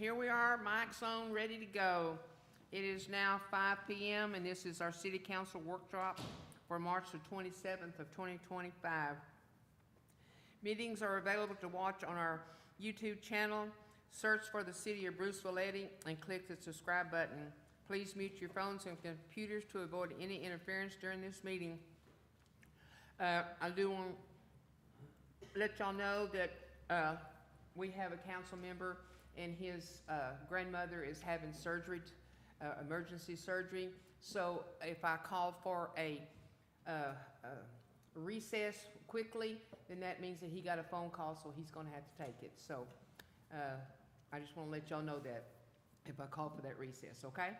here we are, mic's on, ready to go. It is now 5 p.m. and this is our City Council workshop for March the 27th of 2025. Meetings are available to watch on our YouTube channel. Search for the City of Bruceville-Eddy and click the subscribe button. Please mute your phones and computers to avoid any interference during this meeting. I do want to let y'all know that we have a council member and his grandmother is having surgery, emergency surgery. So if I call for a recess quickly, then that means that he got a phone call, so he's going to have to take it. So I just want to let y'all know that if I call for that recess, okay?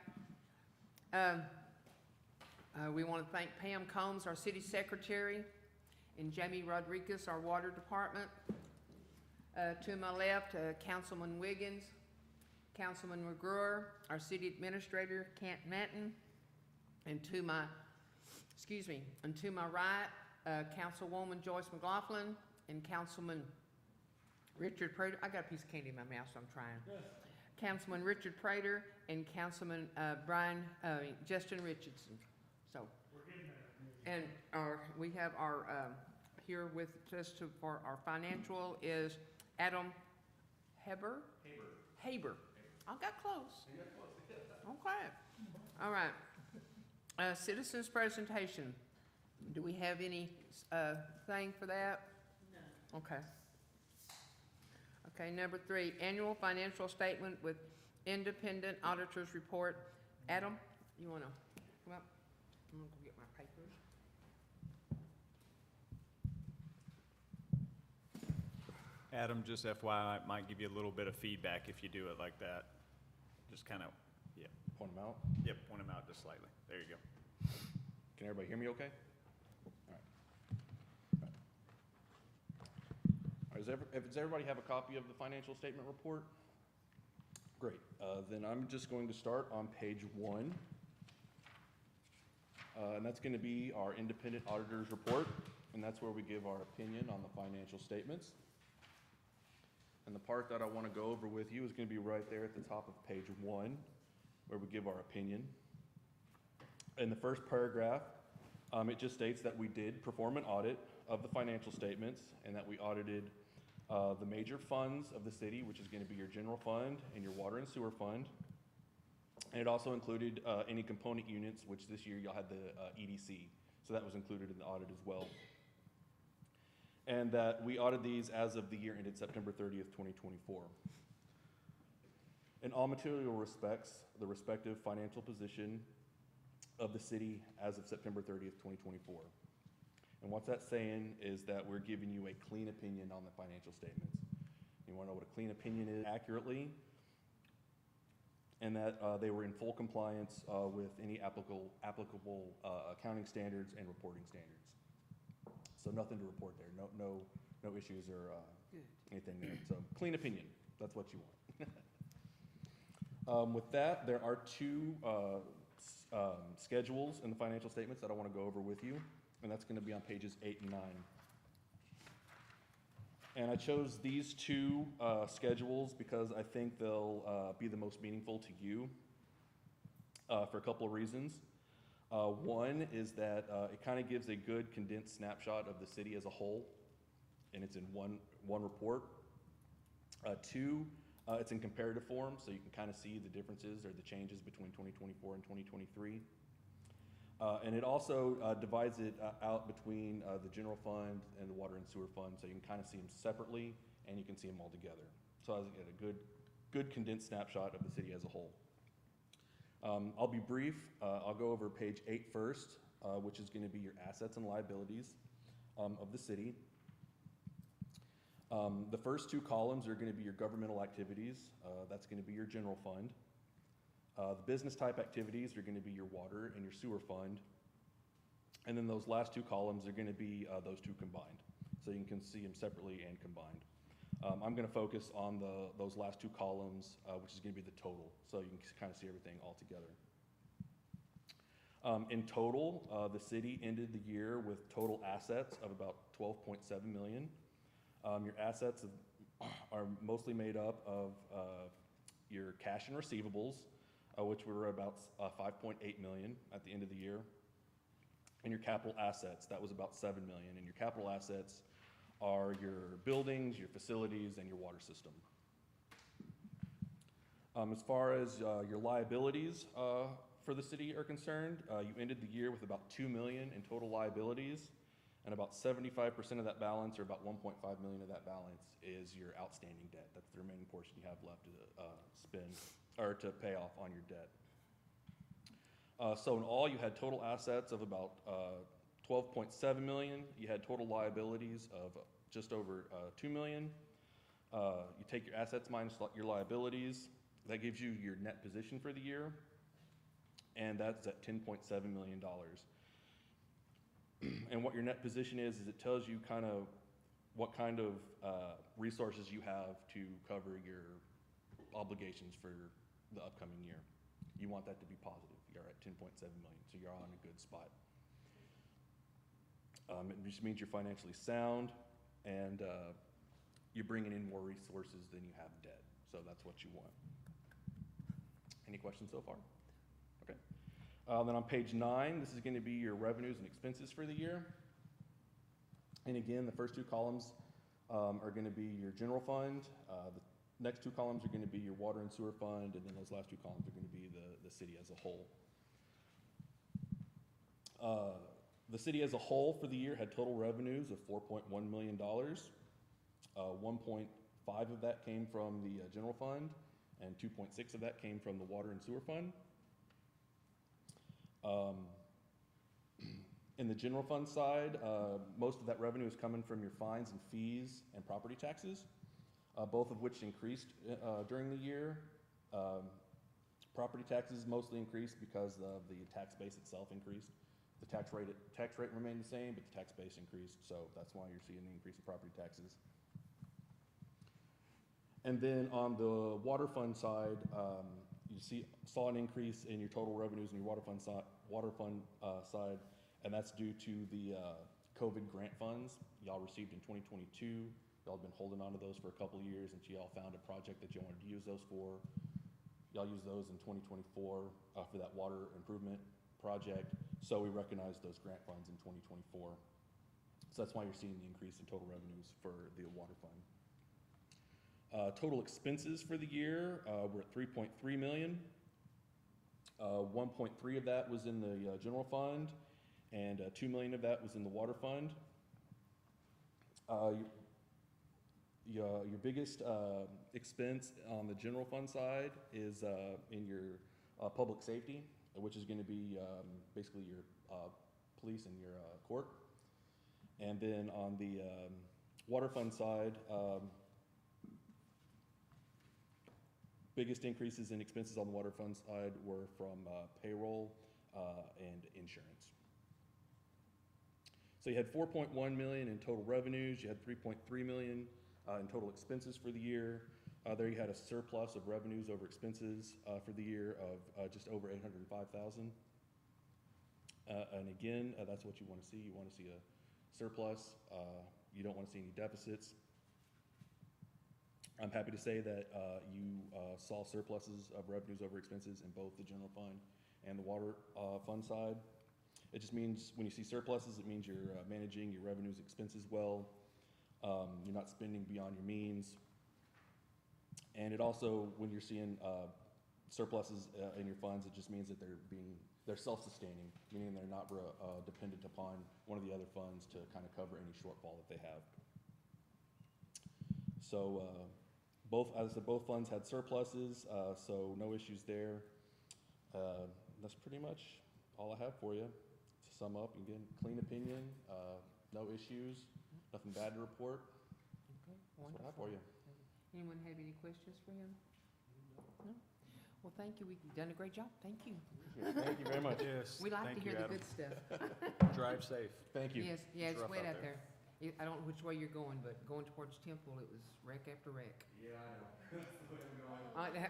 We want to thank Pam Combs, our city secretary, and Jamie Rodriguez, our water department. To my left, Councilman Wiggins, Councilman McGruer, our city administrator, Kent Manton, and to my right, Councilwoman Joyce McLaughlin and Councilman Richard Prater. I got a piece of candy in my mouth, so I'm trying. Yes. Councilman Richard Prater and Councilman Justin Richardson. So we're getting there. And we have our here with us for our financial is Adam Haber. I got close. Okay. All right. Citizens presentation. Do we have any thing for that? No. Okay. Okay, number 3, annual financial statement with independent auditors report. Adam, you want to come up? I'm going to go get my papers. Adam, just FYI, might give you a little bit of feedback if you do it like that. Just kind of, yeah. Point them out? Yep, point them out just slightly. There you go. Can everybody hear me okay? Does everybody have a copy of the financial statement report? Great. Then I'm just going to start on page 1. And that's going to be our independent auditor's report. And that's where we give our opinion on the financial statements. And the part that I want to go over with you is going to be right there at the top of page 1, where we give our opinion. In the first paragraph, it just states that we did perform an audit of the financial statements and that we audited the major funds of the city, which is going to be your general fund and your water and sewer fund. And it also included any component units, which this year y'all had the EDC. So that was included in the audit as well. And that we audited these as of the year ended September 30th, 2024. In all material respects, the respective financial position of the city as of September 30th, 2024. And what that's saying is that we're giving you a clean opinion on the financial statements. You want to know what a clean opinion is accurately, and that they were in full compliance with any applicable accounting standards and reporting standards. So nothing to report there, no issues or anything there. So clean opinion, that's what you want. With that, there are 2 schedules in the financial statements that I want to go over with you. And that's going to be on pages 8 and 9. And I chose these 2 schedules because I think they'll be the most meaningful to you for a couple of reasons. One is that it kind of gives a good condensed snapshot of the city as a whole, and it's in one report. 2, it's in comparative form, so you can kind of see the differences or the changes between 2024 and 2023. And it also divides it out between the general fund and the water and sewer fund, so you can kind of see them separately and you can see them all together. So I get a good condensed snapshot of the city as a whole. I'll be brief. I'll go over page 8 first, which is going to be your assets and liabilities of the city. The first 2 columns are going to be your governmental activities. That's going to be your general fund. The business type activities are going to be your water and your sewer fund. And then those last 2 columns are going to be those 2 combined. So you can see them separately and combined. I'm going to focus on those last 2 columns, which is going to be the total. So you can kind of see everything all together. In total, the city ended the year with total assets of about $12.7 million. Your assets are mostly made up of your cash and receivables, which were about 5.8 million at the end of the year, and your capital assets, that was about 7 million. And your capital assets are your buildings, your facilities, and your water system. As far as your liabilities for the city are concerned, you ended the year with about 2 million in total liabilities, and about 75% of that balance, or about 1.5 million of that balance, is your outstanding debt. That's the remaining portion you have left to spend, or to pay off on your debt. So in all, you had total assets of about 12.7 million. You had total liabilities of just over 2 million. You take your assets minus your liabilities. That gives you your net position for the year, and that's at $10.7 million. And what your net position is it tells you kind of what kind of resources you have to cover your obligations for the upcoming year. You want that to be positive. You're at 10.7 million, so you're on a good spot. It just means you're financially sound, and you're bringing in more resources than you have debt. So that's what you want. Any questions so far? Okay. Then on page 9, this is going to be your revenues and expenses for the year. And again, the first two columns are going to be your general fund. The next two columns are going to be your water and sewer fund, and then those last two columns are going to be the city as a whole. The city as a whole for the year had total revenues of $4.1 million. 1.5 of that came from the general fund, and 2.6 of that came from the water and sewer fund. In the general fund side, most of that revenue is coming from your fines and fees and property taxes, both of which increased during the year. Property taxes mostly increased because the tax base itself increased. The tax rate remained the same, but the tax base increased, so that's why you're seeing the increase in property taxes. And then on the water fund side, you saw an increase in your total revenues in your water fund side, and that's due to the COVID grant funds y'all received in 2022. Y'all have been holding on to those for a couple of years, and y'all found a project that you wanted to use those for. Y'all used those in 2024 for that water improvement project, so we recognized those grant funds in 2024. So that's why you're seeing the increase in total revenues for the water fund. Total expenses for the year were at $3.3 million. 1.3 of that was in the general fund, and 2 million of that was in the water fund. Your biggest expense on the general fund side is in your public safety, which is going to be basically your police and your court. And then on the water fund side, biggest increases in expenses on the water fund side were from payroll and insurance. So you had 4.1 million in total revenues. You had 3.3 million in total expenses for the year. There you had a surplus of revenues over expenses for the year of just over 805,000. And again, that's what you want to see. You want to see a surplus. You don't want to see any deficits. I'm happy to say that you saw surpluses of revenues over expenses in both the general fund and the water fund side. It just means when you see surpluses, it means you're managing your revenues and expenses well. You're not spending beyond your means. And it also, when you're seeing surpluses in your funds, it just means that they're self-sustaining, meaning they're not dependent upon one of the other funds to kind of cover any shortfall that they have. So as I said, both funds had surpluses, so no issues there. That's pretty much all I have for you. To sum up, again, clean opinion, no issues, nothing bad to report. Okay, That's what I have for you. Anyone have any questions for him? No? Well, thank you. We've done a great job. Thank you. Thank you very much. Yes. We like thank to hear you, the Adam. good stuff. Drive safe. Thank you. Yes, yeah, It's it's rough wet out out there. I don't know which way you're going, but going towards Temple, it was wreck after wreck. Yeah, I know. That's the way I'm going.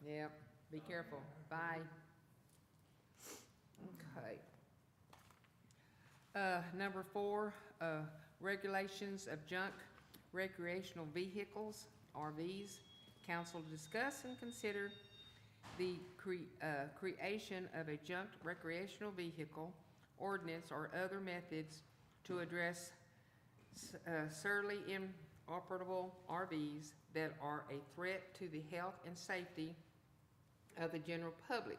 Yeah, be careful. Bye. Okay. Number 4, regulations of junk recreational vehicles, RVs. Council to discuss and consider the creation of a junked recreational vehicle ordinance or other methods to address surly inoperable RVs that are a threat to the health and safety of the general public,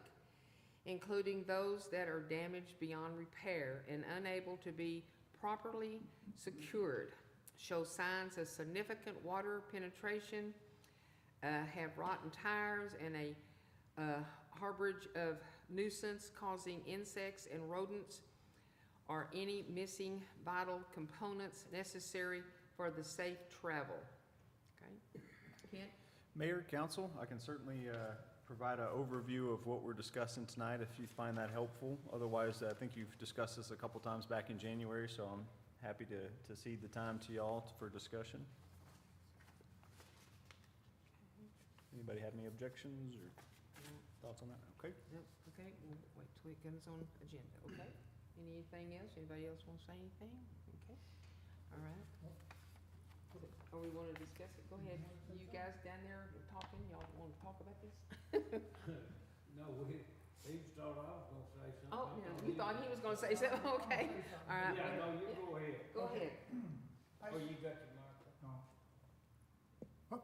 including those that are damaged beyond repair and unable to be properly secured, show signs of significant water penetration, have rotten tires, and a harborage of nuisance causing insects and rodents, or any missing vital components necessary for the safe travel. Okay, Kent? Mayor, council, I can certainly provide an overview of what we're discussing tonight if you find that helpful. Otherwise, I think you've discussed this a couple times back in January, so I'm happy to cede the time to y'all for discussion. Anybody have any objections or thoughts on that? Okay. Yep, okay, we'll wait till it comes on agenda, okay? Anything else? Anybody else want to say anything? Okay, all right. Or we want to discuss it? Go ahead. You guys down there talking, y'all want to talk about this? No, he started off gonna say something. Oh, no, you thought he was gonna say something? Okay, all right. Yeah, no, you go ahead. Go ahead. Oh, you got the microphone. Oh,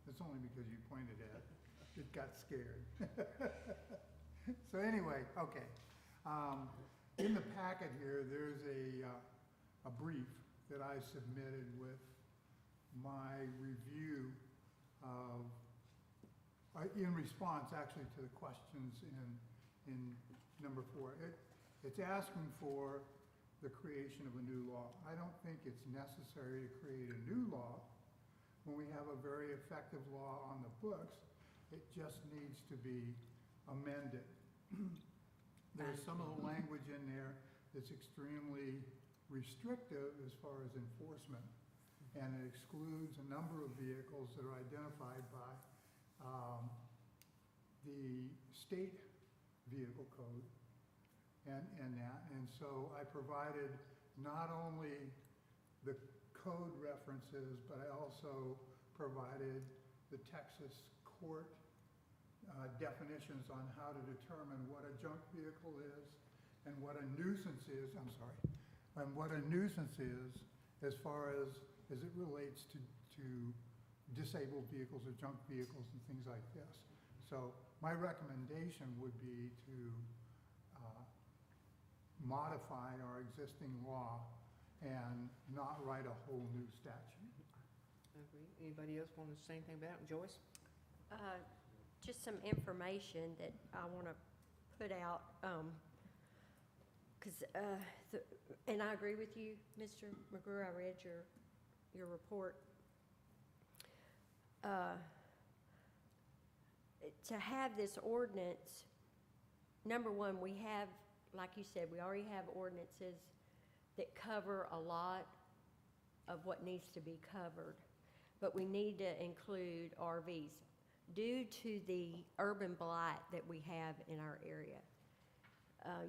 it's only because you pointed at it. It got scared. So anyway, okay. In the packet here, there's a brief that I submitted with my review of, in response actually to the questions in number 4. It's asking for the creation of a new law. I don't think it's necessary to create a new law when we have a very effective law on the books. It just needs to be amended. There's some of the language in there that's extremely restrictive as far as enforcement, and it excludes a number of vehicles that are identified by the state vehicle code and that. And so I provided not only the code references, but I also provided the Texas court definitions on how to determine what a junk vehicle is and what a nuisance is, and what a nuisance is as far as it relates to disabled vehicles or junk vehicles and things like this. So my recommendation would be to modify our existing law and not write a whole new statute. Agree. Anybody else want to say anything about it? Joyce? Just some information that I want to put out, because, and I agree with you, Mr. McGrew, I read your report. To have this ordinance, number one, we have, like you said, we already have ordinances that cover a lot of what needs to be covered, but we need to include RVs due to the urban blight that we have in our area.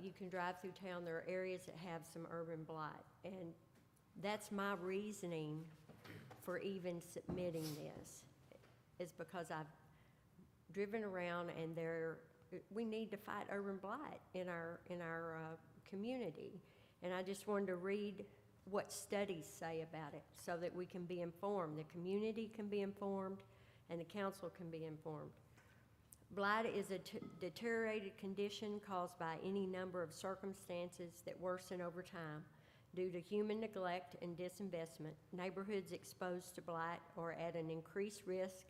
You can drive through town, there are areas that have some urban blight, and that's my reasoning for even submitting this, is because I've driven around and we need to fight urban blight in our community. And I just wanted to read what studies say about it so that we can be informed, the community can be informed, and the council can be informed. Blight is a deteriorated condition caused by any number of circumstances that worsen over time due to human neglect and disinvestment. Neighborhoods exposed to blight are at an increased risk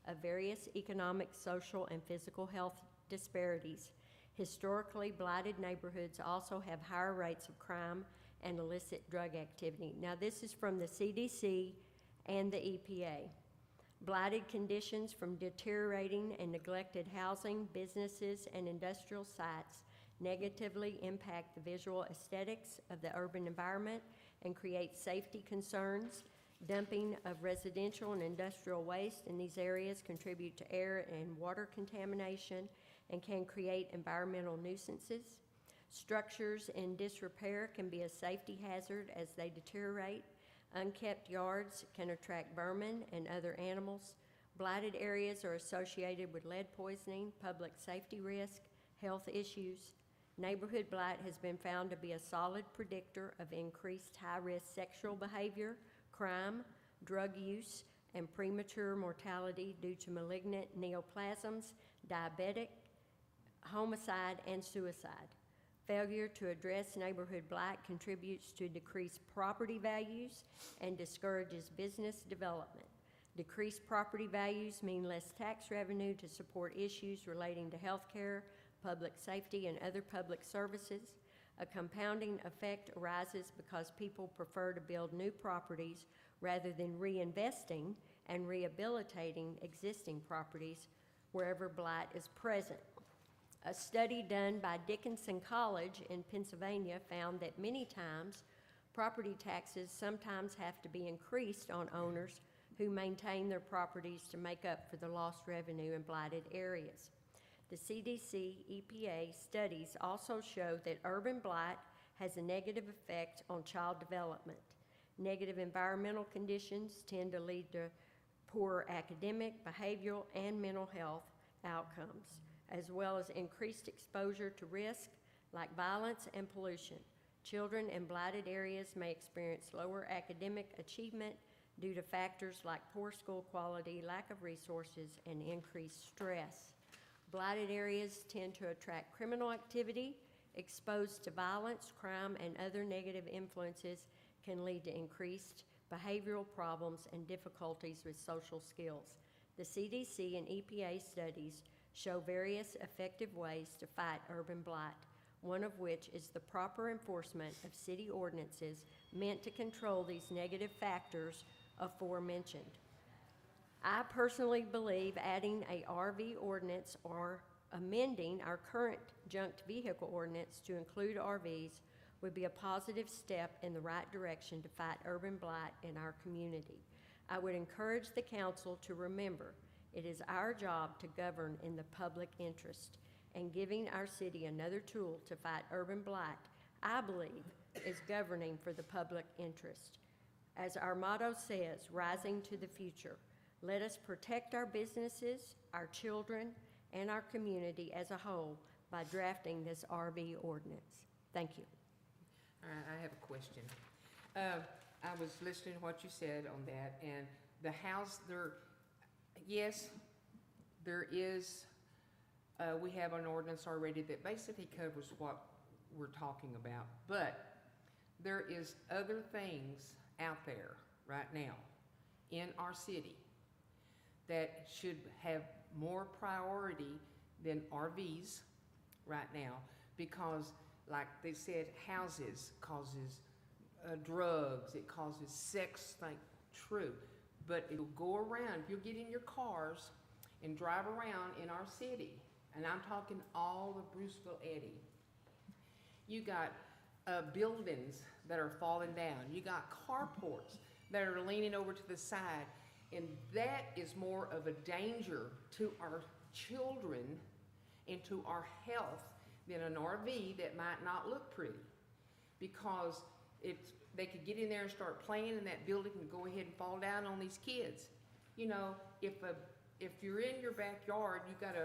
of various economic, social, and physical health disparities. Historically, blighted neighborhoods also have higher rates of crime and illicit drug activity. Now, this is from the CDC and the EPA. Blighted conditions from deteriorating and neglected housing, businesses, and industrial sites negatively impact the visual aesthetics of the urban environment and create safety concerns. Dumping of residential and industrial waste in these areas contribute to air and water contamination and can create environmental nuisances. Structures in disrepair can be a safety hazard as they deteriorate. Unkept yards can attract vermin and other animals. Blighted areas are associated with lead poisoning, public safety risk, health issues. Neighborhood blight has been found to be a solid predictor of increased high-risk sexual behavior, crime, drug use, and premature mortality due to malignant neoplasms, diabetic, homicide, and suicide. Failure to address neighborhood blight contributes to decreased property values and discourages business development. Decreased property values mean less tax revenue to support issues relating to health care, public safety, and other public services. A compounding effect arises because people prefer to build new properties rather than reinvesting and rehabilitating existing properties wherever blight is present. A study done by Dickinson College in Pennsylvania found that many times property taxes sometimes have to be increased on owners who maintain their properties to make up for the lost revenue in blighted areas. The CDC EPA studies also show that urban blight has a negative effect on child development. Negative environmental conditions tend to lead to poor academic, behavioral, and mental health outcomes, as well as increased exposure to risk like violence and pollution. Children in blighted areas may experience lower academic achievement due to factors like poor school quality, lack of resources, and increased stress. Blighted areas tend to attract criminal activity. Exposed to violence, crime, and other negative influences can lead to increased behavioral problems and difficulties with social skills. The CDC and EPA studies show various effective ways to fight urban blight, one of which is the proper enforcement of city ordinances meant to control these negative factors aforementioned. I personally believe adding a RV ordinance or amending our current junked vehicle ordinance to include RVs would be a positive step in the right direction to fight urban blight in our community. I would encourage the council to remember it is our job to govern in the public interest, and giving our city another tool to fight urban blight, I believe, is governing for the public interest. As our motto says, rising to the future, let us protect our businesses, our children, and our community as a whole by drafting this RV ordinance. Thank you. All right, I have a question. I was listening to what you said on that, and the house there, yes, there is, we have an ordinance already that basically covers what we're talking about, but there is other things out there right now in our city that should have more priority than RVs right now, because like they said, houses causes drugs, it causes sex, like true, but it'll go around. You'll get in your cars and drive around in our city, and I'm talking all of Bruceville-Eddy. You got buildings that are falling down. You got carports that are leaning over to the side, and that is more of a danger to our children and to our health than an RV that might not look pretty, because they could get in there and start playing in that building and go ahead and fall down on these kids. You know, if you're in your backyard, you got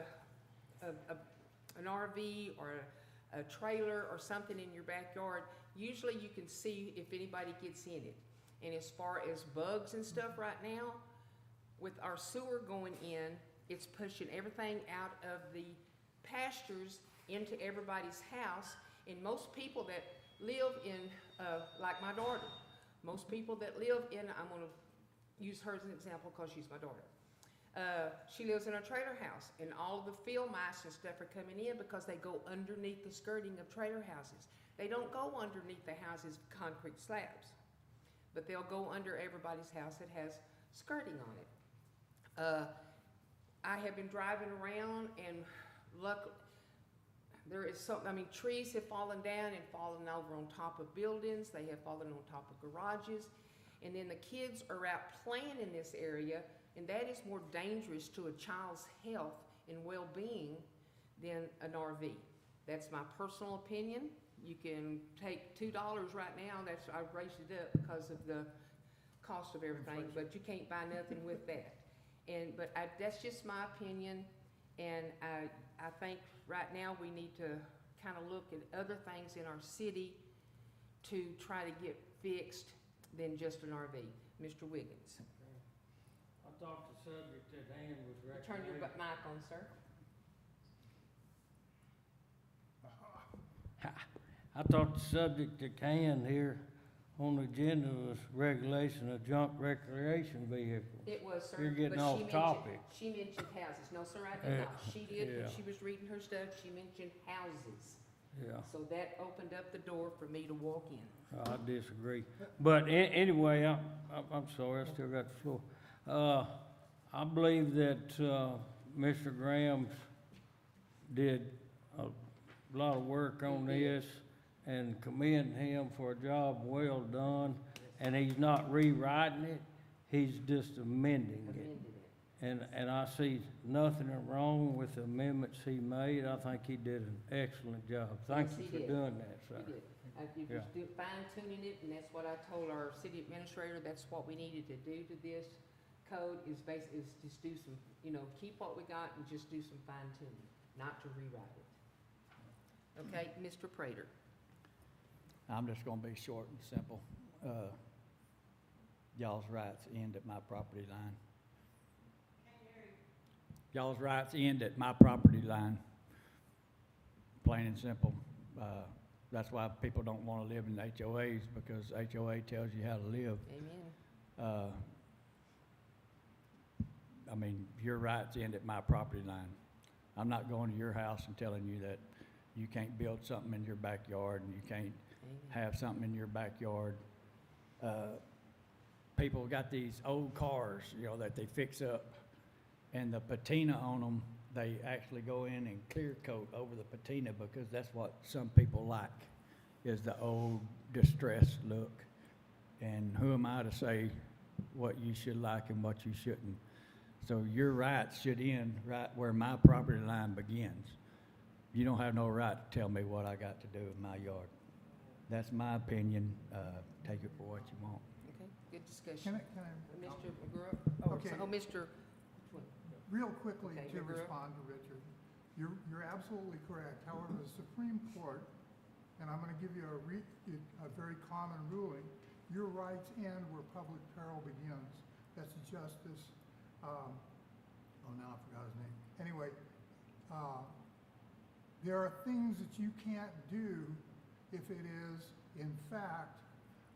an RV or a trailer or something in your backyard, usually you can see if anybody gets in it. And as far as bugs and stuff right now, with our sewer going in, it's pushing everything out of the pastures into everybody's house. And most people that live in, like my daughter, most people that live in, I'm gonna use her as an example because she's my daughter. She lives in a trailer house, and all the field mice and stuff are coming in because they go underneath the skirting of trailer houses. They don't go underneath the houses' concrete slabs, but they'll go under everybody's house that has skirting on it. I have been driving around, and luckily, there is something, I mean, trees have fallen down and fallen over on top of buildings. They have fallen on top of garages. And then the kids are out playing in this area, and that is more dangerous to a child's health and well-being than an RV. That's my personal opinion. You can take $2 right now. I've raised it up because of the cost of everything, but you can't buy nothing with that. but that's just my opinion, and I think right now we need to kind of look at other things in our city to try to get fixed than just an RV. Mr. Wiggins. I thought the subject at hand was Turn your recreation. mic on, sir. I thought the subject at hand here on the agenda was regulation of junk recreation vehicles. It was, sir. You're getting but off she mentioned- topic. She mentioned houses. No, sir, I did Yeah, not. She did, when yeah. she was reading her stuff, she mentioned houses. Yeah, So that opened up the door for me to walk in. I disagree. But anyway, I'm sorry, I still got the floor. I believe that, Mr. Graham did a lot of work on He did. this and commend him for a job well done. And he's not rewriting it, he's just amending it. Amended it. And I see nothing wrong with the amendments he made. I think he did an excellent job. Thank Yes, you he for did. doing that, sir. We did. You Yeah. just do fine tuning it, and that's what I told our city administrator, that's what we needed to do to this code, is just do some, keep what we got and just do some fine tuning, not to rewrite it. Okay, Mr. Prater. I'm just gonna be short and simple. Y'all's rights end at my property line. Y'all's rights end at my property line. Plain and simple. That's why people don't wanna live in HOAs, because HOA tells you how to live. Amen. I mean, your rights end at my property line. I'm not going to your house and telling you that you can't build something in your backyard and you can't Amen. have something in your backyard. People got these old cars, that they fix up, and the patina on them, they actually go in and clear coat over the patina because that's what some people like, is the old distressed look. And who am I to say what you should like and what you shouldn't? So your rights should end right where my property line begins. You don't have no right to tell me what I got to do in my yard. That's my opinion. Take it for what you want. Okay, good discussion. Can I, Mr. McGraw? Okay. Mr. real quickly Okay, to McGrew. respond to Richard, you're absolutely correct. However, the Supreme Court, and I'm gonna give you a very common ruling, your rights end where public peril begins. That's Justice, now I forgot his name. Anyway, there are things that you can't do if it is, in fact,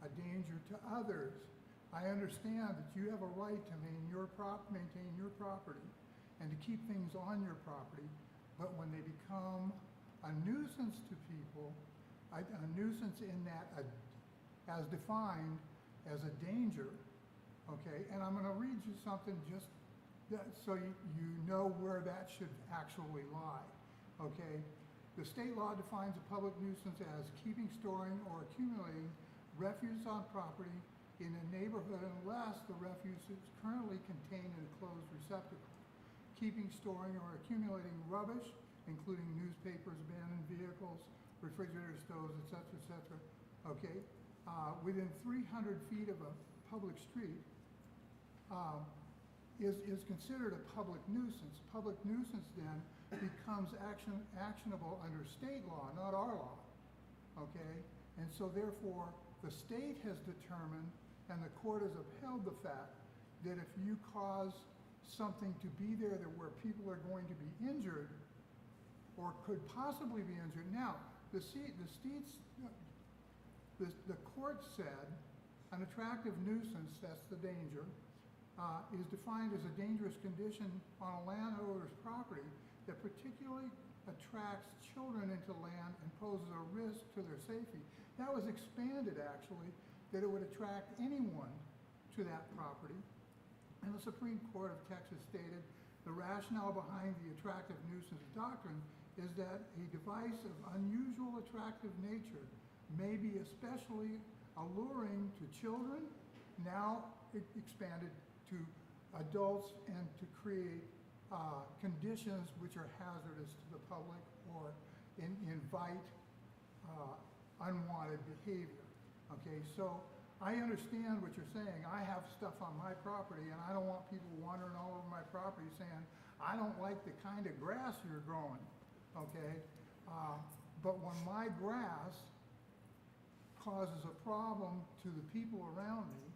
a danger to others. I understand that you have a right to maintain your property and to keep things on your property, but when they become a nuisance to people, a nuisance in that, as defined as a danger, okay? And I'm gonna read you something just so you know where that should actually lie, okay? The state law defines a public nuisance as keeping, storing, or accumulating refuse on property in a neighborhood unless the refuse is currently contained in a closed receptacle. Keeping, storing, or accumulating rubbish, including newspapers, abandoned vehicles, refrigerator stoves, et cetera, okay? Within 300 feet of a public street is considered a public nuisance. Public nuisance then becomes actionable under state law, not our law, okay? And so therefore, the state has determined, and the court has upheld the fact, that if you cause something to be there where people are going to be injured, or could possibly be injured. Now, the court said an attractive nuisance, that's the danger, is defined as a dangerous condition on a landowner's property that particularly attracts children into land and poses a risk to their safety. That was expanded, actually, that it would attract anyone to that property. And the Supreme Court of Texas stated the rationale behind the attractive nuisance doctrine is that a device of unusual attractive nature may be especially alluring to children, now expanded to adults, and to create conditions which are hazardous to the public or invite unwanted behavior. Okay, so I understand what you're saying. I have stuff on my property, and I don't want people wandering all over my property saying, I don't like the kind of grass you're growing, okay? But when my grass causes a problem to the people around me,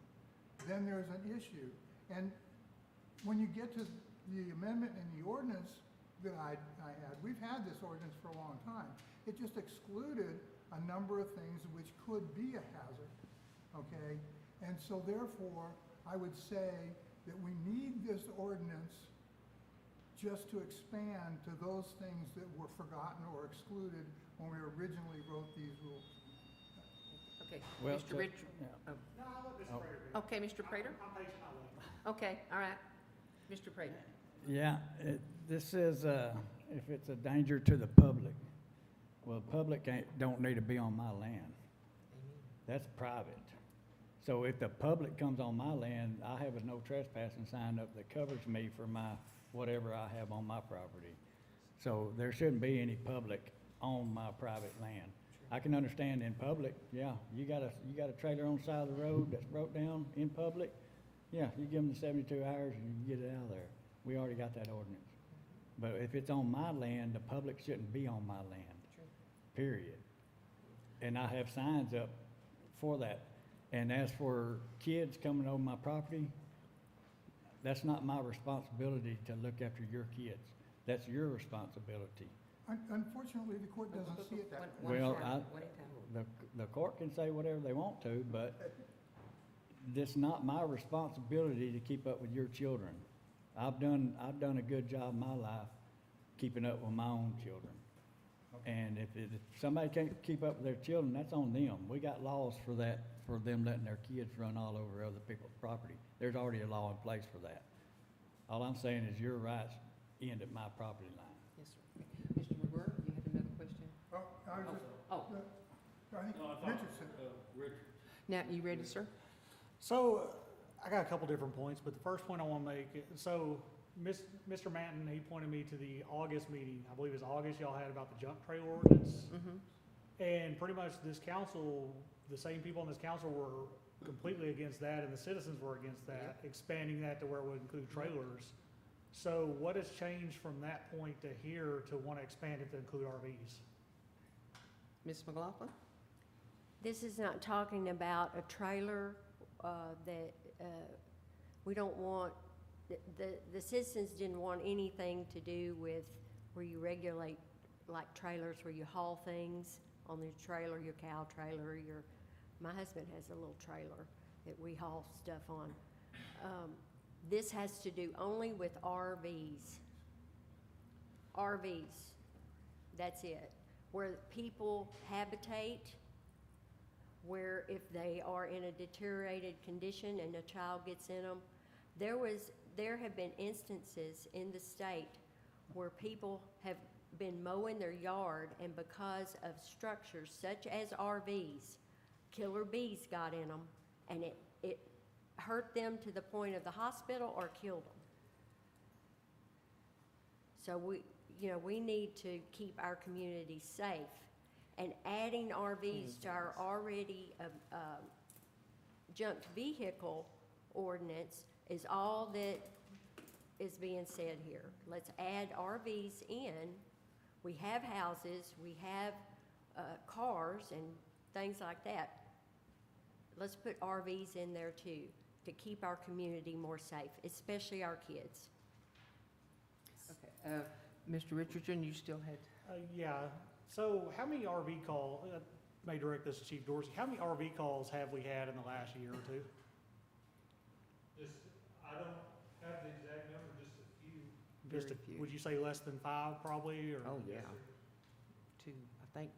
then there's an issue. And when you get to the amendment in the ordinance that I had, we've had this ordinance for a long time. It just excluded a number of things which could be a hazard, okay? And so therefore, I would say that we need this ordinance just to expand to those things that were forgotten or excluded when we originally wrote these rules. Okay, Well, Mr. Richard. yeah. Oh. No, I'll let Mr. Oh. Prater go. Okay, Mr. Prater? I'm patient, I'll wait. Okay, all right. Mr. Prater? Yeah, this is, if it's a danger to the public, well, the public don't need to be on my land. That's private. So if the public comes on my land, I have a no trespassing sign up that covers me for my, whatever I have on my property. So there shouldn't be any public on my private land. I can understand in public, yeah, you got a trailer on the side of the road that's broke down in public, yeah, you give them the 72 hours and you can get it out of there. We already got that ordinance. But if it's on my land, the public shouldn't be on my land, period. And I have signs up for that. And as for kids coming over my property, that's not my responsibility to look after your kids. That's your responsibility. Unfortunately, the court doesn't see it that way. Well, One at a time. The court can say whatever they want to, but it's not my responsibility to keep up with your children. I've done a good job in my life keeping up with my own children. And if somebody can't keep up with their children, that's on them. We got laws for that, for them letting their kids run all over other people's property. There's already a law in place for that. All I'm saying is your rights end at my property line. Yes, sir. Mr. McGuire, you have another question? Oh, I was just, Oh, I think Richard said. now, you ready, sir? So, I got a couple different points, but the first point I want to make, so, Mr. Manton, he pointed me to the August meeting, I believe it was August, y'all had about the junk trailer ordinance. Mm-hmm. And pretty much this council, the same people in this council were completely against that, and the citizens were against that, expanding that to where it would include trailers. So what has changed from that point to here to want to expand it to include RVs? Ms. McLaughlin? This is not talking about a trailer that we don't want, the citizens didn't want anything to do with where you regulate like trailers where you haul things on your trailer, your cow trailer, my husband has a little trailer that we haul stuff on. This has to do only with RVs. RVs, that's it. Where people habitate, where if they are in a deteriorated condition and a child gets in them, there have been instances in the state where people have been mowing their yard, and because of structures such as RVs, killer bees got in them, and it hurt them to the point of the hospital or killed them. So we need to keep our community safe, and adding RVs to our already junk vehicle ordinance is all that is being said here. Let's add RVs in. We have houses, we have cars and things like that. Let's put RVs in there too, to keep our community more safe, especially our kids. Okay, Mr. Richardson, you still had, Yeah, so how many RV calls, may direct this to Chief Dorsey, how many RV calls have we had in the last year or two? I don't have the exact number, just a few. Just Very few. would you say less than 5 probably, or? oh, yeah, two, I think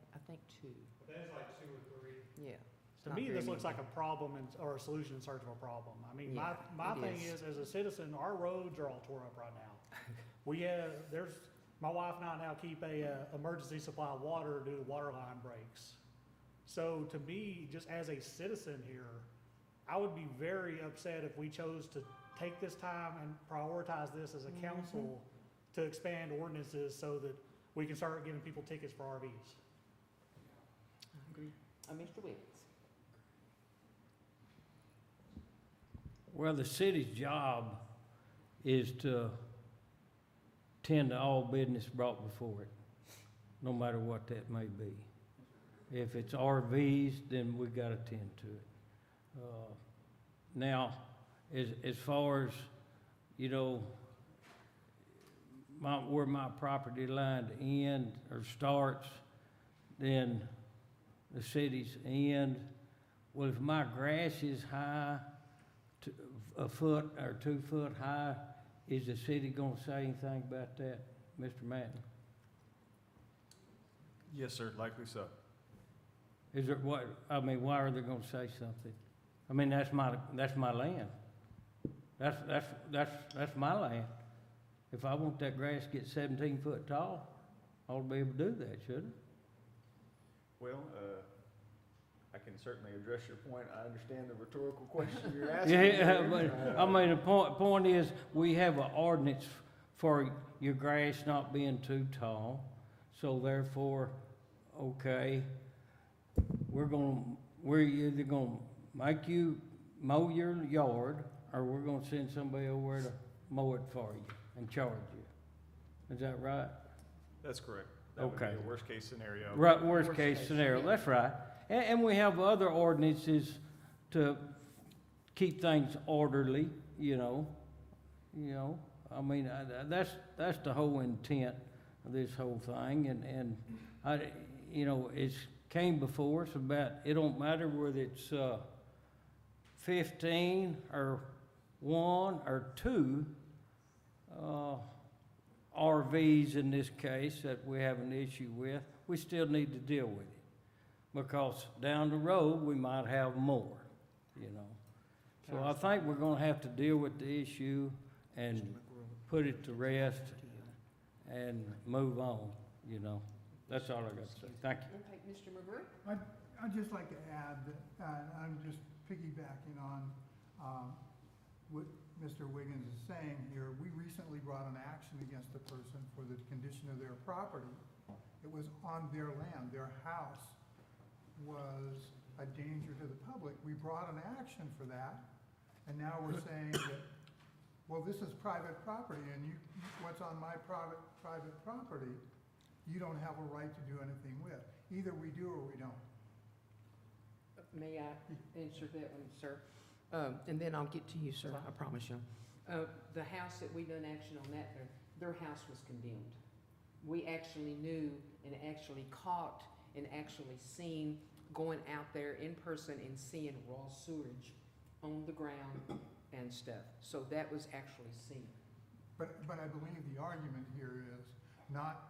two, But that's like 2 or 3. yeah. It's To not me, very this looks many. like a problem or a solution in search of a problem. I mean, my Yeah, it thing is. is, as a citizen, our roads are all tore up right now. My wife and I now keep a emergency supply of water due to water line breaks. So to me, just as a citizen here, I would be very upset if we chose to take this time and prioritize this as a council to expand ordinances so that we can start giving people tickets for RVs. I agree. Mr. Williams? Well, the city's job is to tend to all business brought before it, no matter what that may be. If it's RVs, then we gotta tend to it. Now, as far as, you know, where my property line ends or starts, then the city's end. Well, if my grass is high, a foot or 2 foot high, is the city gonna say anything about that, Mr. Matton? Yes, sir, likely so. Is there, what, I mean, why are they gonna say something? I mean, that's my land. That's my land. If I want that grass to get 17 foot tall, I ought to be able to do that, shouldn't I? Well, I can certainly address your point. I understand the rhetorical question you're asking. Yeah, there. but, I mean, the point is, we have an ordinance for your grass not being too tall, so therefore, okay, we're either gonna make you mow your yard, or we're gonna send somebody over to mow it for you and charge you. Is that right? That's correct. That would be Okay. a worst-case scenario. Right, worst case case, scenario, yeah. that's right. And we have other ordinances to keep things orderly, you know. I mean, that's the whole intent of this whole thing, and it's came before us about, it don't matter whether it's 15 or 1 or 2 RVs in this case that we have an issue with, we still need to deal with it. Because down the road, we might have more, you know. So I think we're gonna have to deal with the issue and put it to rest and move on, you know. That's all I got to say. Thank you. Okay, Mr. McGrew? I'd just like to add that, I'm just piggybacking on what Mr. Wiggins is saying here. We recently brought an action against a person for the condition of their property. It was on their land. Their house was a danger to the public. We brought an action for that, and now we're saying that, well, this is private property, and what's on my private property, you don't have a right to do anything with. Either we do or we don't. May I answer that one, sir? And then I'll get to you, sir, I promise you. The house that we done action on that, their house was condemned. We actually knew and actually caught and actually seen going out there in person and seeing raw sewage on the ground and stuff. So that was actually seen. But I believe the argument here is not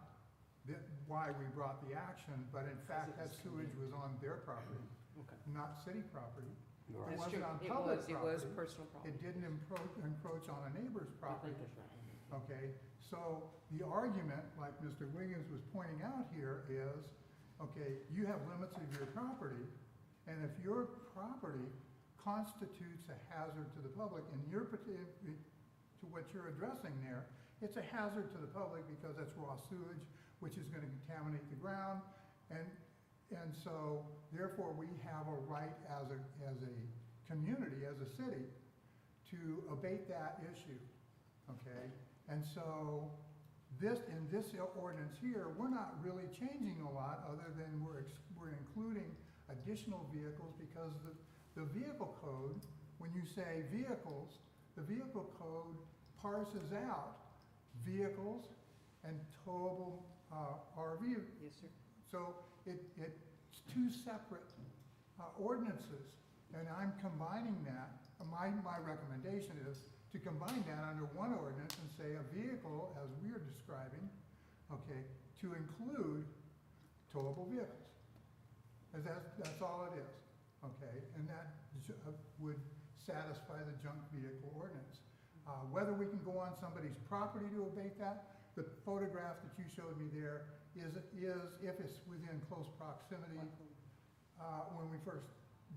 that why we brought the action, but in fact, that sewage was on their property, Okay. not city property. It That's wasn't true. on It public was, it was property. personal property. It didn't encroach on a neighbor's I property, think that's right. okay? So the argument, like Mr. Wiggins was pointing out here, is, okay, you have limits of your property, and if your property constitutes a hazard to the public, and to what you're addressing there, it's a hazard to the public because that's raw sewage, which is gonna contaminate the ground, and so therefore we have a right as a community, as a city, to abate that issue, okay? And so in this ordinance here, we're not really changing a lot other than we're including additional vehicles because the vehicle code, when you say vehicles, the vehicle code parses out vehicles and towable RV. Yes, sir. So it's two separate ordinances, and I'm combining that. My recommendation is to combine that under one ordinance and say a vehicle, as we are describing, okay, to include towable vehicles. And that's all it is, okay? And that would satisfy the junk vehicle ordinance. Whether we can go on somebody's property to abate that, the photograph that you showed me there is if it's within close proximity. When we first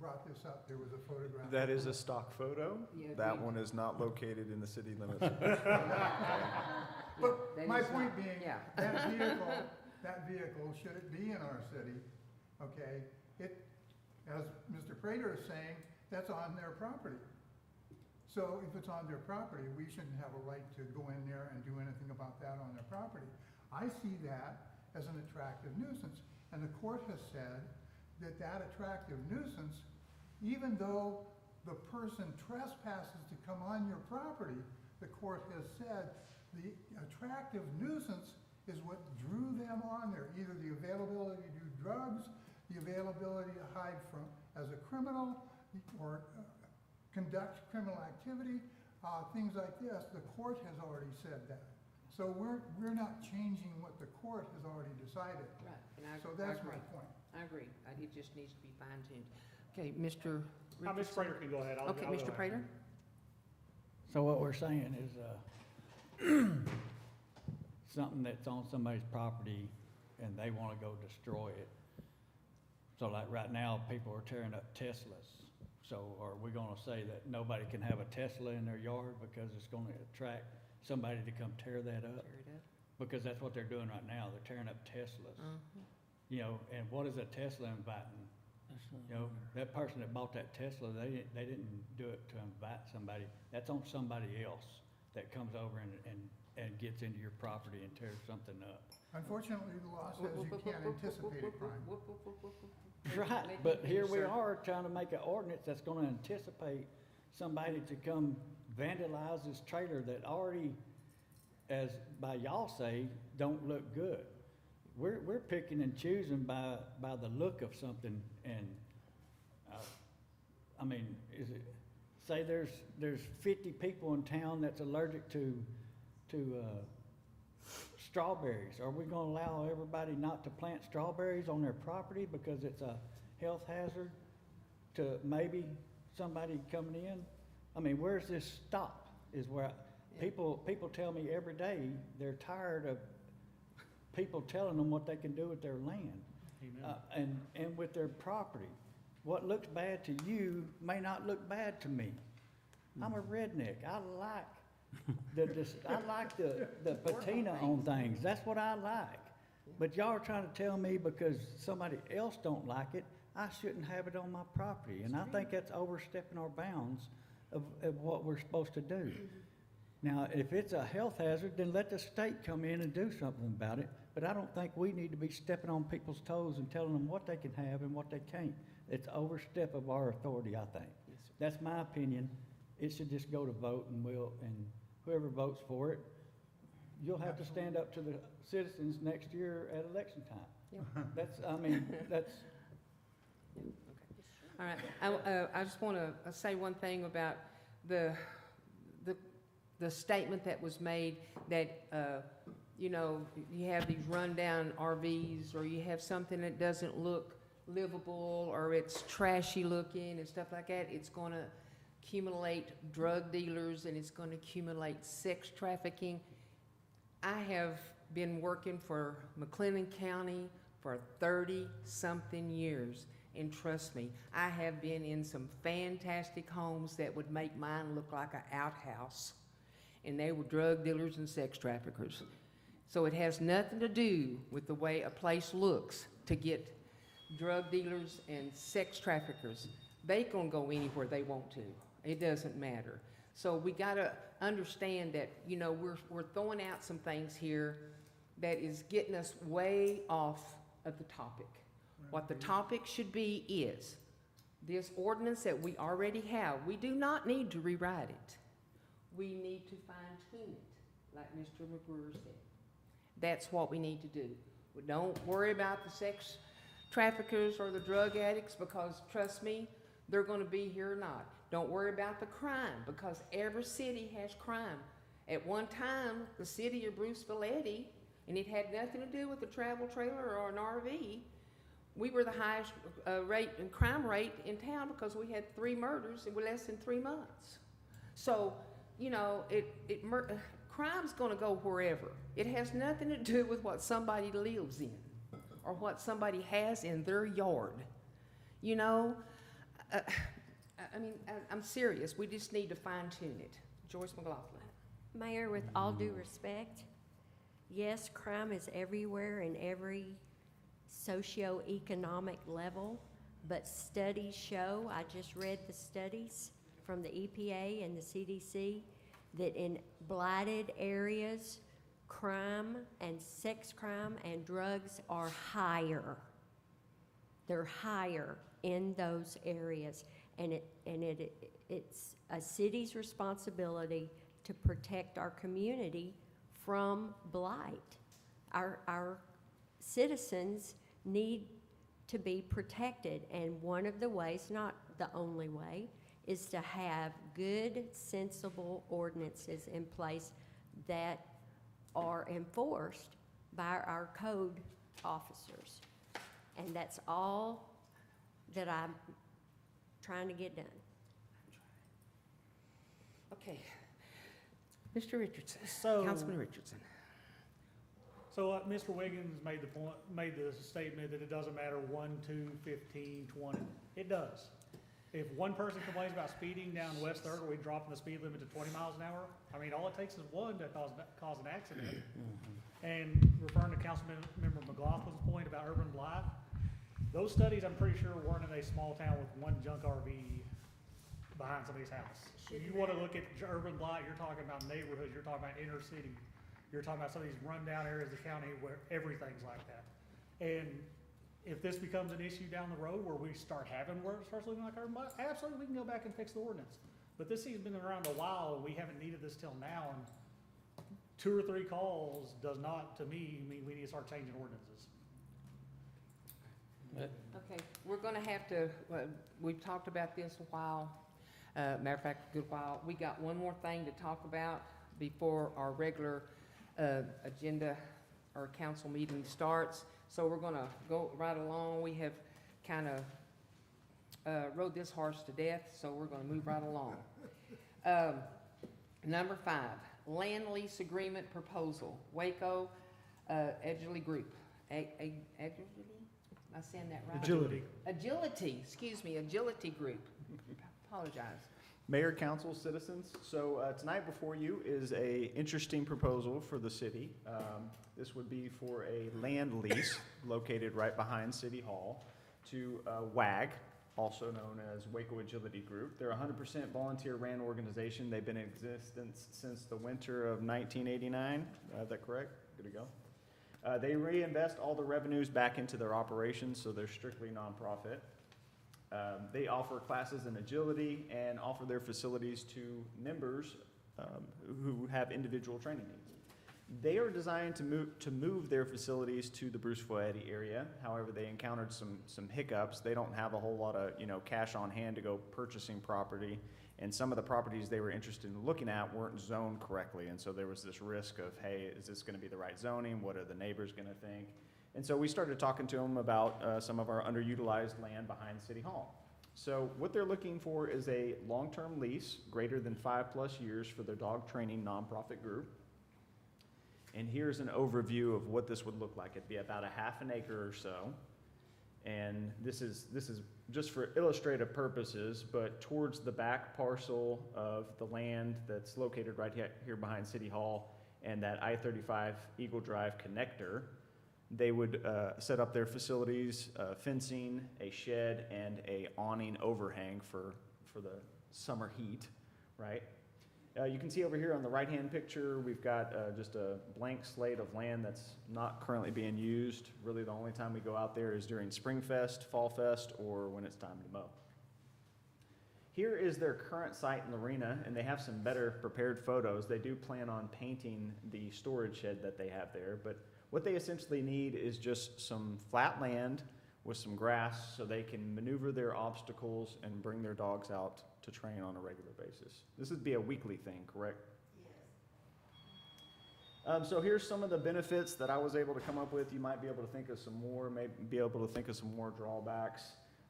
brought this up, there was a photograph. That is a stock photo. Yeah, That we- one is not located in the city limits. But That my is point not- being, yeah. that vehicle, should it be in our city, okay, as Mr. Prater is saying, that's on their property. So if it's on their property, we shouldn't have a right to go in there and do anything about that on their property. I see that as an attractive nuisance, and the court has said that that attractive nuisance, even though the person trespasses to come on your property, the court has said the attractive nuisance is what drew them on there, either the availability to do drugs, the availability to hide from as a criminal, or conduct criminal activity, things like this. The court has already said that. So we're not changing what the court has already decided. Right, and I So that's agree. my point. I agree. It just needs to be fine-tuned. Okay, Mr. Mr. Richardson? Prater can go ahead. I'll Okay, go Mr. after Prater? him. So what we're saying is, something that's on somebody's property and they wanna go destroy it. So like right now, people are tearing up Teslas. So are we gonna say that nobody can have a Tesla in their yard because it's gonna attract somebody to come tear that up? Tear it up. Because that's what they're doing right now, they're tearing up Teslas. You know, and what is a Tesla inviting? You know, that person that bought that Tesla, they didn't do it to invite somebody. That's on somebody else that comes over and gets into your property and tears something up. Unfortunately, the law says you can't anticipate a crime. Right, but here we are trying to make an ordinance that's gonna anticipate somebody to come vandalize this trailer that already, as by y'all say, don't look good. We're picking and choosing by the look of something, and, I mean, say there's 50 people in town that's allergic to strawberries. Are we gonna allow everybody not to plant strawberries on their property because it's a health hazard to maybe somebody coming in? I mean, where's this stop, is where, people tell me every day, they're tired of people telling them what they can do with their land, and with their property. What looks bad to you may not look bad to me. I'm a redneck, I like the patina on things, that's what I like. But y'all are trying to tell me because somebody else don't like it, I shouldn't have it on my property. And I think that's overstepping our bounds of what we're supposed to do. Now, if it's a health hazard, then let the state come in and do something about it. But I don't think we need to be stepping on people's toes and telling them what they can have and what they can't. It's overstep of our authority, I think. That's my opinion. It should just go to vote, and whoever votes for it, you'll have to stand up to the citizens next year at election time. That's. All right, I just want to say one thing about the statement that was made that, you know, you have these rundown RVs, or you have something that doesn't look livable, or it's trashy looking and stuff like that. It's going to accumulate drug dealers, and it's going to accumulate sex trafficking. I have been working for McLennan County for 30-something years. And trust me, I have been in some fantastic homes that would make mine look like an outhouse. And they were drug dealers and sex traffickers. So it has nothing to do with the way a place looks to get drug dealers and sex traffickers. They can go anywhere they want to. It doesn't matter. So we gotta understand that, you know, we're throwing out some things here that is getting us way off of the topic. What the topic should be is this ordinance that we already have. We do not need to rewrite it. We need to fine-tune it, like Mr. McGruer said. That's what we need to do. We don't worry about the sex traffickers or the drug addicts, because trust me, they're gonna be here or not. Don't worry about the crime, because every city has crime. At one time, the city of Bruceville-Eddy, and it had nothing to do with a travel trailer or an RV, we were the highest crime rate in town, because we had 3 murders in less than 3 months. So, you know, crime's gonna go wherever. It has nothing to do with what somebody lives in or what somebody has in their yard. You know, I mean, I'm serious. We just need to fine tune it. Joyce McLaughlin. Mayor, with all due respect, yes, crime is everywhere in every socioeconomic level, but studies show, I just read the studies, from the EPA and the CDC that in blighted areas, crime and sex crime and drugs are higher. They're higher in those areas. And it's a city's responsibility to protect our community from blight. Our citizens need to be protected, and one of the ways, not the only way, is to have good, sensible ordinances in place that are enforced by our code officers. And that's all that I'm trying to get done. Okay. Mr. Richardson, So- Councilman Richardson. So Mr. Wiggins made the statement that it doesn't matter 1, 2, 15, 20. It does. If one person complains about speeding down West Third, are we dropping the speed limit to 20 miles an hour? I mean, all it takes is one to cause an accident. And referring to Councilmember McLaughlin's point about urban blight, those studies, I'm pretty sure, weren't in a small town with one junk RV behind somebody's house. If you want to look at urban blight, you're talking about neighborhoods, you're talking about inner city, you're talking about some of these rundown areas of the county where everything's like that. And if this becomes an issue down the road where we start having where it starts looking like urban blight, absolutely, we can go back and fix the ordinance. But this thing's been around a while, and we haven't needed this till now, and 2 or 3 calls does not, to me, mean we need to start changing ordinances. Okay, we're gonna have to, we've talked about this a while, matter of fact, a good while. We got one more thing to talk about before our regular agenda or council meeting starts. So we're gonna go right along. We have kind of rode this horse to death, so we're gonna move right along. Number 5, land lease agreement proposal, Waco Edgerly Group. Edgerly? Am I saying that right? Agility. Agility, excuse me, Agility Group. Apologize. Mayor, council, citizens, so tonight before you is a interesting proposal for the city. This would be for a land lease located right behind City Hall to WAG, also known as Waco Agility Group. They're a 100% volunteer-ran organization. They've been in existence since the winter of 1989. Is that correct? Good to go. They reinvest all the revenues back into their operations, so they're strictly nonprofit. They offer classes in agility and offer their facilities to members who have individual training needs. They are designed to move their facilities to the Bruceville-Eddy area. However, they encountered some hiccups. They don't have a whole lot of cash on hand to go purchasing property, and some of the properties they were interested in looking at weren't zoned correctly, and so there was this risk of, hey, is this going to be the right zoning? What are the neighbors going to think? And so we started talking to them about some of our underutilized land behind City Hall. So what they're looking for is a long-term lease greater than 5+ years for their dog training nonprofit group. And here's an overview of what this would look like. It'd be about a half an acre or so. And this is just for illustrative purposes, but towards the back parcel of the land that's located right here behind City Hall and that I-35 Eagle Drive connector, they would set up their facilities, fencing, a shed, and a awning overhang for the summer heat, right? You can see over here on the right-hand picture, we've got just a blank slate of land that's not currently being used. Really, the only time we go out there is during Spring Fest, Fall Fest, or when it's time to mow. Here is their current site in Lorena, and they have some better prepared photos. They do plan on painting the storage shed that they have there, but what they essentially need is just some flat land with some grass so they can maneuver their obstacles and bring their dogs out to train on a regular basis. This would be a weekly thing, correct? Yes. So here's some of the benefits that I was able to come up with. You might be able to think of some more, maybe be able to think of some more drawbacks.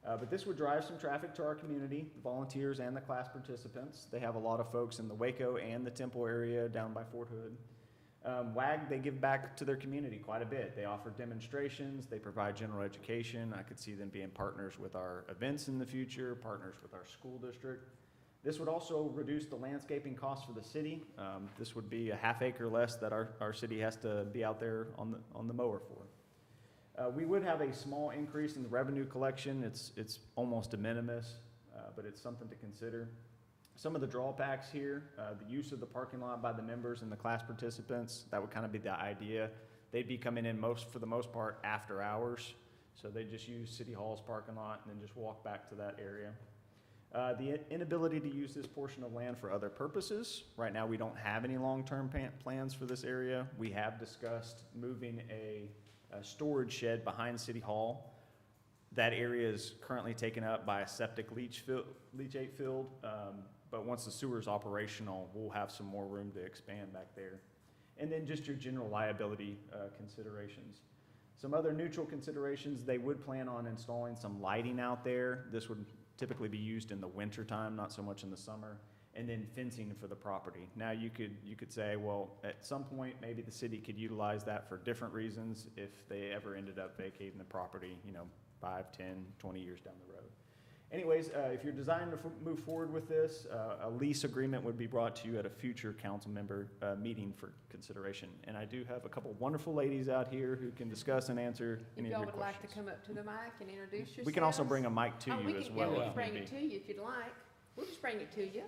But this would drive some traffic to our community, the volunteers and the class participants. They have a lot of folks in the Waco and the Temple area down by Fort Hood. WAG, they give back to their community quite a bit. They offer demonstrations, they provide general education. I could see them being partners with our events in the future, partners with our school district. This would also reduce the landscaping costs for the city. This would be a half acre less that our city has to be out there on the mower for. We would have a small increase in the revenue collection. It's almost de minimis, but it's something to consider. Some of the drawbacks here, the use of the parking lot by the members and the class participants, that would kind of be the idea. They'd be coming in for the most part, after hours. So they just use City Hall's parking lot and then just walk back to that area. The inability to use this portion of land for other purposes. Right now, we don't have any long-term plans for this area. We have discussed moving a storage shed behind City Hall. That area is currently taken up by a septic leachate field, but once the sewer is operational, we'll have some more room to expand back there. And then just your general liability considerations. Some other neutral considerations, they would plan on installing some lighting out there. This would typically be used in the winter time, not so much in the summer, and then fencing for the property. Now you could say, well, at some point, maybe the city could utilize that for different reasons if they ever ended up vacating the property, 5, 10, 20 years down the road. Anyways, if you're designing to move forward with this, a lease agreement would be brought to you at a future council member meeting for consideration. And I do have a couple wonderful ladies out here who can discuss and answer If any of y'all your would like questions. to come up to the mic and introduce yourselves. We can also bring a mic to you as well. We if can bring need it be. to you if you'd like. We'll just bring it to you.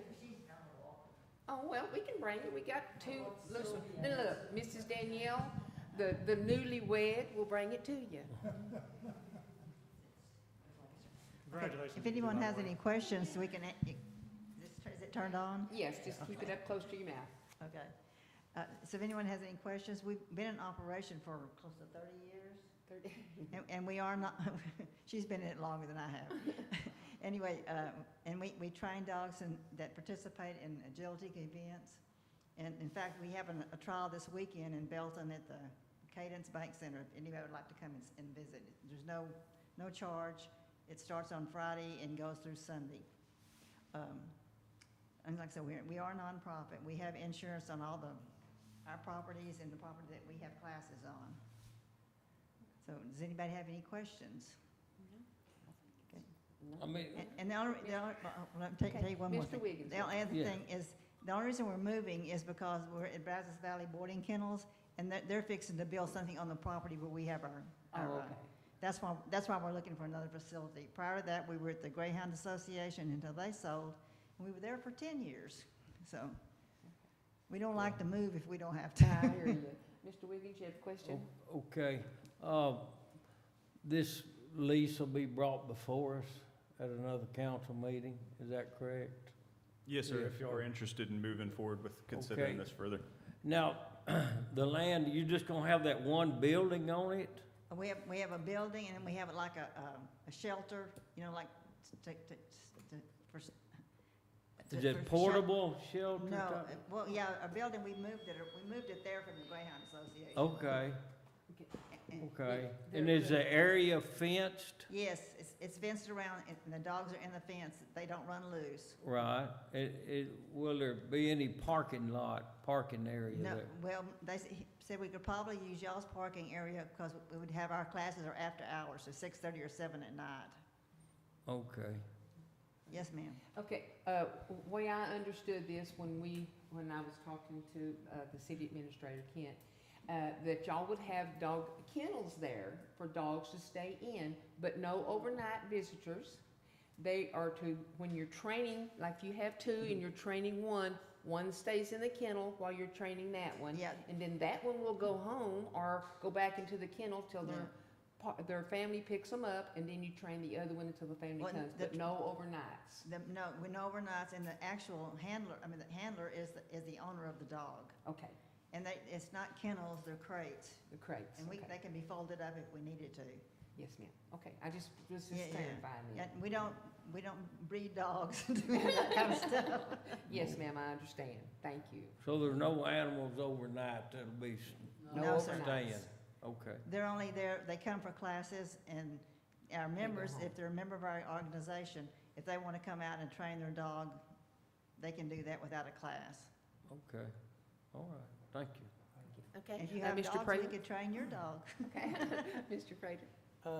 Oh, well, we can bring it. We got two, listen, look, Mrs. Danielle, the newlywed, will bring it to you. Congratulations. If anyone has any questions, we can, is it turned on? Yes, just keep it up close to your mouth. Okay. So if anyone has any questions, we've been in operation for close to 30 years. And we are not, she's been in it longer than I have. Anyway, and we train dogs that participate in agility events. And in fact, we have a trial this weekend in Belton at the Cadence Bank Center, if anybody would like to come and visit. There's no charge. It starts on Friday and goes through Sunday. And like I said, we are a nonprofit. We have insurance on all our properties and the property that we have classes on. So does anybody have any questions? Okay. I mean, And the only, let me tell you one more Mr. thing. Wiggins. The other Yeah. thing is, the only reason we're moving is because we're at Brazos Valley Boarding Kennels, and they're fixing to build something on the property where we have our, Oh, okay. that's why we're looking for another facility. Prior to that, we were at the Greyhound Association until they sold, and we were there for 10 years. So we don't like to move if we don't have I to. hear you. Mr. Wiggins, you have a question? okay, this lease will be brought before us at another council meeting, is that correct? Yes, sir, Yes, if y'all sir. are interested in moving forward with considering Okay. this further. Now, the land, you just gonna have that one building on it? We have a building, and then we have like a shelter, like for. Is it portable shelter? No, type? well, yeah, a building, we moved it there from the Greyhound Association. Okay, And- okay. And is the area fenced? Yes, it's fenced around, and the dogs are in the fence, they don't run loose. Right. Will there be any parking area No, there? well, they said we could probably use y'all's parking area, because we would have our classes are after hours, so 6:30 or 7 at night. Okay. Yes, ma'am. Okay, way I understood this when I was talking to the city administrator, Kent, that y'all would have dog kennels there for dogs to stay in, but no overnight visitors. They are when you're training, like you have two and you're training one stays in the kennel while you're training that one. Yeah. And then that one will go home or go back into the kennel till their family picks them up, and then you train the other one until the family Well, comes, but no overnights. No, we no overnights, and the actual handler, the handler is the owner of the dog. Okay, And it's not kennels, they're crates. the crates, And okay. they can be folded up if we needed to. Yes, ma'am. Okay, I just was Yeah, just yeah. clarifying Yeah, that. we don't breed dogs and do that kind of stuff. Yes, ma'am, I understand. Thank you. So there's no animals overnight that'll be No No, sir. staying? overnights. Okay. They're only there, they come for classes, and our members, home. if they're a member of our organization, if they want to come out and train their dog, they can do that without a class. Okay. All right. Thank you. Okay, If you have Mr. dogs, we Prater? could train your dog. Okay, Mr. Prater?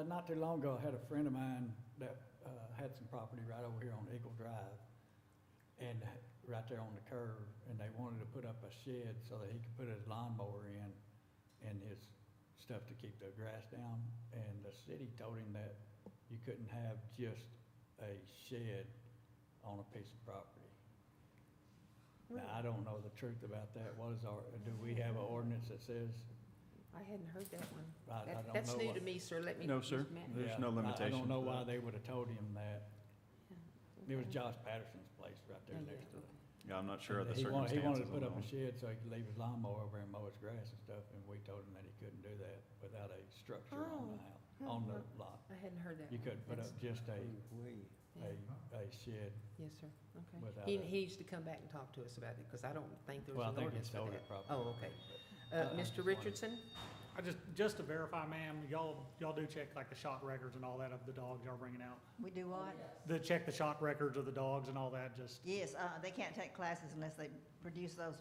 Not too long ago, I had a friend of mine that had some property right over here on Eagle Drive, and right there on the curve, and they wanted to put up a shed so that he could put his lawnmower in and his stuff to keep the grass down. And the city told him that you couldn't have just a shed on a piece of property. Now, I don't know the truth about that. What is our, do we have an ordinance that says? I hadn't heard that one. I don't That's know new what- to me, sir, let me. No, sir. Mr. Matt. There's Yeah, no I limitation don't know for why that. they would've told him that. It was Okay. Josh Patterson's place right there Yeah, next to it. Yeah, I'm not sure of the He wanted circumstances to put on up a that. shed so he could leave his lawnmower over and mow his grass and stuff, and we told him that he couldn't do that without a structure on the house, on the lot. I hadn't heard that. You one. couldn't put up That's- just a shed Yes, sir, okay. without He a. needs to come back and talk to us about it, because I don't think there Well, was I an think he ordinance for sold that. it probably. Oh, okay. but- I Mr. just wanted- Richardson? I just to verify, ma'am, y'all do check like the shot records and all that of the dogs y'all bringing out? We do what? Check the shot records of the dogs and all that, just, Yes, they can't take classes unless they produce those.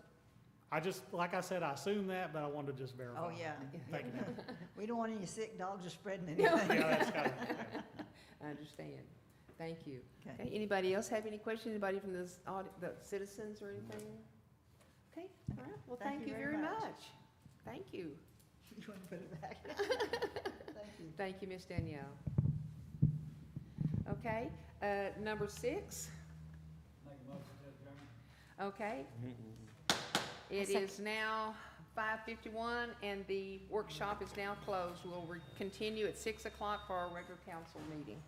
like I said, I assume that, but I wanted to just verify. Oh, yeah. Thank you, ma'am. We don't want any sick dogs or spreading No. anything. Yeah, that's kind of, I understand. Thank you. Okay. Okay, anybody else have any questions? Anybody from the citizens or anything? Okay, all right, well, thank you very much. Thank you. You want to put it back? Thank you. Thank you, Miss Danielle. Okay, number 6, Make a motion to adjourn. okay. It second. is now 5:51 and the workshop is now closed. We'll continue at 6 o'clock for our regular council meeting.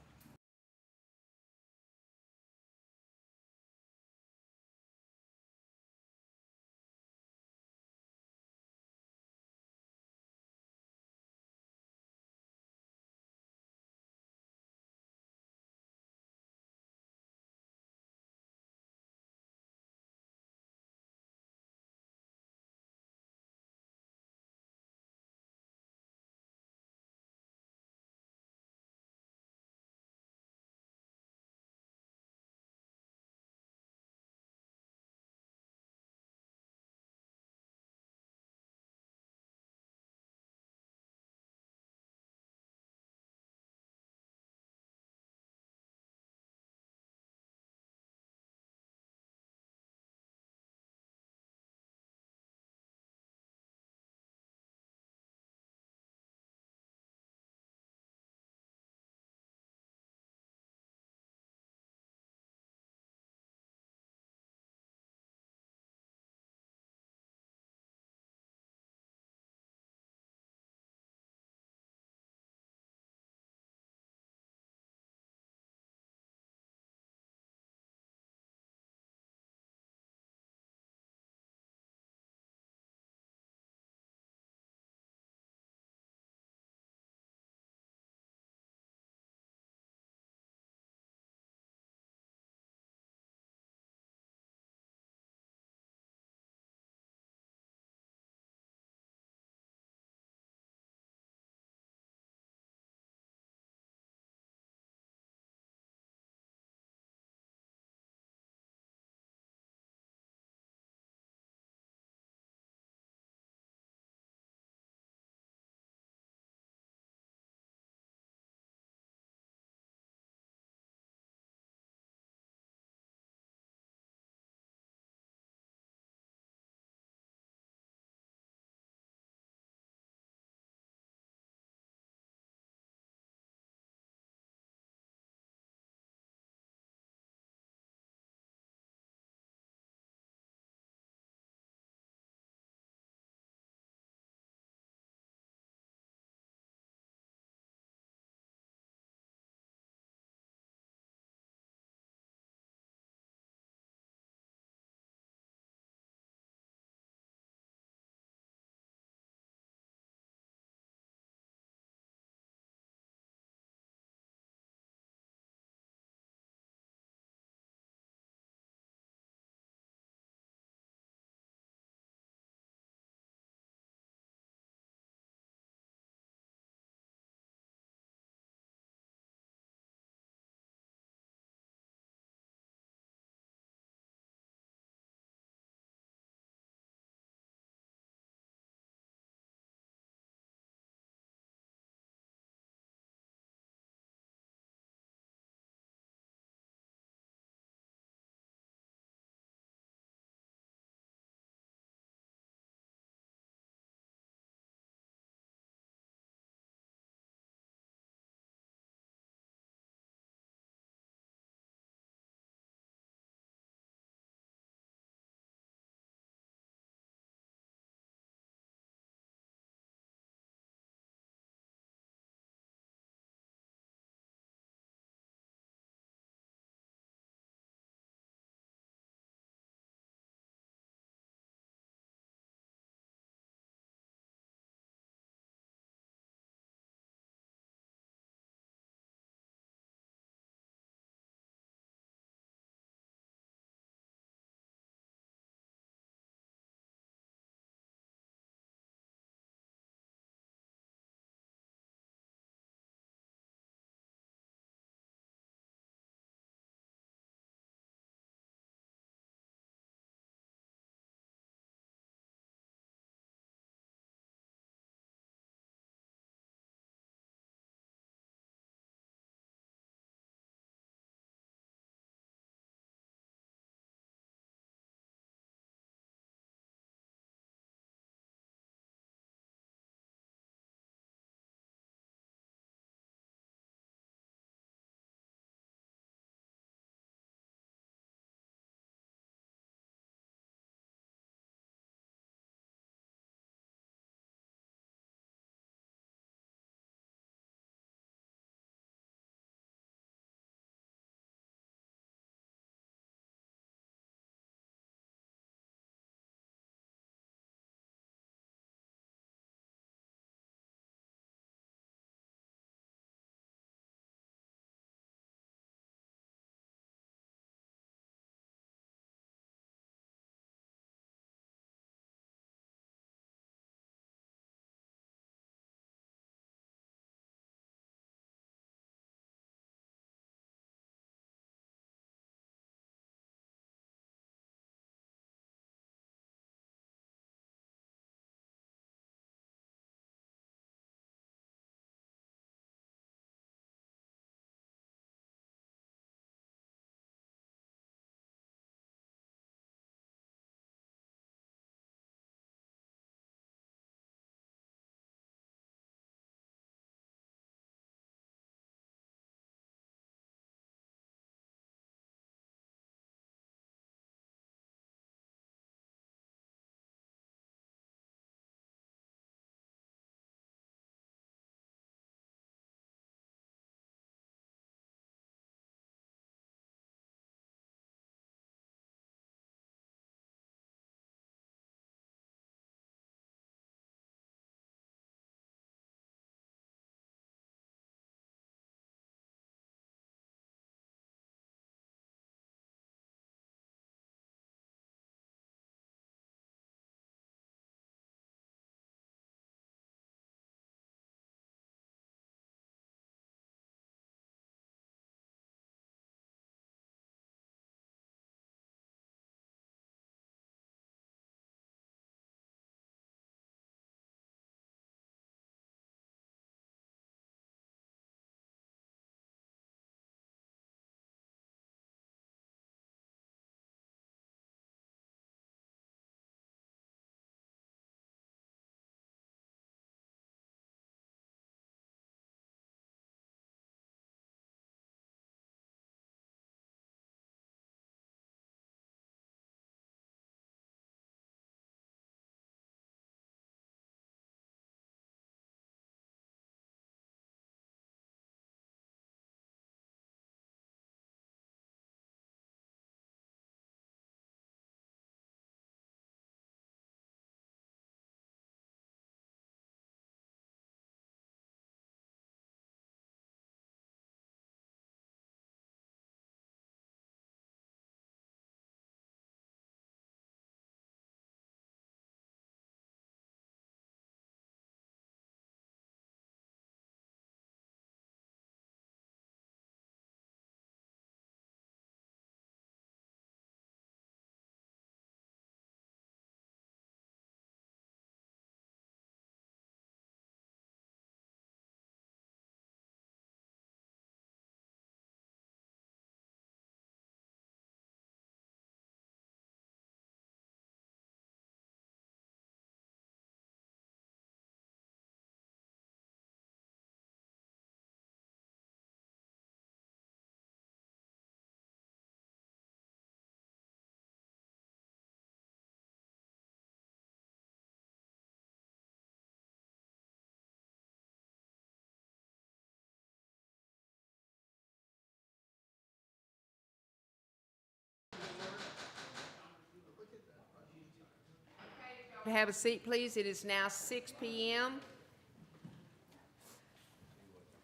to have a seat, please. It is now 6 p.m.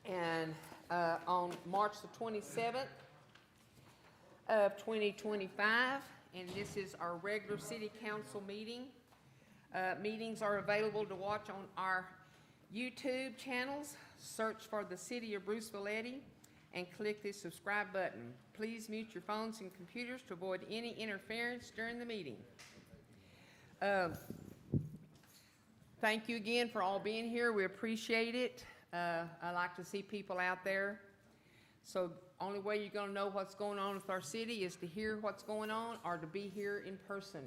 And on March the 27th of 2025, and this is our regular city council meeting. Meetings are available to watch on our YouTube channels. Search for the City of Bruceville-Eddy and click the subscribe button. Please mute your phones and computers to avoid any interference during the meeting. Thank you again for all being here. We appreciate it. I like to see people out there. So only way you're going to know what's going on with our city is to hear what's going on or to be here in person.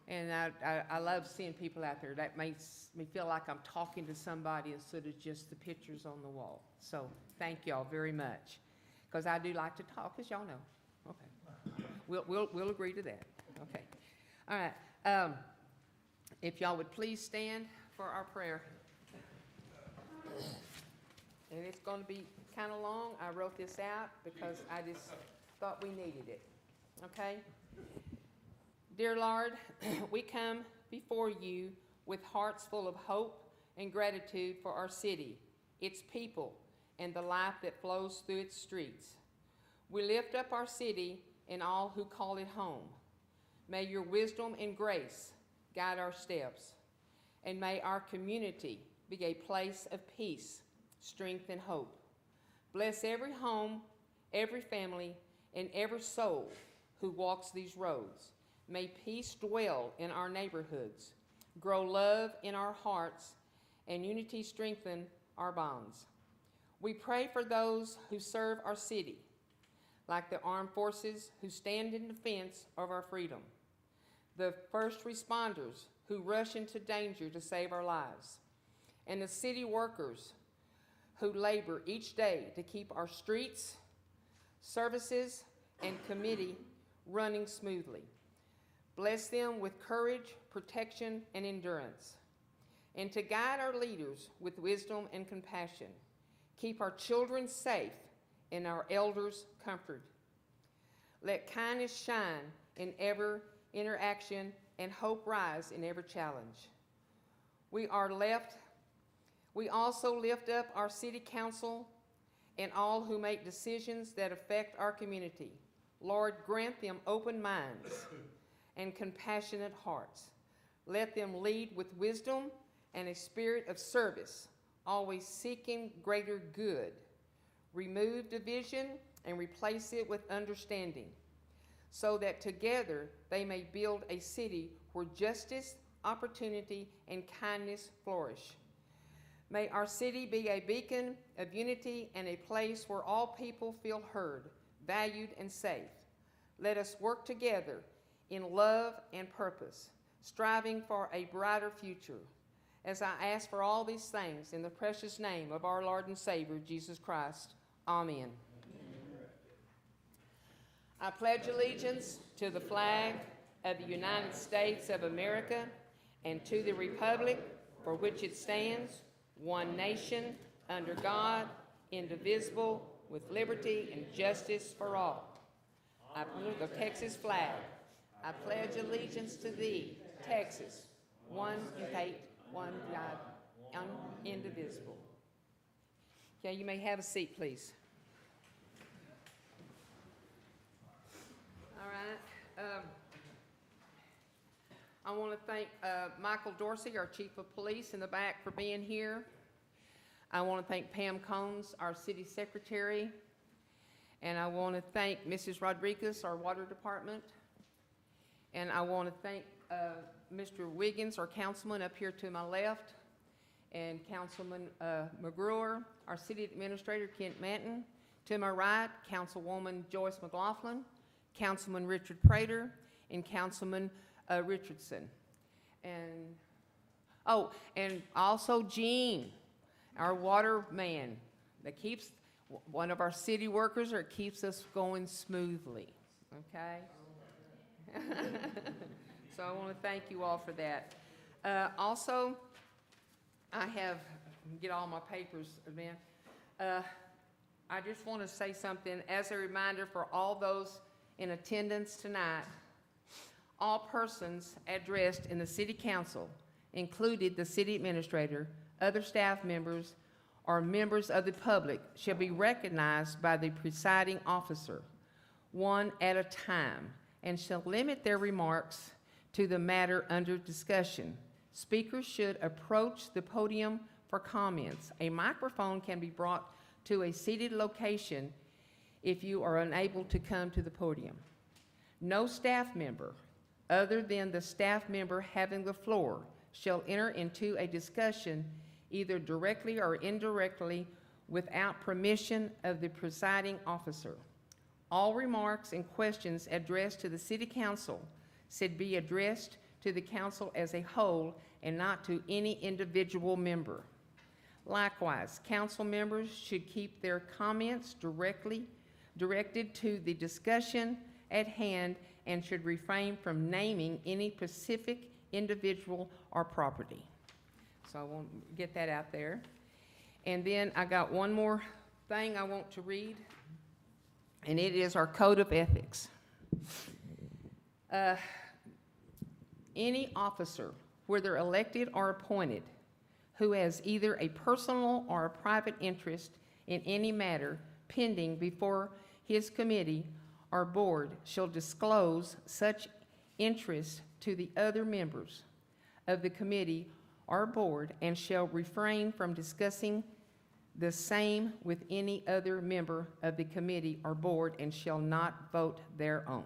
And I love seeing people out there. That makes me feel like I'm talking to somebody instead of just the pictures on the wall. So thank y'all very much, because I do like to talk, as y'all know. Okay, we'll agree to that. Okay, all right. If y'all would please stand for our prayer. And it's going to be kind of long. I wrote this out because I just thought we needed it. Okay? Dear Lord, we come before you with hearts full of hope and gratitude for our city, its people, and the life that flows through its streets. We lift up our city and all who call it home. May your wisdom and grace guide our steps, and may our community be a place of peace, strength, and hope. Bless every home, every family, and every soul who walks these roads. May peace dwell in our neighborhoods, grow love in our hearts, and unity strengthen our bonds. We pray for those who serve our city, like the armed forces who stand in defense of our freedom, the first responders who rush into danger to save our lives, and the city workers who labor each day to keep our streets, services, and committee running smoothly. Bless them with courage, protection, and endurance, and to guide our leaders with wisdom and compassion. Keep our children safe and our elders comforted. Let kindness shine in every interaction and hope rise in every challenge. We also lift up our city council and all who make decisions that affect our community. Lord, grant them open minds and compassionate hearts. Let them lead with wisdom and a spirit of service, always seeking greater good. Remove division and replace it with understanding, so that together they may build a city where justice, opportunity, and kindness flourish. May our city be a beacon of unity and a place where all people feel heard, valued, and safe. Let us work together in love and purpose, striving for a brighter future. As I ask for all these things in the precious name of our Lord and Savior, Jesus Christ. Amen. I pledge allegiance to the flag of the United States of America and to the republic for which it stands, one nation, under God, indivisible, with liberty and justice for all. I pledge the Texas flag. I pledge allegiance to thee, Texas, one faith, one God, indivisible. Okay, you may have a seat, please. All right. I want to thank Michael Dorsey, our Chief of Police, in the back for being here. I want to thank Pam Combs, our City Secretary. And I want to thank Mrs. Rodriguez, our Water Department. And I want to thank Mr. Wiggins, our councilman up here to my left, and Councilman McGruer, our City Administrator, Kent Manton. To my right, Councilwoman Joyce McLaughlin, Councilman Richard Prater, and Councilman Richardson. And, oh, and also Gene, our water man, that keeps, one of our city workers that keeps us going smoothly, okay? So I want to thank you all for that. Also, I have, get all my papers, man. I just want to say something as a reminder for all those in attendance tonight. All persons addressed in the city council, including the city administrator, other staff members, or members of the public, shall be recognized by the presiding officer, one at a time, and shall limit their remarks to the matter under discussion. Speakers should approach the podium for comments. A microphone can be brought to a seated location if you are unable to come to the podium. No staff member, other than the staff member having the floor, shall enter into a discussion either directly or indirectly without permission of the presiding officer. All remarks and questions addressed to the city council should be addressed to the council as a whole and not to any individual member. Likewise, council members should keep their comments directed to the discussion at hand and should refrain from naming any specific individual or property. So I want to get that out there. And then I got one more thing I want to read, and it is our code of ethics. Any officer, whether elected or appointed, who has either a personal or a private interest in any matter pending before his committee or board shall disclose such interest to the other members of the committee or board and shall refrain from discussing the same with any other member of the committee or board and shall not vote thereon.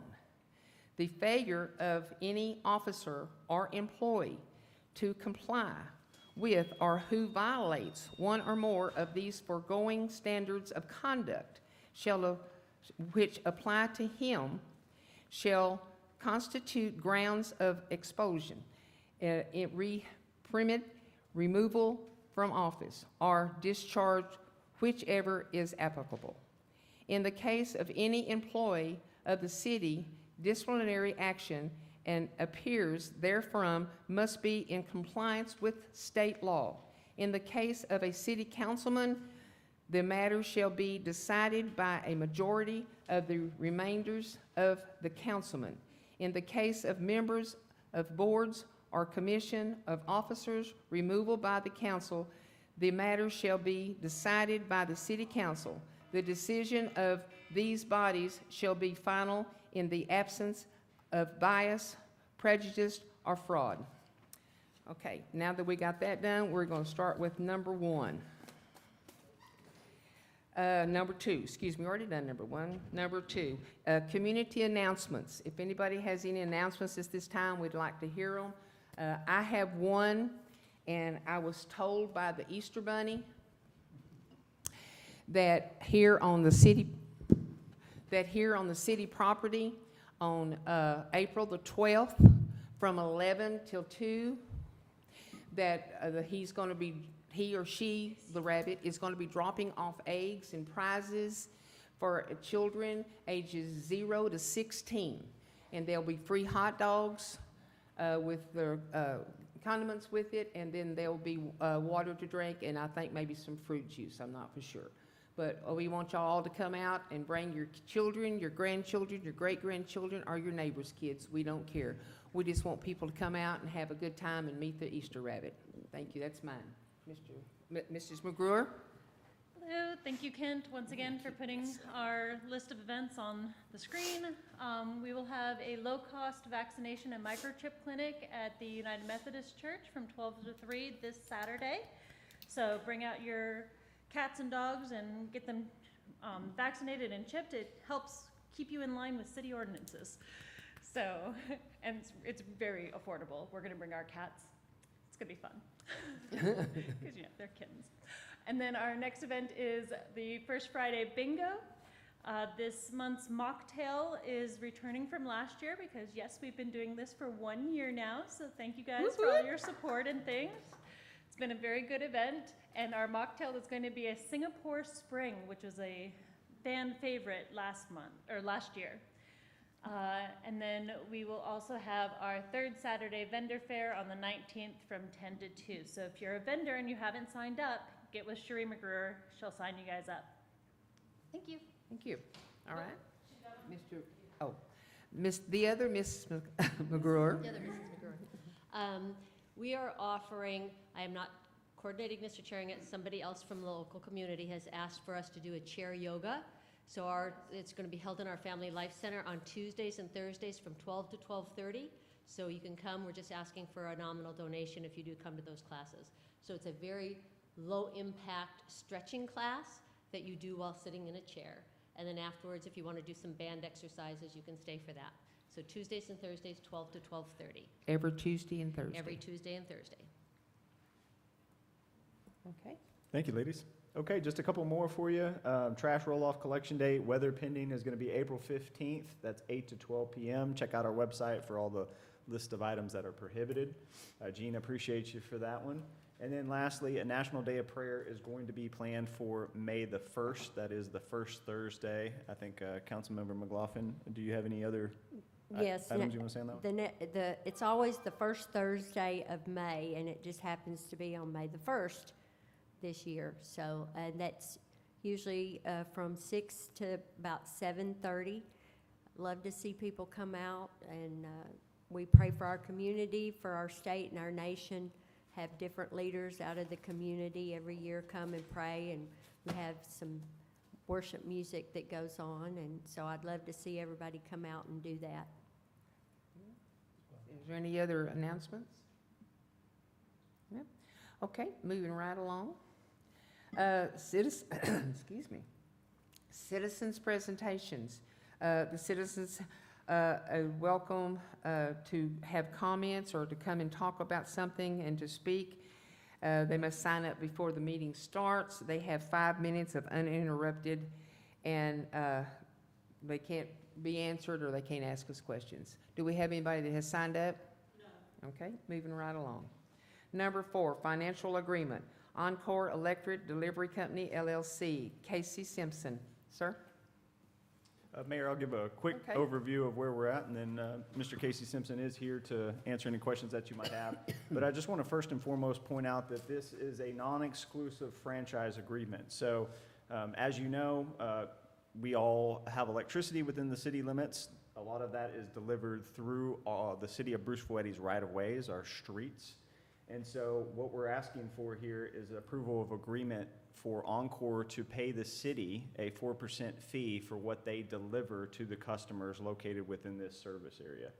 The failure of any officer or employee to comply with or who violates one or more of these foregoing standards of conduct which apply to him shall constitute grounds of expulsion, removal from office, or discharge, whichever is applicable. In the case of any employee of the city, disciplinary action and appears therefrom must be in compliance with state law. In the case of a city councilman, the matter shall be decided by a majority of the remainders of the councilman. In the case of members of boards or commission of officers, removal by the council, the matter shall be decided by the city council. The decision of these bodies shall be final in the absence of bias, prejudice, or fraud. Okay, now that we got that done, we're going to start with number one. Number two, excuse me, already done number one. Number two, community announcements. If anybody has any announcements at this time, we'd like to hear them. I have one, and I was told by the Easter Bunny that here on the city property on April the 12th from 11 till 2, that he or she, the rabbit, is going to be dropping off eggs and prizes for children ages 0 to 16. And there'll be free hot dogs with their condiments with it, and then there'll be water to drink, and I think maybe some fruit juice, I'm not for sure. But we want y'all all to come out and bring your children, your grandchildren, your great-grandchildren, or your neighbors' kids. We don't care. We just want people to come out and have a good time and meet the Easter rabbit. Thank you. That's mine. Mrs. McGruer? Hello. Thank you, Kent, once again for putting our list of events on the screen. We will have a low-cost vaccination and microchip clinic at the United Methodist Church from 12 to 3 this Saturday. So bring out your cats and dogs and get them vaccinated and chipped. It helps keep you in line with city ordinances. So, and it's very affordable. We're gonna bring our cats. It's gonna be fun. Because, you know, they're kittens. And then our next event is the First Friday Bingo. This month's mocktail is returning from last year because, yes, we've been doing this for 1 year now. So thank you guys for all your support and things. It's been a very good event. And our mocktail is going to be a Singapore Spring, which was a fan favorite last year. And then we will also have our third Saturday vendor fair on the 19th from 10 to 2. So if you're a vendor and you haven't signed up, get with Cherie McGruer. She'll sign you guys up. Thank you. Thank you. All right. The other Mrs. McGruer. The other Mrs. McGruer. We are offering, I am not coordinating this or chairing it, somebody else from the local community has asked for us to do a chair yoga. So it's going to be held in our Family Life Center on Tuesdays and Thursdays from 12 to 12:30. So you can come, we're just asking for a nominal donation if you do come to those classes. So it's a very low-impact stretching class that you do while sitting in a chair. And then afterwards, if you want to do some band exercises, you can stay for that. So Tuesdays and Thursdays, 12 to 12:30, Every Tuesday and Thursday. every Tuesday and Thursday. Okay. Thank you, ladies. Okay, just a couple more for you. Trash roll-off collection date, weather pending, is going to be April 15th. That's 8 to 12 p.m. Check out our website for all the list of items that are prohibited. Gene, appreciate you for that one. And then lastly, a National Day of Prayer is going to be planned for May the 1st. That is the first Thursday. I think Councilmember McLaughlin, do you have any other Yes. items you want to say on that one? It's always the first Thursday of May, and it just happens to be on May the 1st this year. So, and that's usually from 6 to about 7:30. Love to see people come out, and we pray for our community, for our state and our nation. Have different leaders out of the community every year come and pray, and we have some worship music that goes on, and so I'd love to see everybody come out and do that. Is there any other announcements? No? Okay, moving right along. Excuse me. Citizens' presentations. The citizens are welcome to have comments or to come and talk about something and to speak. They must sign up before the meeting starts. They have 5 minutes of uninterrupted, and they can't be answered or they can't ask us questions. Do we have anybody that has signed up? No. Okay, moving right along. Number 4, financial agreement. Encore Electric Delivery Company, LLC. Casey Simpson. Sir? Mayor, I'll give a quick Okay. overview of where we're at, and then Mr. Casey Simpson is here to answer any questions that you might have. But I just want to first and foremost point out that this is a non-exclusive franchise agreement. So as you know, we all have electricity within the city limits. A lot of that is delivered through the city of Bruceville-Eddy's right-of-ways, our streets. And so what we're asking for here is approval of agreement for Encore to pay the city a 4% fee for what they deliver to the customers located within this service area.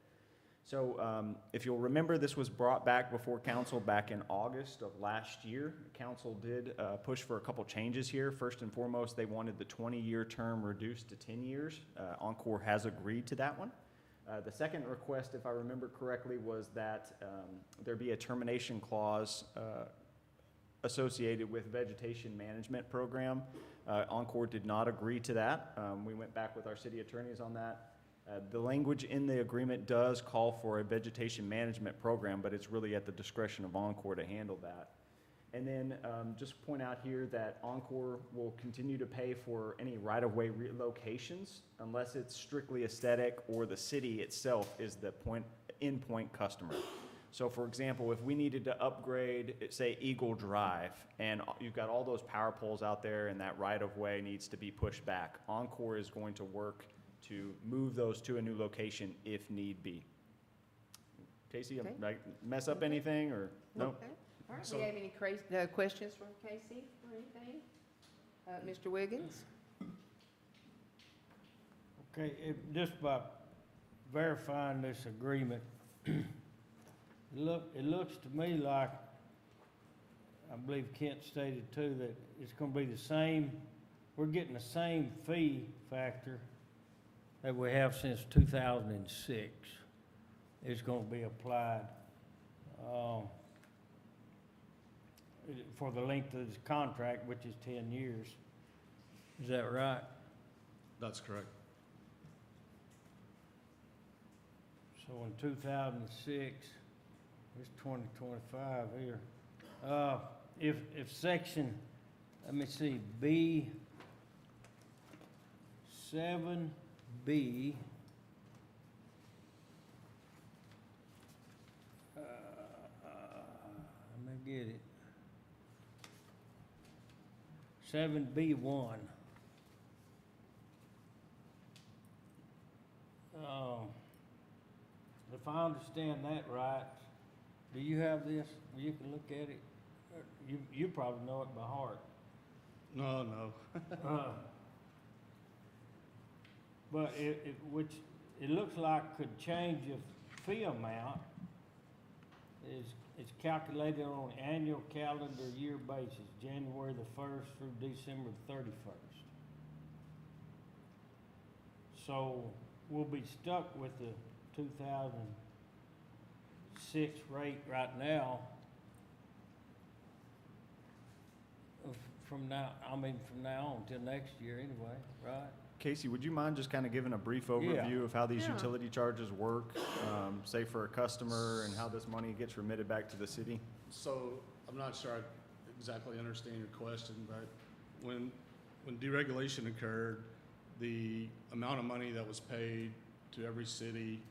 So if you'll remember, this was brought back before council back in August of last year. Council did push for a couple changes here. First and foremost, they wanted the 20-year term reduced to 10 years. Encore has agreed to that one. The second request, if I remember correctly, was that there be a termination clause associated with vegetation management program. Encore did not agree to that. We went back with our city attorneys on that. The language in the agreement does call for a vegetation management program, but it's really at the discretion of Encore to handle that. And then just point out here that Encore will continue to pay for any right-of-way relocations unless it's strictly aesthetic or the city itself is the endpoint customer. So for example, if we needed to upgrade, say, Eagle Drive, and you've got all those power poles out there and that right-of-way needs to be pushed back, Encore is going to work to move those to a new location if need be. Casey, Okay. did I mess up anything or no? Okay. All right, do you have any questions from Casey or anything? Mr. Wiggins? Okay, just by verifying this agreement, it looks to me like, I believe Kent stated too, that it's gonna be the same, we're getting the same fee factor that we have since 2006. It's gonna be applied for the length of this contract, which is 10 years. Is that right? That's correct. So in 2006, it's 2025 here. If section, let me see, B7B, let me get it. 7B1. if I understand that right, do you have this? You can look at it. You probably know it by heart. No, no. But which it looks like could change your fee amount is calculated on an annual calendar year basis, January the 1st through December the 31st. So we'll be stuck with the 2006 rate right now. From now on till next year anyway, right? Casey, would you mind just kind of giving a brief overview of how these Yeah. utility charges work, say for a customer, and how this money gets remitted back to the city? So, I'm not sure I exactly understand your question, but when deregulation occurred, the amount of money that was paid to every city,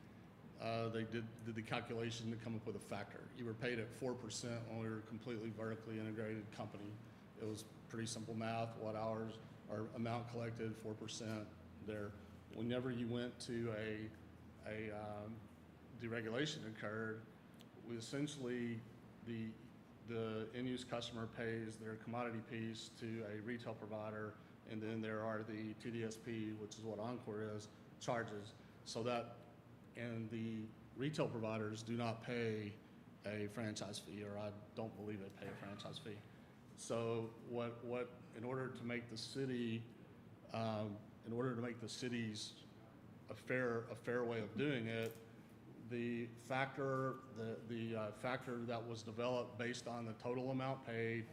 they did the calculation to come up with a factor. You were paid at 4% when we were a completely vertically integrated company. It was pretty simple math, watt hours, or amount collected, 4% there. Whenever you went to a deregulation occurred, we essentially, the end-use customer pays their commodity piece to a retail provider, and then there are the TDSP, which is what Encore is, charges. So that, and the retail providers do not pay a franchise fee, or I don't believe they pay a franchise fee. So in order to make the city, cities a fair way of doing it, the factor that was developed based on the total amount paid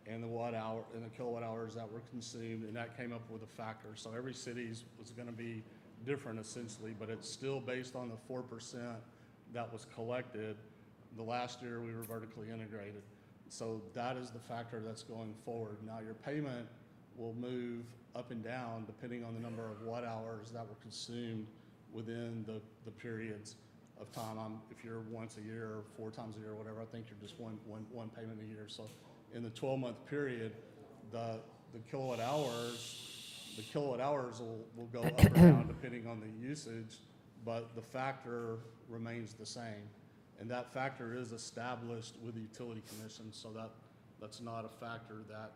and the kilowatt hours that were consumed, and that came up with a factor. So every city's was going to be different essentially, but it's still based on the 4% that was collected. The last year we were vertically integrated. So that is the factor that's going forward. Now your payment will move up and down depending on the number of watt hours that were consumed within the periods of time. If you're once a year or 4 times a year or whatever, I think you're just one payment a year. So in the 12-month period, the kilowatt hours will go up or down depending on the usage, but the factor remains the same. And that factor is established with the utility commission, so that's not a factor that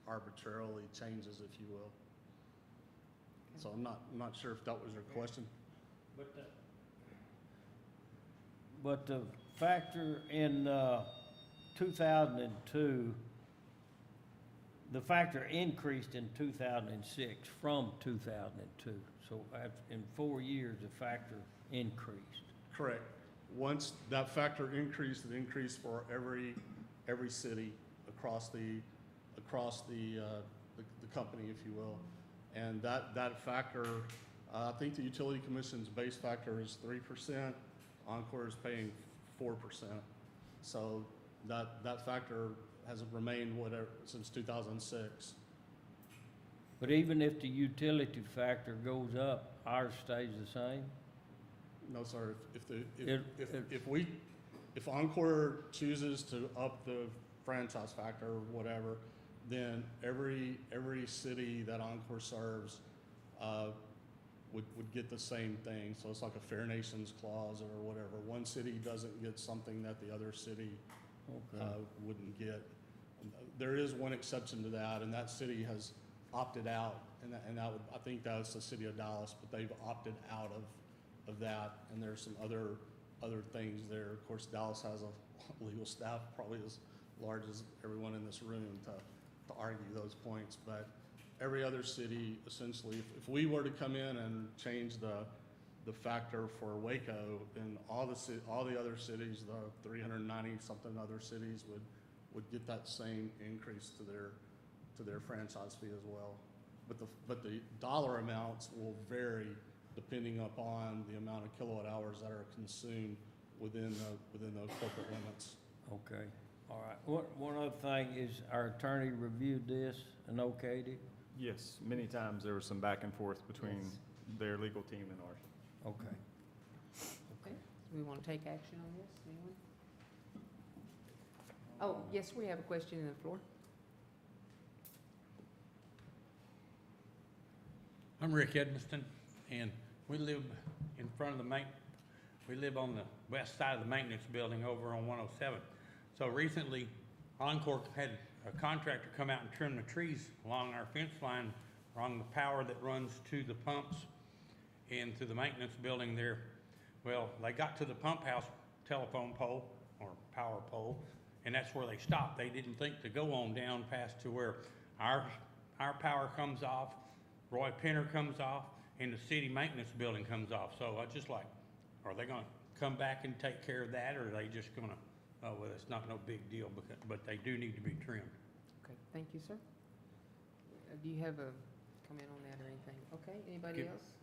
arbitrarily changes, if you will. So I'm not sure if that was your question. But the factor in 2002, the factor increased in 2006 from 2002. So in 4 years, the factor increased. Correct. Once that factor increased, it increased for every city across the company, if you will. And that factor, I think the utility commission's base factor is 3%. Encore is paying 4%. So that factor has remained whatever since 2006. But even if the utility factor goes up, ours stays the same? No, sir. If Encore chooses to up the franchise factor or whatever, then every city that Encore serves would get the same thing. So it's like a Fair Nations clause or whatever. One city doesn't get something that the other city wouldn't get. There is one exception to that, and that city has opted out, and that would, I think that's the city of Dallas, but they've opted out of that, and there's some other things there. Of course, Dallas has a legal staff probably as large as everyone in this room to argue those points, but every other city, essentially, if we were to come in and change the factor for Waco, then all the other cities, the 390-something other cities would get that same increase to their franchise fee as well. But the dollar amounts will vary depending upon the amount of kilowatt hours that are consumed within the corporate limits. Okay, all right. One other thing is our attorney reviewed this and okayed it? Yes, many times there was some back and forth between their legal team and ours. Okay. Okay, so we want to take action on this, anyone? Oh, yes, we have a question on the floor. I'm Rick Edmiston, and we live in front of the main, We live on the west side of the maintenance building over on 107. So recently, Encore had a contractor come out and trim the trees along our fence line, along the power that runs to the pumps and to the maintenance building there. Well, they got to the pump house telephone pole or power pole, and that's where they stopped. They didn't think to go on down past to where our power comes off, Roy Penner comes off, and the city maintenance building comes off. So I just like, are they gonna come back and take care of that, or are they just gonna, oh, well, it's not no big deal, but they do need to be trimmed. Okay, thank you, sir. Do you have a comment on that or anything? Okay, anybody else?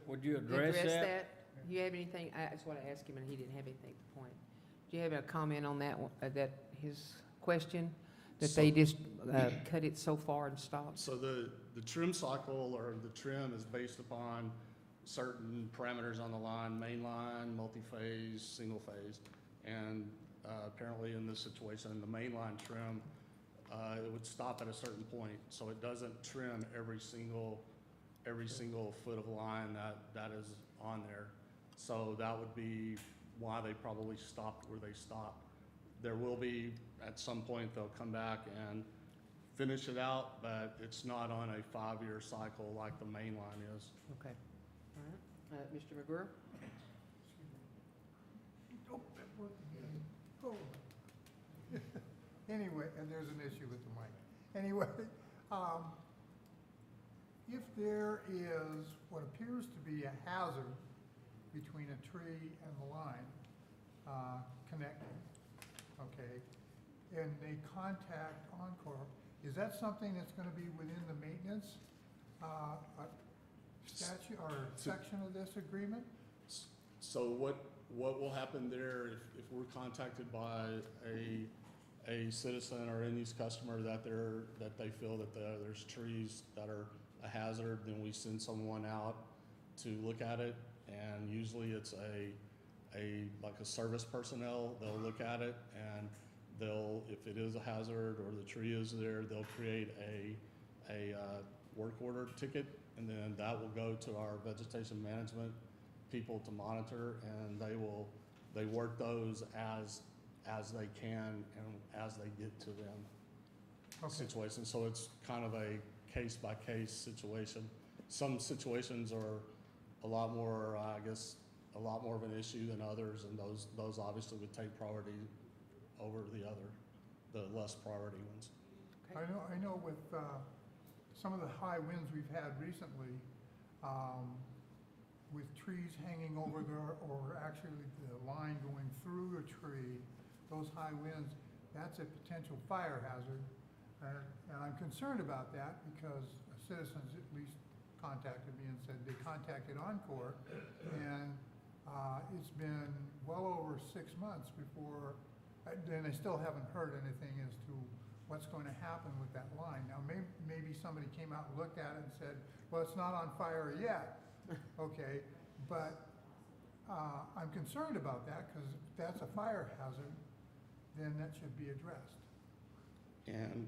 Would you address that? Do you have anything, that's what I asked him, and he didn't have anything to point. Do you have a comment on that, that his question? That they just cut it so far and stopped? So the trim cycle or the trim is based upon certain parameters on the line, main line, multi-phase, single phase. And apparently in this situation, the main line trim, it would stop at a certain point. So it doesn't trim every single foot of line that is on there. So that would be why they probably stopped where they stopped. There will be, at some point, they'll come back and finish it out, but it's not on a 5-year cycle like the main line is. Okay, all right. Mr. McGurr? Oh, that wasn't me. Oh. Anyway, and there's an issue with the mic. Anyway, if there is what appears to be a hazard between a tree and the line connecting, okay, and they contact Encore, is that something that's gonna be within the maintenance statute or section of this agreement? So what will happen there if we're contacted by a citizen or any customer that they feel that there's trees that are a hazard, then we send someone out to look at it, and usually it's like a service personnel. They'll look at it, and if it is a hazard or the tree is there, they'll create a work order ticket, and then that will go to our vegetation management people to monitor, and they work those as they can and as they get to them. Situation. So it's kind of a case by case situation. Some situations are a lot more, I guess, a lot more of an issue than others, and those obviously would take priority over the less priority ones. Okay. I know with some of the high winds we've had recently, with trees hanging over there, or actually the line going through a tree, those high winds, that's a potential fire hazard. And I'm concerned about that because citizens at least contacted me and said they contacted Encore, and it's been well over 6 months before, and they still haven't heard anything as to what's going to happen with that line. Now, maybe somebody came out and looked at it and said, well, it's not on fire yet. Okay, but I'm concerned about that, because if that's a fire hazard, then that should be addressed. And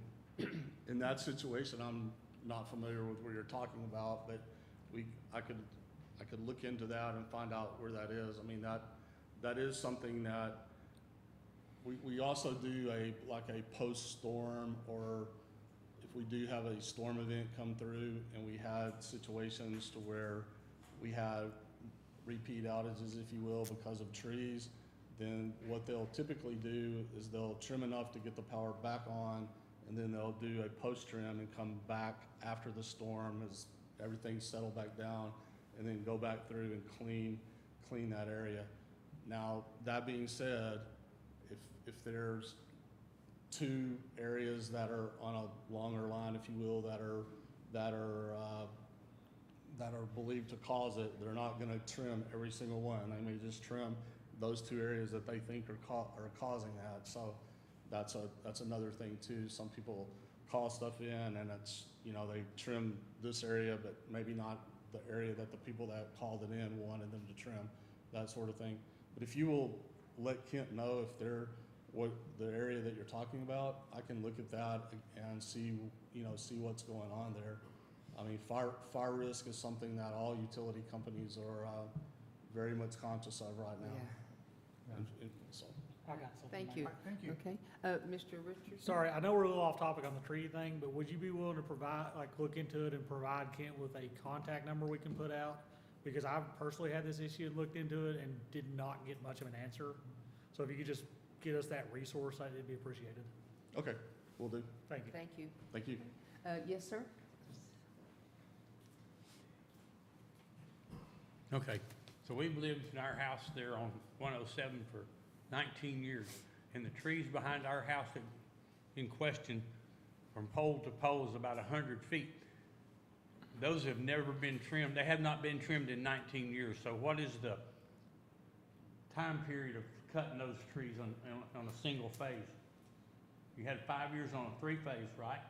in that situation, I'm not familiar with where you're talking about, but I could look into that and find out where that is. I mean, that is something that we also do like a post-storm, or if we do have a storm event come through and we had situations to where we have repeat outages, if you will, because of trees, then what they'll typically do is they'll trim enough to get the power back on, and then they'll do a post-trim and come back after the storm as everything's settled back down, and then go back through and clean that area. Now, that being said, if there's 2 areas that are on a longer line, if you will, that are believed to cause it, they're not going to trim every single one. They may just trim those 2 areas that they think are causing that. So that's another thing too. Some people call stuff in, and it's, they trim this area, but maybe not the area that the people that called it in wanted them to trim, that sort of thing. But if you will let Kent know if what the area that you're talking about, I can look at that and see what's going on there. I mean, fire risk is something that all utility companies very much conscious of right now. Yeah. So, I got something. Thank Mike. you. Thank you. Okay, Mr. Richardson? Sorry, I know we're a little off topic on the tree thing, but would you be willing to provide, like, look into it and provide Kent with a contact number we can put out? Because I've personally had this issue and looked into it and did not get much of an answer. So if you could just get us that resource, it'd be appreciated. okay, will do. Thank you. Thank you. Thank you. Yes, sir? Okay, so we've lived in our house there on 107 for 19 years, and the trees behind our house in question, from pole to pole, is about 100 feet. Those have never been trimmed. They have not been trimmed in 19 years. So what is the time period of cutting those trees on a single phase? You had 5 years on a 3-phase, right?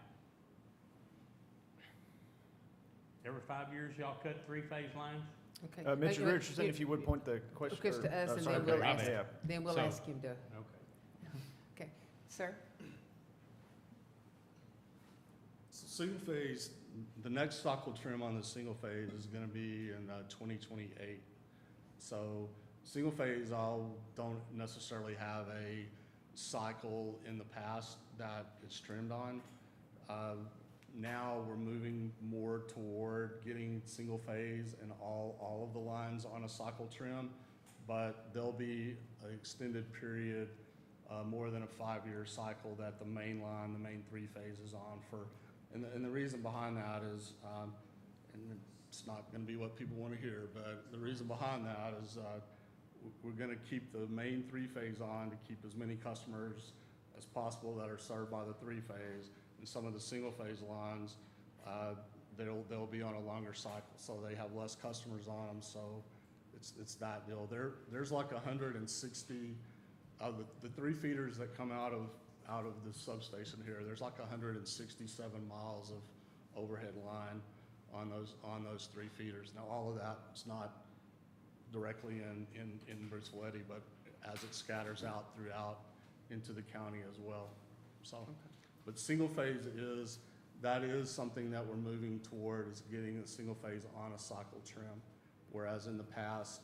Every 5 years, y'all cut 3-phase lines? Okay. Mr. Richardson, if you would point the question. Question to us, and sorry, then we'll okay, ask, yeah. then we'll So- ask him to, Okay. okay. Sir? Single phase, the next cycle trim on the single phase is gonna be in 2028. So single phase, don't necessarily have a cycle in the past that it's trimmed on. Now we're moving more toward getting single phase and all of the lines on a cycle trim, but there'll be an extended period, more than a 5-year cycle that the main line, the main 3-phase is on for. And the reason behind that is, and it's not gonna be what people wanna hear, but the reason behind that is, we're gonna keep the main 3-phase on to keep as many customers as possible that are served by the 3-phase. And some of the single-phase lines, they'll be on a longer cycle, so they have less customers on them, so it's that deal. There's like 160 of the 3 feeders that come out of the substation here. There's like 167 miles of overhead line on those 3 feeders. Now, all of that is not directly in Bruceville-Eddy, but as it scatters out throughout into the county as well. So, but single phase is something that we're moving toward, is getting a single phase on a cycle trim, whereas in the past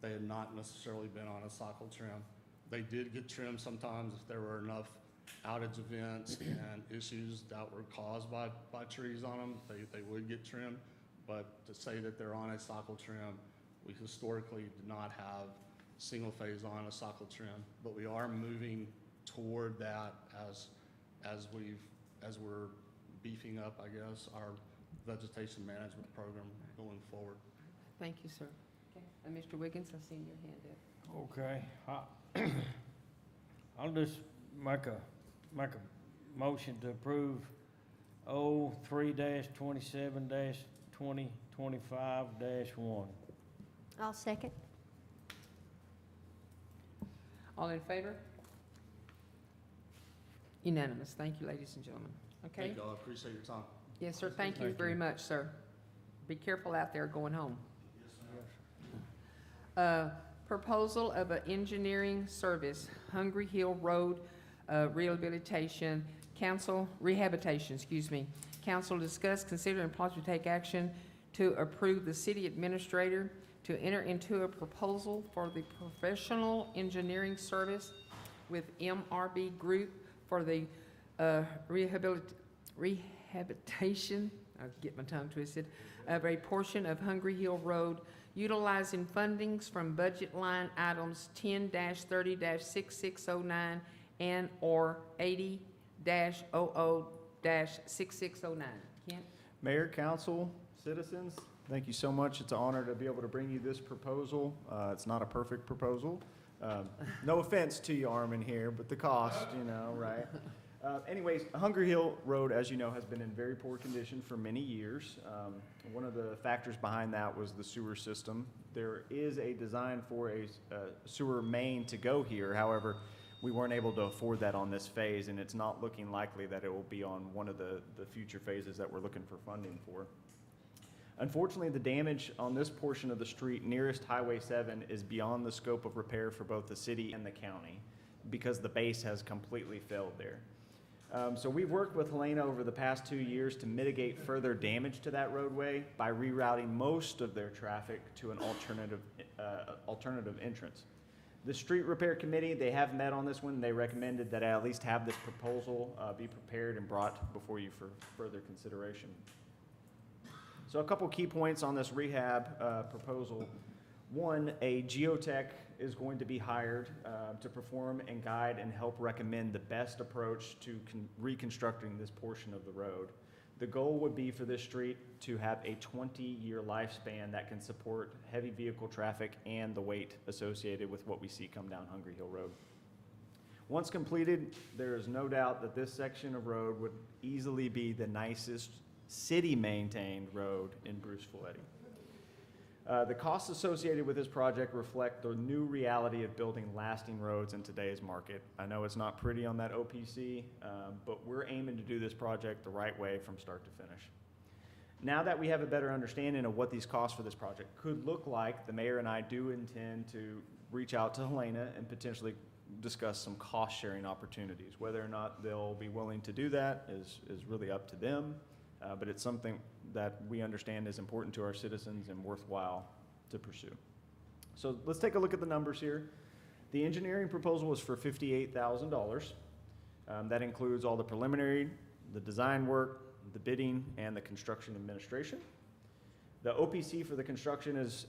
they had not necessarily been on a cycle trim. They did get trimmed sometimes if there were enough outage events and issues that were caused by trees on them, they would get trimmed. But to say that they're on a cycle trim, we historically did not have single phase on a cycle trim, but we are moving toward that as we're beefing up, I guess, our vegetation management program going forward. Thank you, sir. Okay. Mr. Wiggins, I've seen your hand up. Okay, I'll just make a motion to approve 03-27-2025-1. I'll second. All in favor? Unanimous. Thank you, ladies and gentlemen. Okay? Thank y'all, I appreciate your time. Yes, sir. Thank you Thank very you. much, sir. Be careful out there going home. Proposal of an engineering service, Hungry Hill Road rehabilitation, rehabilitation. Council discuss, consider, and possibly take action to approve the city administrator to enter into a proposal for the professional engineering service with MRB Group for the rehabilitation, I'll get my tongue twisted, of a portion of Hungry Hill Road, utilizing fundings from budget line items 10-30-6609 and or 80-00-6609. Kent? Mayor, council, citizens, thank you so much. It's an honor to be able to bring you this proposal. It's not a perfect proposal. No offense to you, Armin, here, but the cost, right? Anyways, Hungry Hill Road, as you know, has been in very poor condition for many years. One of the factors behind that was the sewer system. There is a design for a sewer main to go here. However, we weren't able to afford that on this phase, and it's not looking likely that it will be on one of the future phases that we're looking for funding for. Unfortunately, the damage on this portion of the street nearest Highway 7 is beyond the scope of repair for both the city and the county because the base has completely failed there. So we've worked with Helena over the past 2 years to mitigate further damage to that roadway by rerouting most of their traffic to an alternative entrance. The street repair committee, they have met on this one. They recommended that I at least have this proposal be prepared and brought before you for further consideration. So a couple key points on this rehab proposal. One, a geotech is going to be hired to perform and guide and help recommend the best approach to reconstructing this portion of the road. The goal would be for this street to have a 20-year lifespan that can support heavy vehicle traffic and the weight associated with what we see come down Hungry Hill Road. Once completed, there is no doubt that this section of road would easily be the nicest city-maintained road in Bruceville-Eddy. The costs associated with this project reflect the new reality of building lasting roads in today's market. I know it's not pretty on that OPC, but we're aiming to do this project the right way from start to finish. Now that we have a better understanding of what these costs for this project could look like, the mayor and I do intend to reach out to Helena and potentially discuss some cost-sharing opportunities. Whether or not they'll be willing to do that is really up to them. But it's something that we understand is important to our citizens and worthwhile to pursue. So let's take a look at the numbers here. The engineering proposal is for $58,000. That includes all the preliminary, the design work, the bidding, and the construction administration. The OPC for the construction is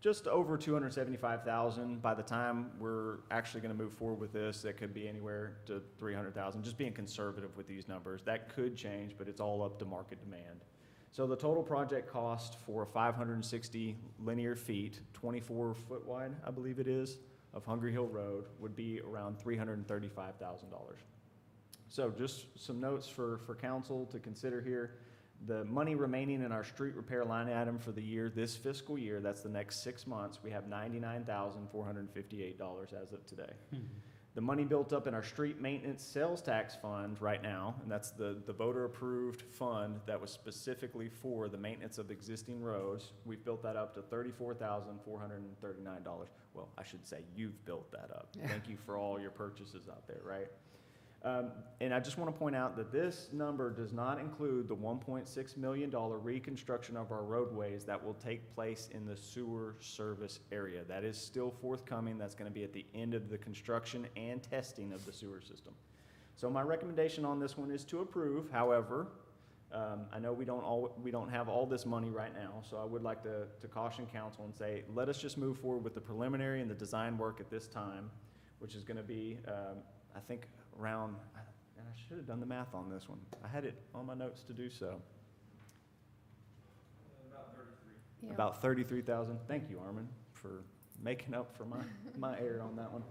just over $275,000. By the time we're actually going to move forward with this, that could be anywhere to $300,000. Just being conservative with these numbers, that could change, but it's all up to market demand. So the total project cost for 560 linear feet, 24 foot wide, I believe it is, of Hungry Hill Road would be around $335,000. So just some notes for council to consider here. The money remaining in our street repair line item for the year, this fiscal year, that's the next 6 months, we have $99,458 as of today. The money built up in our street maintenance sales tax fund right now, and that's the voter-approved fund that was specifically for the maintenance of existing roads. We've built that up to $34,439. Well, I should say you've built that up. Thank you for all your purchases out there, right? And I just want to point out that this number does not include the $1.6 million reconstruction of our roadways that will take place in the sewer service area. That is still forthcoming. That's going to be at the end of the construction and testing of the sewer system. So my recommendation on this one is to approve. However, I know we don't have all this money right now, so I would like to caution council and say, let us just move forward with the preliminary and the design work at this time, which is going to be, I think, around, and I should have done the math on this one. I had it on my notes to do so. About 33. Yeah. About 33,000. Thank you, Armin, for making up for my error on that one.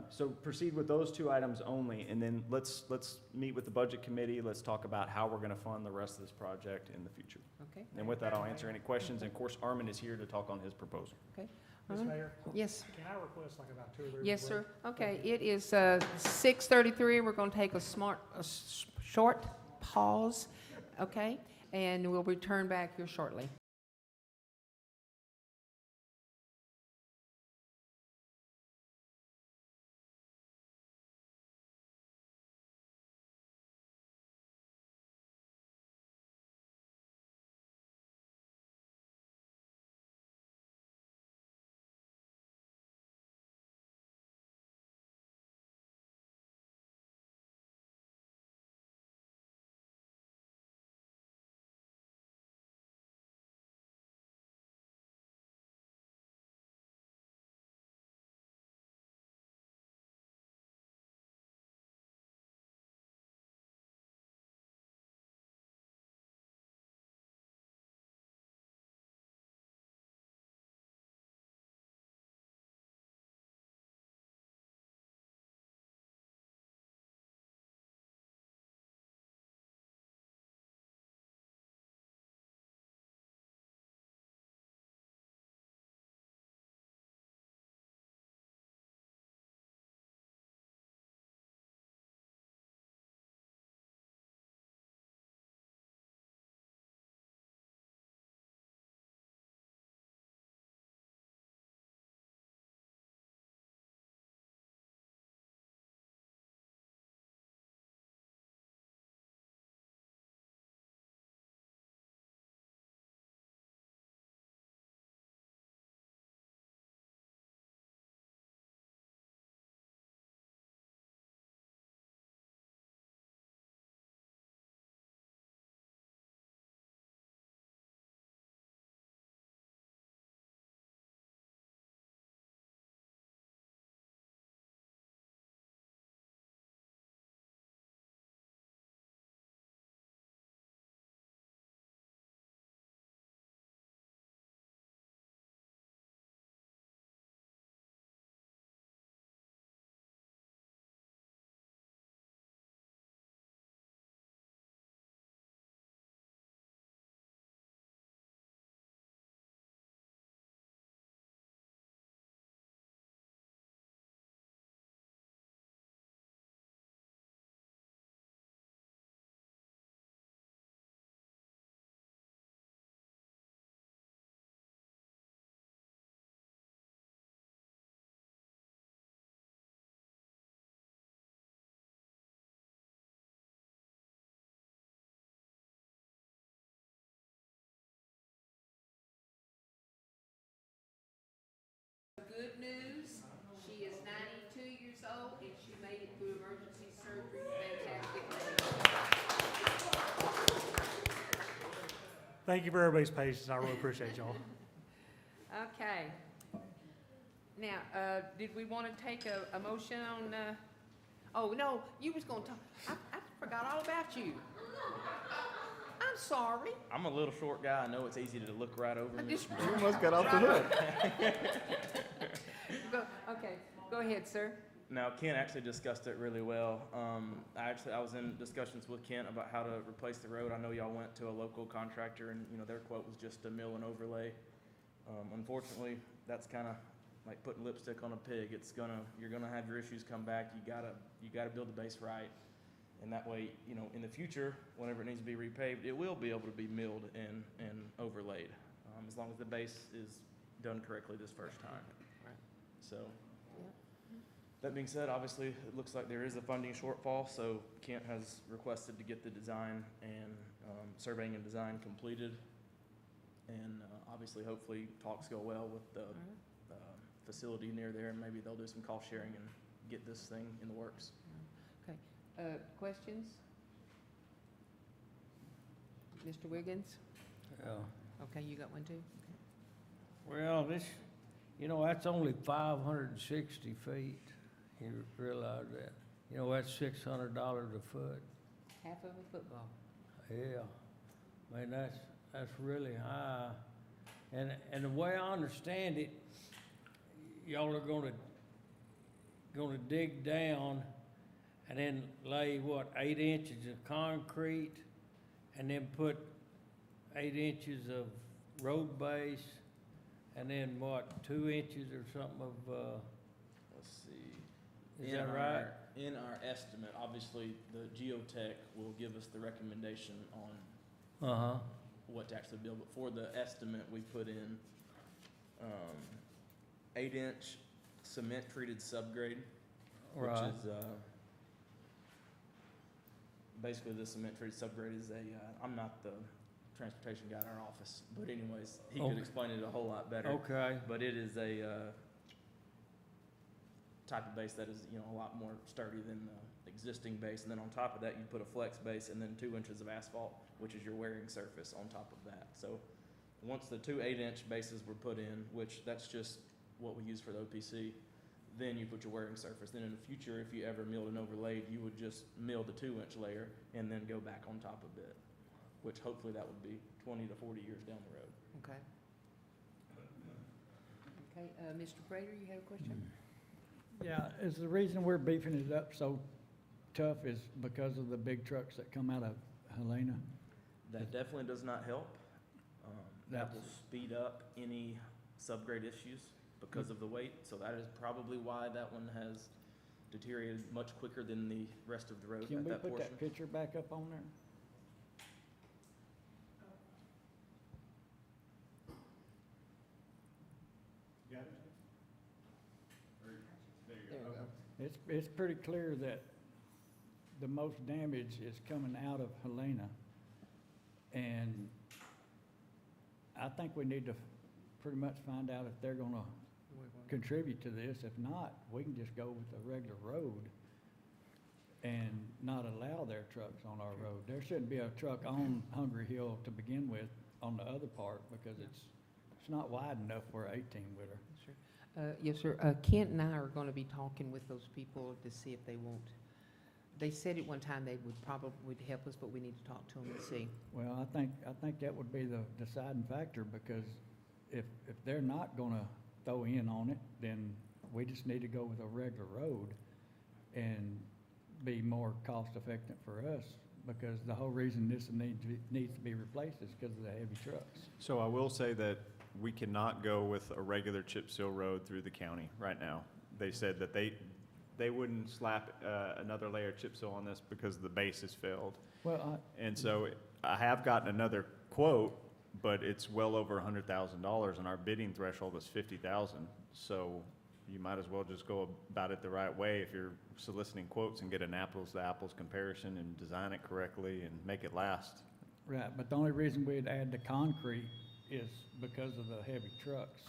So proceed with those two items only, and then let's meet with the budget committee. Let's talk about how we're going to fund the rest of this project in the future. Okay. And with that, I'll answer any questions. And of course, Armin is here to talk on his proposal. Okay. Ms. Mayor, Yes. can I request like about 2 or 3? Yes, sir. Okay, it is 6:33. We're going to take a short pause, okay? And we'll return back here shortly. Thank you for everybody's patience. I really appreciate y'all. Okay. Now, did we want to take a motion on, oh, no, you was gonna talk, I forgot all about you. I'm sorry. I'm a little short guy. I know it's easy to look right over I me. just- You almost got off the hook. Okay, go ahead, sir. Now, Kent actually discussed it really well. I was in discussions with Kent about how to replace the road. I know y'all went to a local contractor and, their quote was just a mill and overlay. Unfortunately, that's kind of like putting lipstick on a pig. You're gonna have your issues come back. You gotta build the base right. And that way, in the future, whenever it needs to be repaved, it will be able to be milled and overlaid, as long as the base is done correctly this first time. Right. So, that being said, obviously, it looks like there is a funding shortfall, so Kent has requested to get the design and surveying and design completed. And obviously, hopefully, talks go well with the facility near there, and maybe they'll do some cost sharing and get this thing in the works. Okay, questions? Mr. Wiggins? Yeah. Okay, you got one too? Well, that's only 560 feet. You realize that? That's $600 a foot. Half of a football. Yeah. I mean, that's really high. And the way I understand it, y'all are gonna dig down and then lay, 8 inches of concrete, and then put 8 inches of road base, and then 2 inches or something of, Let's see. is that right? In our estimate, obviously, the geotech will give us the recommendation on Uh-huh. what to actually build, but for the estimate, we put in 8-inch cement treated subgrade, which Right. is basically the cement treated subgrade is I'm not the transportation guy in our office, but anyways, he could Okay. explain it a whole lot better. Okay. But it is a type of base that is, a lot more sturdy than the existing base. And then on top of that, you put a flex base and then 2 inches of asphalt, which is your wearing surface on top of that. So once the 2 8-inch bases were put in, which that's just what we use for the OPC, then you put your wearing surface. Then in the future, if you ever milled and overlaid, you would just mill the 2-inch layer and then go back on top of it, which hopefully that would be 20 to 40 years down the road. Okay. Okay, Mr. Prater, you had a question? Yeah, is the reason we're beefing it up so tough is because of the big trucks that come out of Helena? That definitely does not help. That will That's- speed up any subgrade issues because of the weight. So that is probably why that one has deteriorated much quicker than the rest of the road Can at we that put portion. that picture back up on there? There you go. It's pretty clear that the most damage is coming out of Helena. And I think we need to pretty much find out if they're gonna contribute to this. If not, we can just go with a regular road and not allow their trucks on our road. There shouldn't be a truck on Hungry Hill to begin with on the other part because it's not wide enough for an 18-wheeler. Sure. Yes, sir. Kent and I are going to be talking with those people to see if they won't. They said at one time they would probably help us, but we need to talk to them and see. Well, I think that would be the deciding factor, because if they're not gonna throw in on it, then we just need to go with a regular road and be more cost effective for us, because the whole reason this needs to be replaced is because of the heavy trucks. So I will say that we cannot go with a regular chip seal road through the county right now. They said that they wouldn't slap another layer of chip seal on this because the base has failed. Well, And so I have gotten another quote, but it's well over $100,000, and our bidding threshold is $50,000. So you might as well just go about it the right way if you're soliciting quotes and get an apples to apples comparison and design it correctly and make it last. right, but the only reason we'd add the concrete is because of the heavy trucks.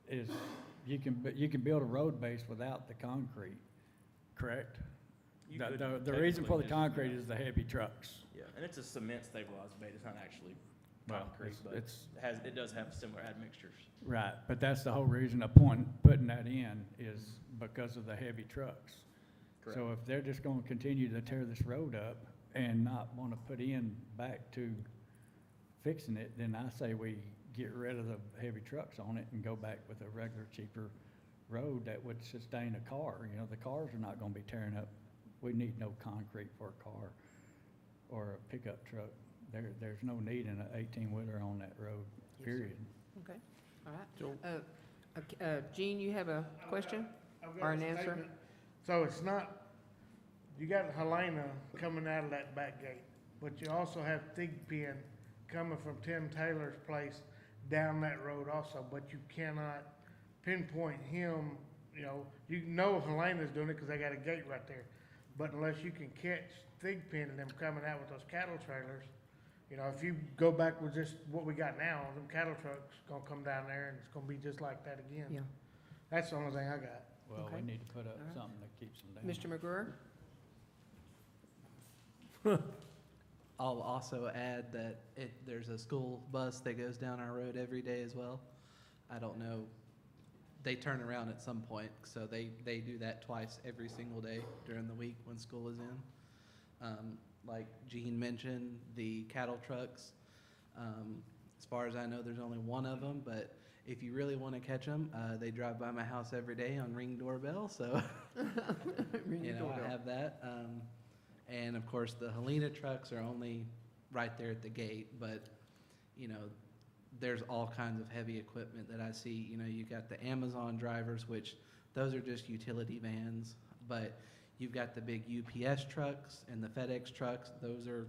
Is you can build a road base without the concrete, correct? You could The reason for the technically just- concrete is the heavy trucks. Yeah, and it's a cement stabilized base. It's not actually Well, concrete, but it's, it does have similar admixtures. right, but that's the whole reason of putting that in is because of the heavy trucks. Correct. So if they're just gonna continue to tear this road up and not wanna put in back to fixing it, then I say we get rid of the heavy trucks on it and go back with a regular, cheaper road that would sustain a car. You know, the cars are not gonna be tearing up. We need no concrete for a car or a pickup truck. There's no need in an 18-wheeler on that road, Yes, sir. period. Okay, all right. Gene, you have a question I've got or a an answer? statement. So it's not, you got Helena coming out of that back gate, but you also have Thigpen coming from Tim Taylor's place down that road also, but you cannot pinpoint him, you know Helena's doing it because they got a gate right there. But unless you can catch Thigpen and them coming out with those cattle trailers, if you go back with just what we got now, them cattle trucks gonna come down there and it's gonna be just like that again. Yeah. That's the only thing I got. Well, we Okay. need to put up All right. something that keeps them down. Mr. McGruer? I'll also add that there's a school bus that goes down our road every day as well. I don't know, they turn around at some point, so they do that twice every single day during the week when school is in. Like Gene mentioned, the cattle trucks, as far as I know, there's only one of them, but if you really want to catch them, they drive by my house every day on Ring Doorbell, so I have that. And of course, the Helena trucks are only right there at the gate, but, there's all kinds of heavy equipment that I see. You got the Amazon drivers, which those are just utility vans, but you've got the big UPS trucks and the FedEx trucks. Those are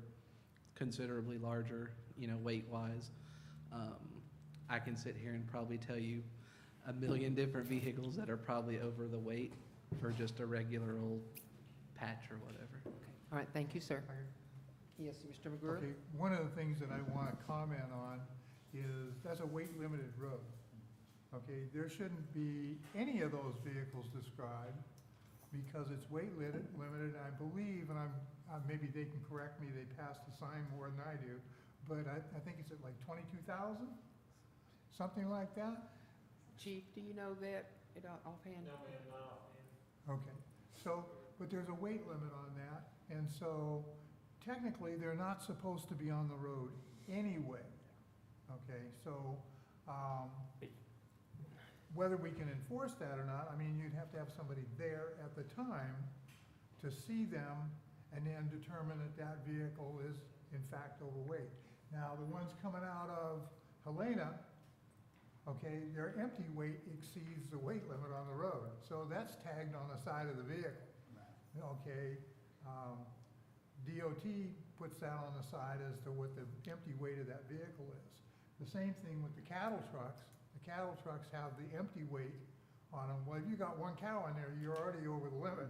considerably larger, weight-wise. I can sit here and probably tell you a million different vehicles that are probably over the weight for just a regular old patch or whatever. All right, thank you, sir. Yes, Mr. McGruer? Okay, one of the things that I want to comment on is that's a weight-limited road. Okay, there shouldn't be any of those vehicles described because it's weight-limited. I believe, and maybe they can correct me, they passed the sign more than I do, but I think it's at like 22,000, something like that. Chief, do you know that offhand? No, man, not offhand. Okay, so, but there's a weight limit on that, and so technically, they're not supposed to be on the road anyway. Okay, so, whether we can enforce that or not, you'd have to have somebody there at the time to see them and then determine that that vehicle is in fact overweight. Now, the ones coming out of Helena, okay, their empty weight exceeds the weight limit on the road, so that's tagged on the side of the vehicle. Okay, DOT puts that on the side as to what the empty weight of that vehicle is. The same thing with the cattle trucks. The cattle trucks have the empty weight on them. Well, if you got one cow in there, you're already over the limit.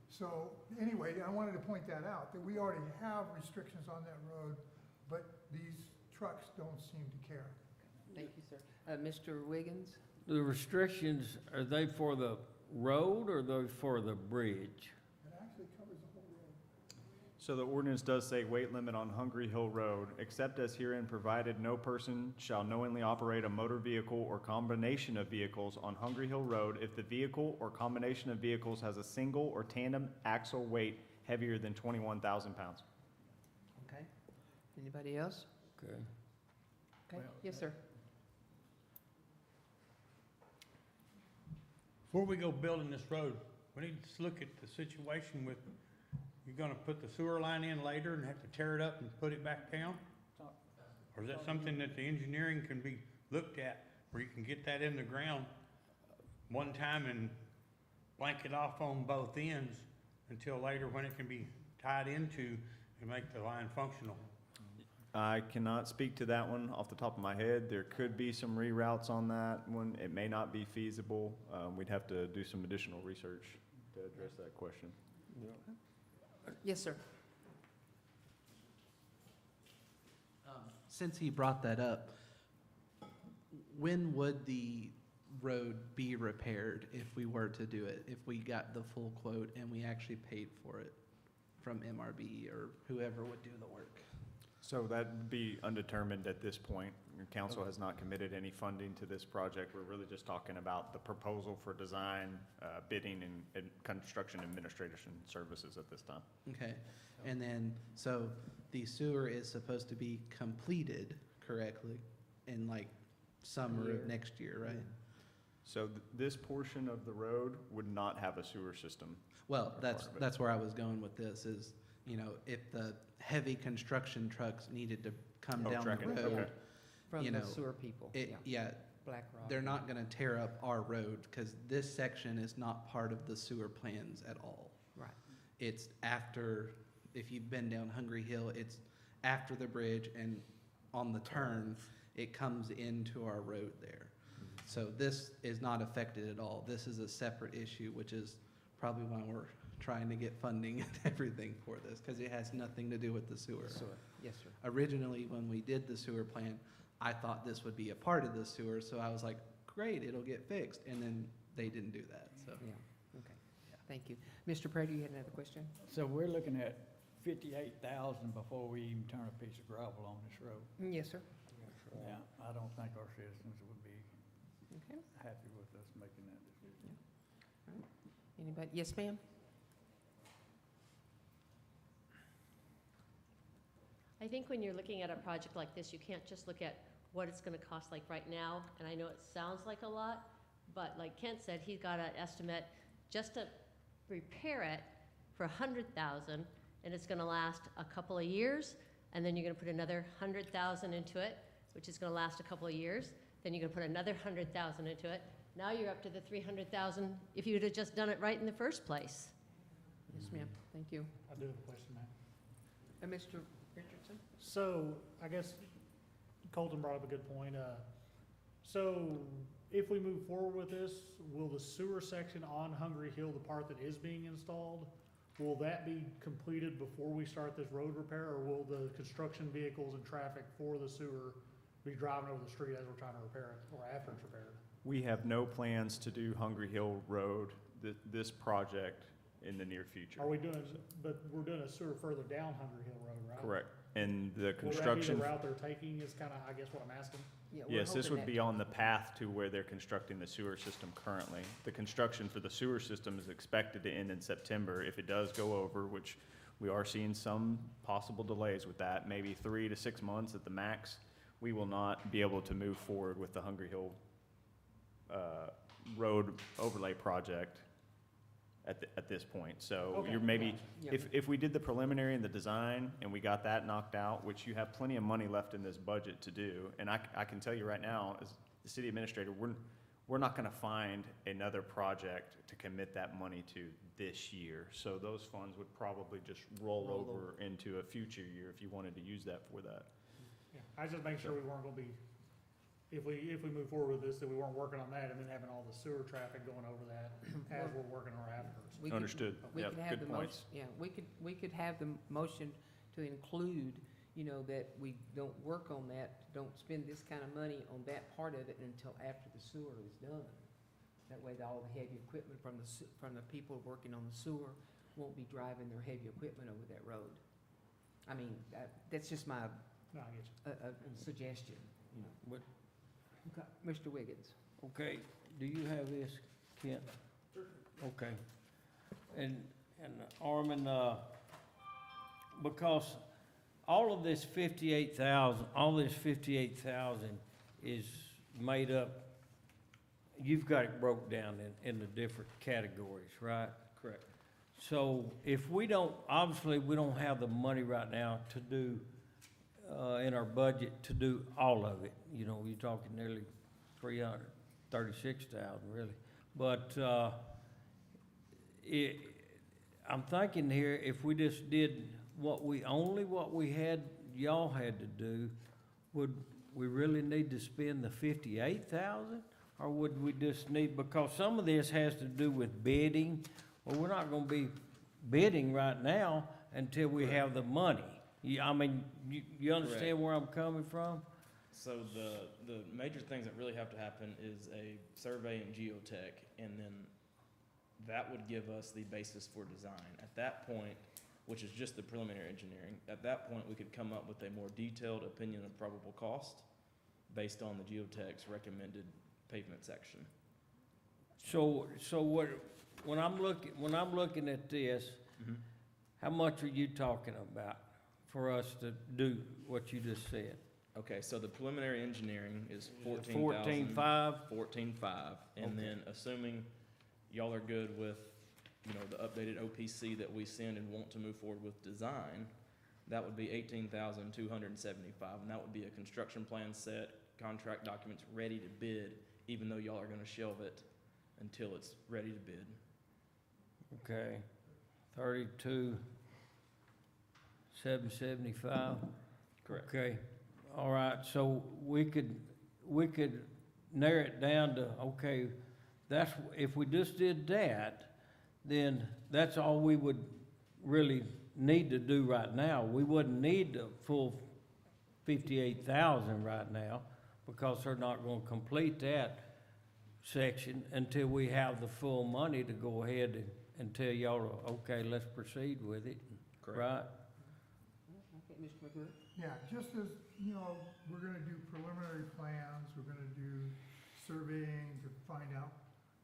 So anyway, I wanted to point that out, that we already have restrictions on that road, but these trucks don't seem to care. Thank you, sir. Mr. Wiggins? The restrictions, are they for the road or are they for the bridge? It actually covers the whole road. So the ordinance does say weight limit on Hungry Hill Road, except as herein provided, no person shall knowingly operate a motor vehicle or combination of vehicles on Hungry Hill Road if the vehicle or combination of vehicles has a single or tandem axle weight heavier than 21,000 pounds. Okay. Anybody else? Okay. Okay, yes, sir. Before we go building this road, we need to look at the situation with, you're gonna put the sewer line in later and have to tear it up and put it back down? Or is that something that the engineering can be looked at, where you can get that in the ground one time and blank it off on both ends until later when it can be tied into and make the line functional? I cannot speak to that one off the top of my head. There could be some reroutes on that one. It may not be feasible. We'd have to do some additional research to address that question. Yes, sir. Since he brought that up, when would the road be repaired if we were to do it? If we got the full quote and we actually paid for it from MRB or whoever would do the work? So that'd be undetermined at this point. Your council has not committed any funding to this project. We're really just talking about the proposal for design, bidding, and construction administration services at this time. Okay, and then, so the sewer is supposed to be completed correctly in like summer of next year, right? So this portion of the road would not have a sewer system. Well, Or that's, part of it. that's where I was going with this is, you know, if the heavy construction trucks needed to come Oh, down the tracking, road, okay. From you the know, sewer people, yeah, yeah, Black Rock. they're not gonna tear up our road, cause this section is not part of the sewer plans at all. Right. It's after, if you've been down Hungry Hill, it's after the bridge and on the turn, it comes into our road there. So this is not affected at all. This is a separate issue, which is probably why we're trying to get funding and everything for this, because it has nothing to do with the sewer. Sewer, yes, sir. Originally, when we did the sewer plan, I thought this would be a part of the sewer, so I was like, great, it'll get fixed, and then they didn't do that, so. Yeah, okay, thank you. Mr. Prater, you had another question? So we're looking at 58,000 before we even turn a piece of gravel on this road. Yes, sir. Yeah, I don't think our citizens would be Okay, happy with us making that decision. anybody, yes, ma'am? I think when you're looking at a project like this, you can't just look at what it's gonna cost like right now, and I know it sounds like a lot, but like Kent said, he got an estimate just to repair it for 100,000, and it's gonna last a couple of years, and then you're gonna put another 100,000 into it, which is gonna last a couple of years, then you're gonna put another 100,000 into it. Now you're up to the 300,000 if you'd have just done it right in the first place. Yes, ma'am, thank you. I do have a question, ma'am. Mr. Richardson? So, I guess Colton brought up a good point. So, if we move forward with this, will the sewer section on Hungry Hill, the part that is being installed, will that be completed before we start this road repair, or will the construction vehicles and traffic for the sewer be driving over the street as we're trying to repair it, or after it's repaired? We have no plans to do Hungry Hill Road, this project, in the near future. Are we doing, but we're doing a sewer further down Hungry Hill Road, right? Correct. And the Will that be construction. the route they're taking is kinda, I guess what I'm asking? Yeah, we're Yes, this hoping would that- be on the path to where they're constructing the sewer system currently. The construction for the sewer system is expected to end in September. If it does go over, which we are seeing some possible delays with that, maybe 3 to 6 months at the max, we will not be able to move forward with the Hungry Hill road overlay project at this point. So Okay, you're maybe, Yeah. if we did the preliminary and the design and we got that knocked out, which you have plenty of money left in this budget to do, and I can tell you right now, as the city administrator, we're not gonna find another project to commit that money to this year. So those funds would probably just roll Roll over into a future year if you wanted to use that for that. Yeah, I just make sure we weren't gonna be, if we move forward with this, that we weren't working on that and then having all the sewer traffic going over that as we're working our afterwards. We could- Understood. We Yep, could have good the motion, points. yeah, we could have the motion to include, you know, that we don't work on that, don't spend this kind of money on that part of it until after the sewer is done. That way, all the heavy equipment from the people working on the sewer won't be driving their heavy equipment over that road. I mean, that's just my, No, I get you. a suggestion, you know. But, Okay, Mr. Wiggins? okay, do you have this, Kent? Okay. And Armin, because all of this 58,000 is made up, you've got it broke down in the different categories, right? Correct. So if we don't, obviously, we don't have the money right now to do, in our budget, to do all of it. You know, you're talking nearly 336,000, really. But, I'm thinking here, if we just did what we had, y'all had to do, would we really need to spend the 58,000? Or would we just need, because some of this has to do with bidding, well, we're not gonna be bidding right now until we have the money. I mean, you understand where I'm coming from? So the major things that really have to happen is a survey and geotech, and then that would give us the basis for design. At that point, which is just the preliminary engineering. At that point, we could come up with a more detailed opinion of probable cost based on the geotech's recommended pavement section. So when I'm looking at this, how much are you talking about for us to do what you just said? Okay, so the preliminary engineering is 14.5? 14.5, and then assuming y'all are good with, you know, the updated OPC that we send and want to move forward with design, that would be 18,275, and that would be a construction plan set, contract documents ready to bid, even though y'all are gonna shelve it until it's ready to bid. Okay, 32,775. Correct. Okay, all right, so we could narrow it down to, okay, that's, if we just did that, then that's all we would really need to do right now. We wouldn't need the full 58,000 right now, because they're not gonna complete that section until we have the full money to go ahead and tell y'all, okay, let's proceed with it, Correct. right? Okay, Mr. McGrew? Yeah, just as, you know, we're gonna do preliminary plans, we're gonna do surveying to find out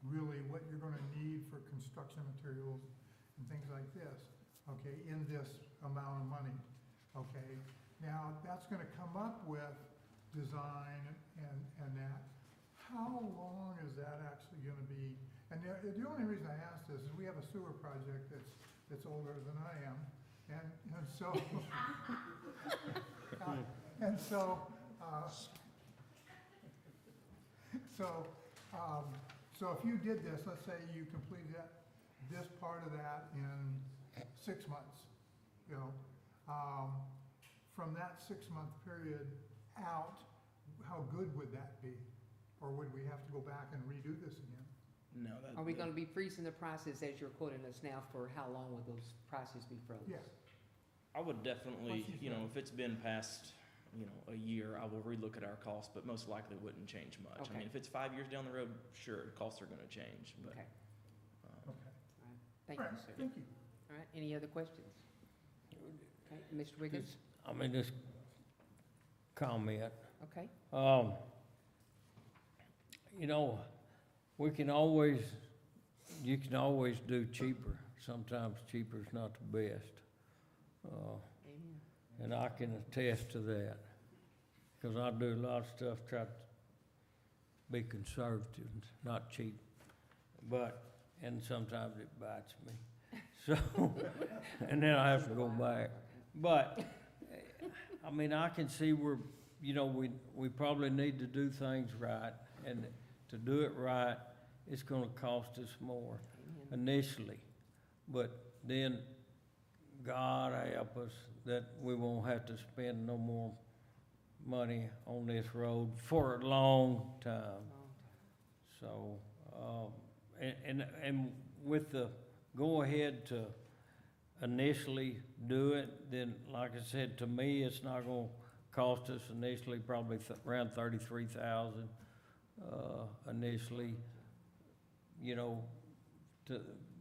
really what you're gonna need for construction materials and things like this, okay, in this amount of money, okay? Now, that's gonna come up with design and that. How long is that actually gonna be? And the only reason I ask this is we have a sewer project that's older than I am, and so, so if you did this, let's say you completed this part of that in 6 months, you know, from that 6-month period out, how good would that be? Or would we have to go back and redo this again? No, that. Are we gonna be freezing the prices as you're quoting us now, for how long would those prices be frozen? Yeah. I would definitely, What's your you know, thought? if it's been past, you know, a year, I will relook at our costs, but most likely wouldn't change much. I Okay. mean, if it's 5 years down the road, sure, the costs are gonna change, but. Okay, Okay. all right, thank All you, right, sir. thank you. All right, any other questions? Okay, Mr. Wiggins? I mean, this comment, Okay, you know, you can always do cheaper. Sometimes cheaper is not the best. amen. And I can attest to that, because I do a lot of stuff, try to be conservative, not cheap. And sometimes it bites me. So, and then I have to go back. But, I mean, I can see where, you know, we probably need to do things right, and to do it right, it's gonna cost us more initially. But then, God help us that we won't have to spend no more money on this road for a long time. So, and with the go-ahead to initially do it, then, like I said, to me, it's not gonna cost us initially probably around 33,000, initially, you know,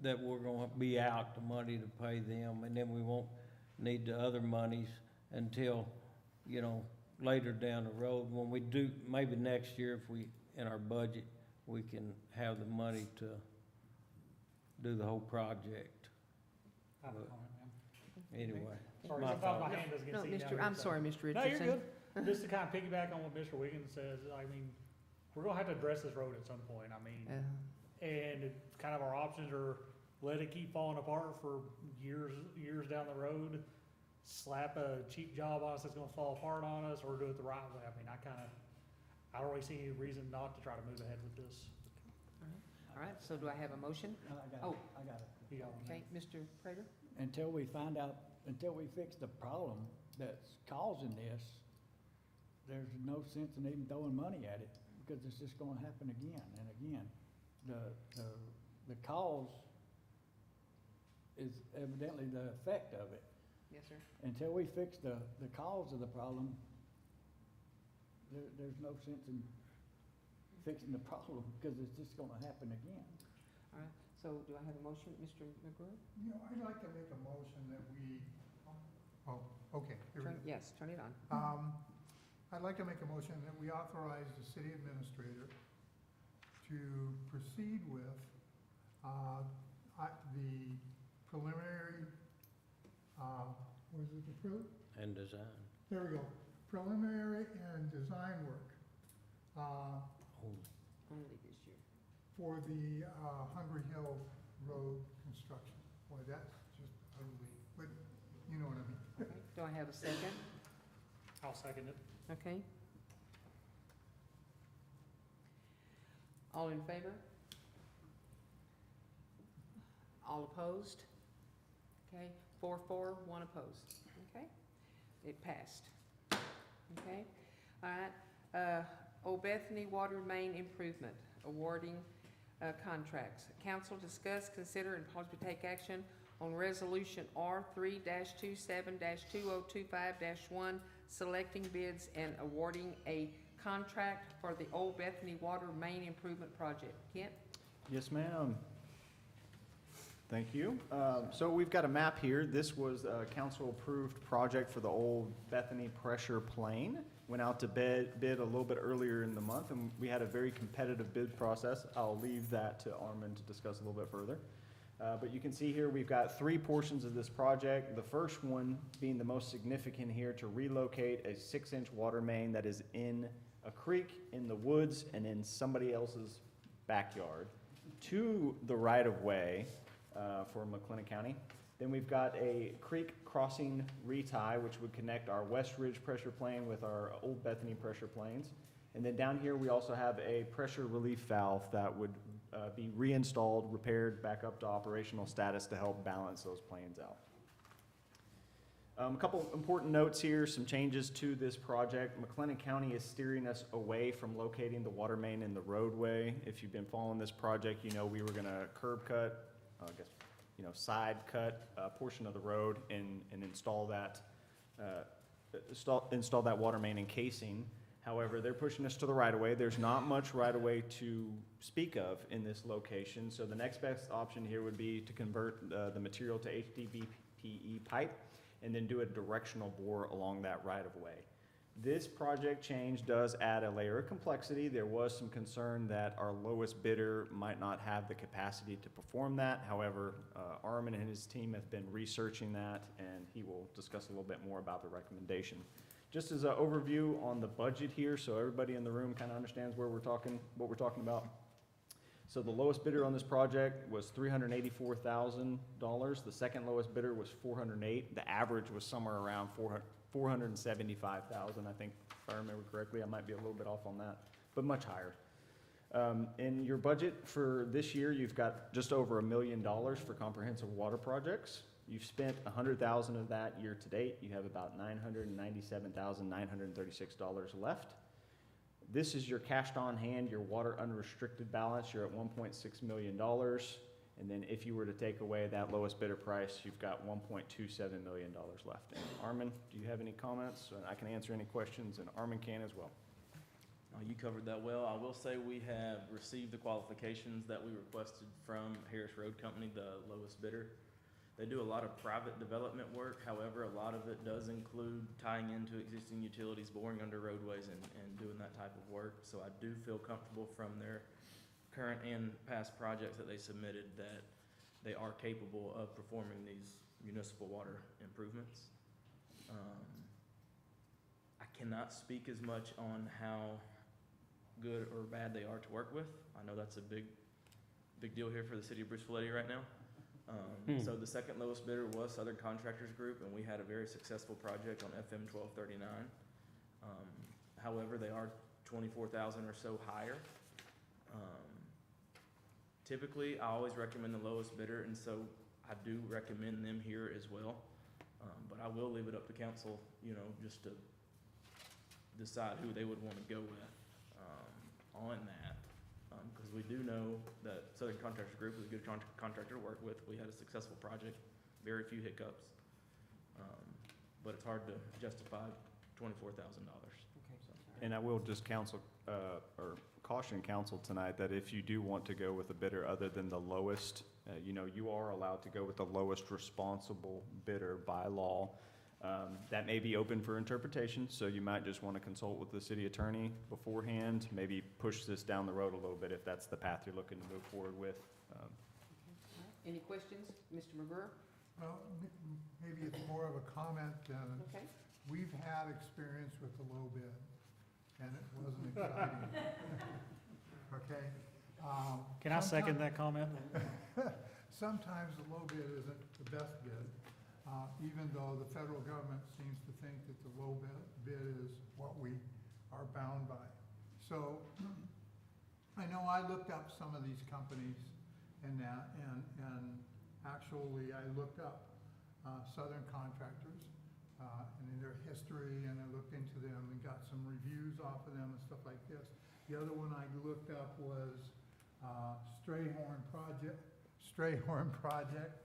that we're gonna be out the money to pay them, and then we won't need the other monies until, you know, later down the road, when we do, maybe next year, if we, in our budget, we can have the money to do the whole project. I have a But comment, ma'am. anyway, Sorry, my sometimes my thought. hand doesn't get No, seen down Mr., here, I'm so- sorry, Mr. No, Richardson. you're good. Just to kind of piggyback on what Mr. Wiggins says, I mean, we're gonna have to address this road at some point, I mean, and it's kind of our options are let it keep falling apart for years down the road, slap a cheap job on us that's gonna fall apart on us, or do it the right way. I mean, I don't really see any reason not to try to move ahead with this. All right, so do I have a motion? I Oh. got it. You got one, Okay, Mr. Prater? Until we fix the problem that's causing this, there's no sense in even throwing money at it, because it's just gonna happen again and again. The cause is evidently the effect of it. Yes, sir. Until we fix the cause of the problem, there's no sense in fixing the problem, because it's just gonna happen again. All right, so So do I have a motion, Mr. McGrew? You know, I'd like to make a motion that we, oh, okay. Here we go. Yes, turn it on. I'd like to make a motion that we authorize the city administrator to proceed with the preliminary, what is it, approved? And design. There we go. Preliminary and design work Only this year. for the Hungry Hill Road construction. Boy, that's just ugly, but you know what I mean. Okay, do I have a second? I'll second it. Okay. All in favor? All opposed? Okay, 4-4, 1 opposed. Okay, it passed. Okay, all right. Old Bethany Water Main Improvement, awarding contracts. Council discuss, consider, and possibly take action on Resolution R3-27-2025-1, selecting bids and awarding a contract for the Old Bethany Water Main Improvement Project. Kent? Yes, ma'am. Thank you. So we've got a map here. This was a council-approved project for the Old Bethany pressure plane. Went out to bid a little bit earlier in the month, and we had a very competitive bid process. I'll leave that to Armin to discuss a little bit further. But you can see here we've got 3 portions of this project. The first one being the most significant here, to relocate a 6-inch water main that is in a creek, in the woods, and in somebody else's backyard to the right-of-way for McLennan County. Then we've got a creek crossing retie, which would connect our West Ridge pressure plane with our Old Bethany pressure planes. And then down here, we also have a pressure relief valve that would be reinstalled, repaired, back up to operational status to help balance those planes out. A couple important notes here, some changes to this project. McLennan County is steering us away from locating the water main in the roadway. If you've been following this project, you know we were gonna curb cut, side cut a portion of the road and install that water main encasing. However, they're pushing us to the right-of-way. There's not much right-of-way to speak of in this location, so the next best option here would be to convert the material to HDPE pipe and then do a directional bore along that right-of-way. This project change does add a layer of complexity. There was some concern that our lowest bidder might not have the capacity to perform that. However, Armin and his team have been researching that, and he will discuss a little bit more about the recommendation. Just as an overview on the budget here, so everybody in the room kind of understands what we're talking about. So the lowest bidder on this project was $384,000. The second lowest bidder was $408,000. The average was somewhere around $475,000, I think, if I remember correctly. I might be a little bit off on that, but much higher. In your budget for this year, you've got just over $1 million for comprehensive water projects. You've spent $100,000 of that year to date. You have about $997,936 left. This is your cash on hand, your water unrestricted balance. You're at $1.6 million. And then if you were to take away that lowest bidder price, you've got $1.27 million left. And Armin, do you have any comments? I can answer any questions, and Armin can as well. You covered that well. I will say we have received the qualifications that we requested from Harris Road Company, the lowest bidder. They do a lot of private development work. However, a lot of it does include tying into existing utilities, boring under roadways, and doing that type of work. So I do feel comfortable from their current and past projects that they submitted that they are capable of performing these municipal water improvements. I cannot speak as much on how good or bad they are to work with. I know that's a big deal here for the city of Bruceville-Eddy right now. So the second lowest bidder was Southern Contractors Group, and we had a very successful project on FM 1239. However, they are 24,000 or so higher. Typically, I always recommend the lowest bidder, and so I do recommend them here as well. But I will leave it up to council, just to decide who they would want to go with on that. Because we do know that Southern Contractors Group is a good contractor to work with. We had a successful project, very few hiccups. But it's hard to justify $24,000. Okay. And I will just caution council tonight that if you do want to go with a bidder other than the lowest, you are allowed to go with the lowest responsible bidder by law. That may be open for interpretation, so you might just want to consult with the city attorney beforehand, maybe push this down the road a little bit if that's the path you're looking to move forward with. Any questions, Mr. McGurr? Well, maybe it's more of a comment than, Okay. we've had experience with the low bid, and it wasn't exciting. Okay? Can I second that comment? Sometimes the low bid isn't the best bid, even though the federal government seems to think that the low bid is what we are bound by. So, I know I looked up some of these companies and that, and actually I looked up Southern Contractors, and in their history, and I looked into them and got some reviews off of them and stuff like this. The other one I looked up was Strayhorn Project,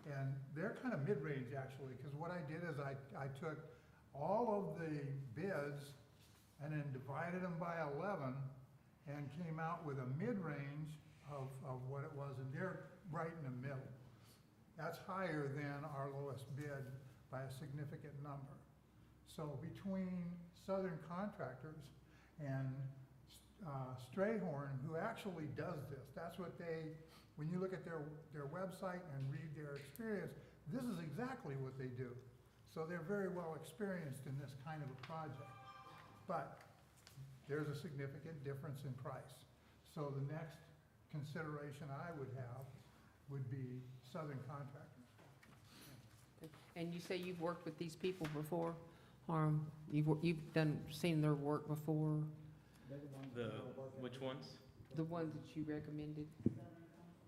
and they're kind of mid-range actually, because what I did is I took all of the bids and then divided them by 11 and came out with a mid-range of what it was, and they're right in the middle. That's higher than our lowest bid by a significant number. So between Southern Contractors and Strayhorn, who actually does this, that's what when you look at their website and read their experience, this is exactly what they do. So they're very well experienced in this kind of a project. But there's a significant difference in price. So the next consideration I would have would be Southern Contractors. And you say you've worked with these people before? You've seen their work before? Which ones? The ones that you recommended?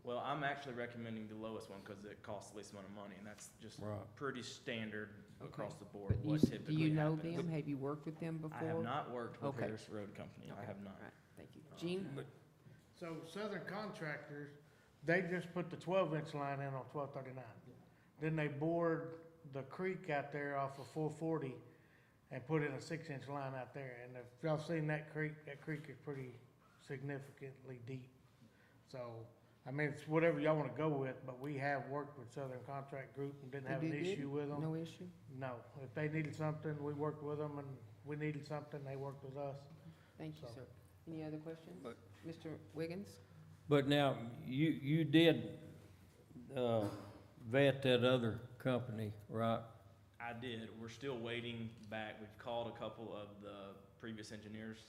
Well, I'm actually recommending the lowest one because it costs the least amount of money, and that's just pretty standard across the board. But What do typically you know happens. them? Have you worked with them before? I have not worked with Okay. Harris Road Company. I Okay. have not. All right, thank you. Gene? So Southern Contractors, they just put the 12-inch line in on 1239. Then they bored the creek out there off of 440 and put in a 6-inch line out there. And if y'all seen that creek is pretty significantly deep. So, I mean, it's whatever y'all wanna go with, but we have worked with Southern Contract Group and didn't have an They did issue with them. No issue? No, if they needed something, we worked with them, and we needed something, they worked with us. Thank you, So- sir. Any other questions? Mr. Wiggins? But now, you did, vet that other company, right? I did. We're still waiting back. We've called a couple of the previous engineers.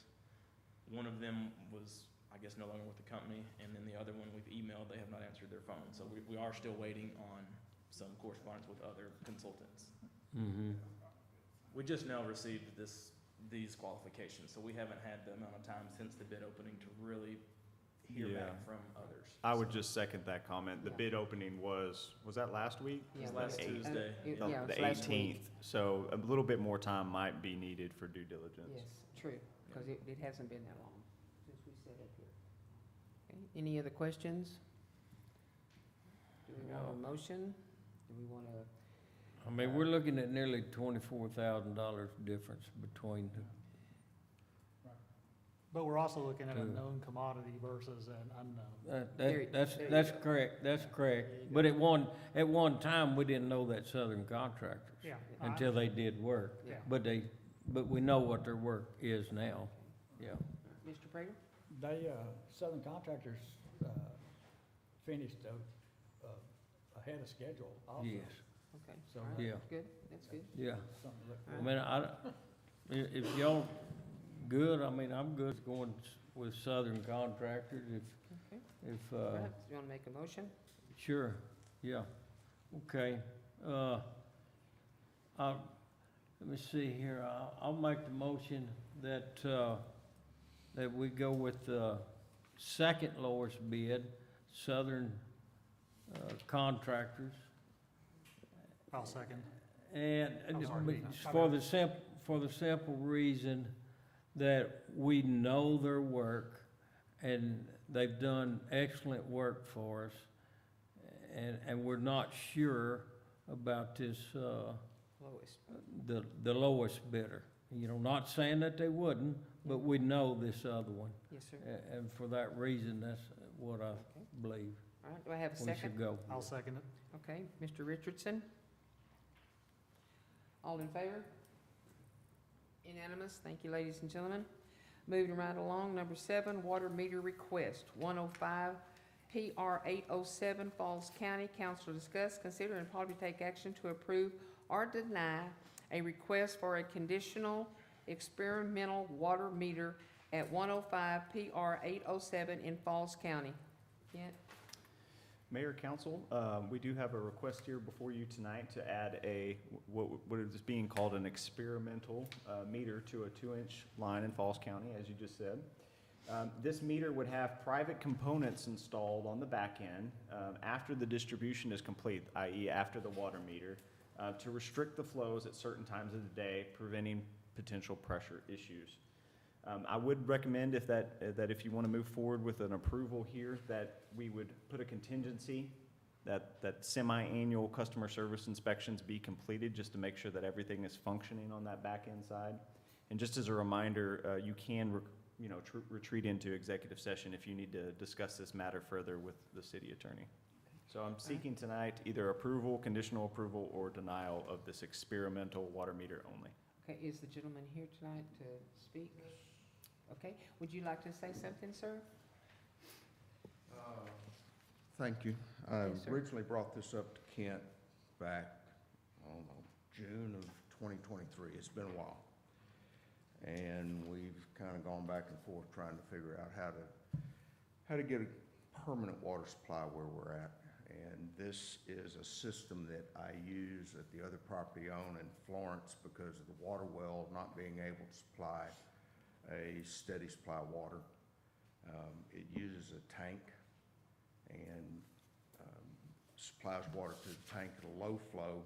One of them was, I guess, no longer with the company, and then the other one we've emailed. They have not answered their phone. So we are still waiting on some correspondence with other consultants. Mm-hmm. We just now received these qualifications, so we haven't had the amount of time since the bid opening to really hear Yeah. back from others. I would just second that comment. The bid opening was that last week? It was Yeah, last the eighth. Tuesday. It- The yeah, it was the last week. 18th. So a little bit more time might be needed for due diligence. Yes, true, because it hasn't been that long since we set up here. Okay, any other questions? Do we want a motion? Do we want to? I mean, we're looking at nearly $24,000 difference between the. But we're also looking at a Two. known commodity versus an unknown. That's correct, that's correct. But at one time, we didn't know that Southern Contractors Yeah. until they did work. Yeah. But we know what their work is now, yeah. Mr. Prater? They, Southern Contractors, finished, ahead of schedule also. Yes, Okay, So, all right, yeah. good, that's good. yeah. Something to look All for. I mean, if y'all good, I mean, I'm good going with Southern Contractors Okay. if, All right, you want to make a motion? sure, yeah, okay. Let me see here, I'll make the motion that, that we go with the second lowest bid, Southern Contractors. I'll second. And I'm sorry, but Dean. for the simple reason that we know their work and they've done excellent work for us. And we're not sure about this, Lowest. the lowest bidder. You know, not saying that they wouldn't, but we know this other one. Yes, sir. And for that reason, that's what I believe All right, do I have a we second? should go. I'll second it. Okay, Mr. Richardson? All in favor? Unanimous. Thank you, ladies and gentlemen. Moving right along, number 7, water meter request, 105 PR 807, Falls County. Council to discuss, consider, and probably take action to approve or deny a request for a conditional experimental water meter at 105 PR 807 in Falls County. Kent? Mayor, Council, we do have a request here before you tonight to add what is being called an experimental meter to a 2-inch line in Falls County, as you just said. This meter would have private components installed on the back end after the distribution is complete, i.e. after the water meter, to restrict the flows at certain times of the day, preventing potential pressure issues. I would recommend that if you want to move forward with an approval here, that we would put a contingency that semi-annual customer service inspections be completed, just to make sure that everything is functioning on that back end side. And just as a reminder, you can retreat into executive session if you need to discuss this matter further with the city attorney. So I'm seeking tonight either approval, conditional approval, or denial of this experimental water meter only. Okay, is the gentleman here tonight to speak? Okay, would you like to say something, sir? Thank you. I Yes, sir. originally brought this up to Kent back, I don't know, June of 2023. It's been a while. And we've kind of gone back and forth trying to figure out how to get a permanent water supply where we're at. And this is a system that I use at the other property owned in Florence because of the water well not being able to supply a steady supply of water. It uses a tank and supplies water to the tank at a low flow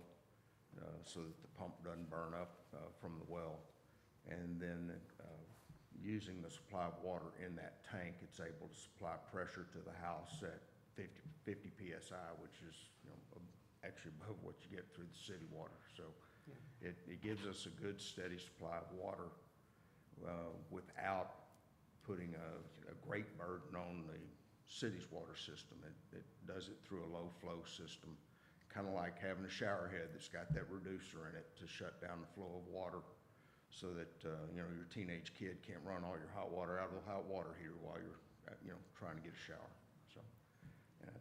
so that the pump doesn't burn up from the well. And then using the supply of water in that tank, it's able to supply pressure to the house at 50 PSI, which is actually above what you get through the city water. So it gives us a good steady supply of water without putting a great burden on the city's water system. It does it through a low flow system, kind of like having a shower head that's got that reducer in it to shut down the flow of water so that your teenage kid can't run all your hot water out of the hot water heater while you're trying to get a shower. So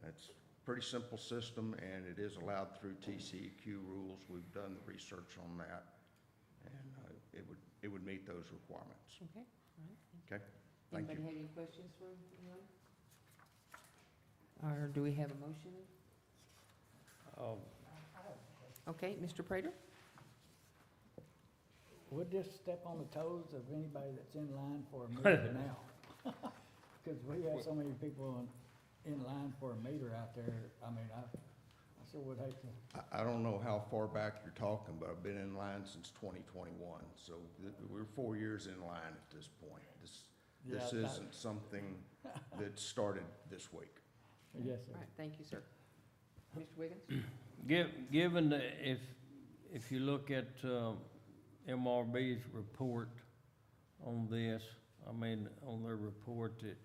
it's a pretty simple system, and it is allowed through TCEQ rules. We've done the research on that, and it would meet those requirements. Okay, all right. Okay, thank you. Anybody have any questions for anyone? Or do we have a motion? Okay, Mr. Prater? Would this step on the toes of anybody that's in line for a meter now? Because we have so many people in line for a meter out there. I mean, I sure would hate to. I don't know how far back you're talking, but I've been in line since 2021, so we're 4 years in line at this point. This isn't something that started this week. Yes, sir. All right, thank you, sir. Mr. Wiggins? Given that if you look at MRB's report on this, I mean, on their report that,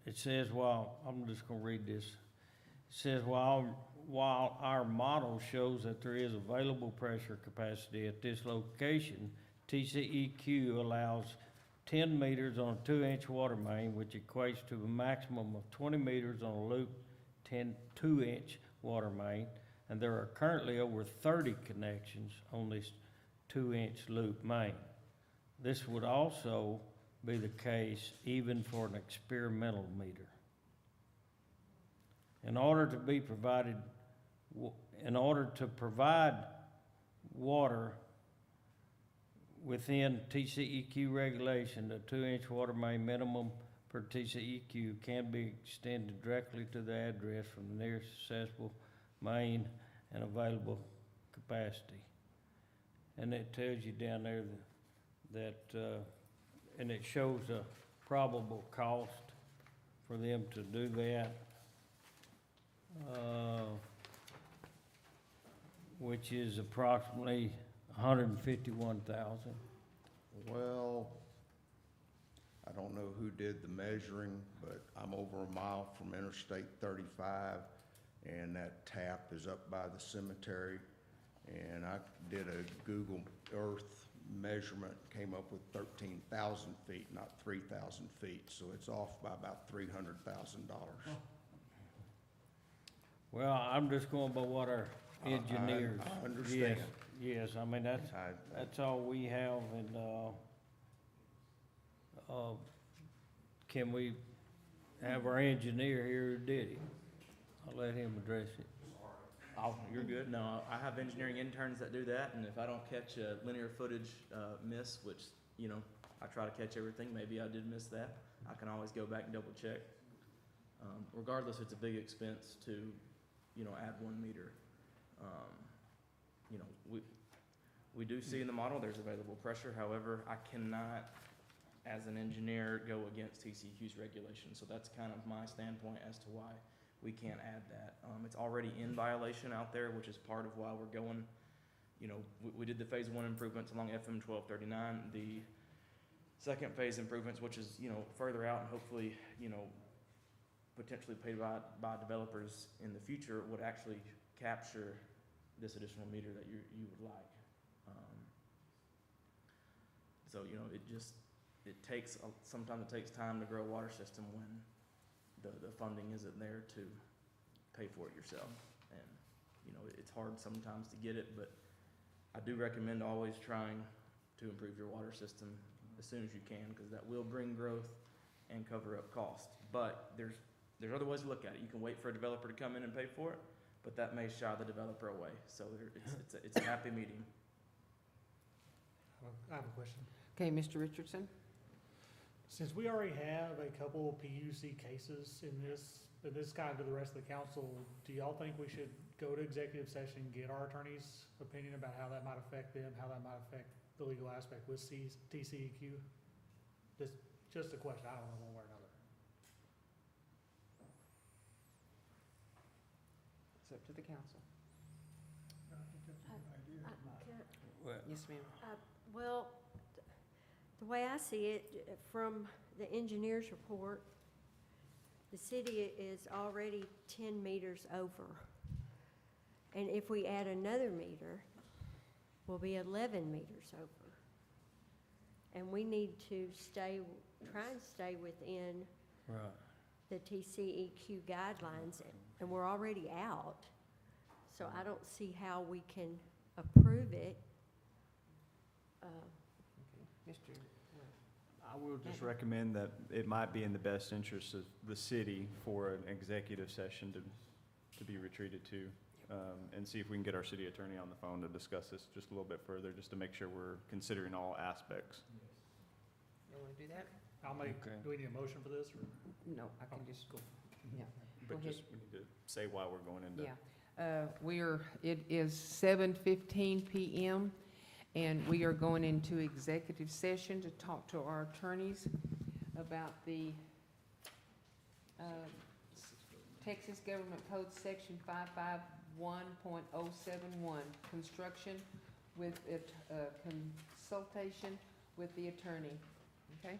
it says, I'm just gonna read this. It says, while our model shows that there is available pressure capacity at this location, TCEQ allows 10 meters on a 2-inch water main, which equates to a maximum of 20 meters on a loop 2-inch water main, and there are currently over 30 connections on this 2-inch loop main. This would also be the case even for an experimental meter. In order to provide water within TCEQ regulation, the 2-inch water main minimum per TCEQ can be extended directly to the address from the nearest accessible main and available capacity. And it tells you down there and it shows a probable cost for them to do that. which is approximately 151,000. Well, I don't know who did the measuring, but I'm over a mile from Interstate 35, and that tap is up by the cemetery. And I did a Google Earth measurement, came up with 13,000 feet, not 3,000 feet, so it's off by about $300,000. Well, I'm just going by what our engineers. I understand. Yes, I mean, that's all we have, and, can we have our engineer here who did it? I'll let him address it. Oh, you're good. No, I have engineering interns that do that, and if I don't catch a linear footage miss, which, you know, I try to catch everything, maybe I did miss that, I can always go back and double check. Regardless, it's a big expense to, you know, add 1 meter. You know, we do see in the model there's available pressure, however, I cannot, as an engineer, go against TCEQ's regulations, so that's kind of my standpoint as to why we can't add that. It's already in violation out there, which is part of why we're going, you know, we did the phase 1 improvements along FM 1239. The second phase improvements, which is, you know, further out and hopefully, you know, potentially paid by developers in the future, would actually capture this additional meter that you would like. So, you know, sometimes it takes time to grow a water system when the funding isn't there to pay for it yourself. And, you know, it's hard sometimes to get it, but I do recommend always trying to improve your water system as soon as you can, because that will bring growth and cover up cost. But there's other ways to look at it. You can wait for a developer to come in and pay for it, but that may shy the developer away. So it's a happy medium. I have a question. Okay, Mr. Richardson? Since we already have a couple PUC cases in this kind of to the rest of the council, do y'all think we should go to executive session, get our attorney's opinion about how that might affect them, how that might affect the legal aspect with TCEQ? Just a question, I don't know one way or another. It's up to the council. Well, Yes, ma'am. Well, the way I see it, from the engineer's report, the city is already 10 meters over. And if we add another meter, we'll be 11 meters over. And we need to try and stay within right. the TCEQ guidelines, and we're already out. So I don't see how we can approve it. Mr. I will just recommend that it might be in the best interest of the city for an executive session to be retreated to, and see if we can get our city attorney on the phone to discuss this just a little bit further, just to make sure we're considering all aspects. You want to do that? Okay. Do we need a motion for this? Or? No, I can just go. Yeah. But Go just, we need to say why we're going into. Yeah. It is 7:15 p.m. and we are going into executive session to talk to our attorneys about the Texas Government Code Section 551.071, construction with consultation with the attorney. Okay?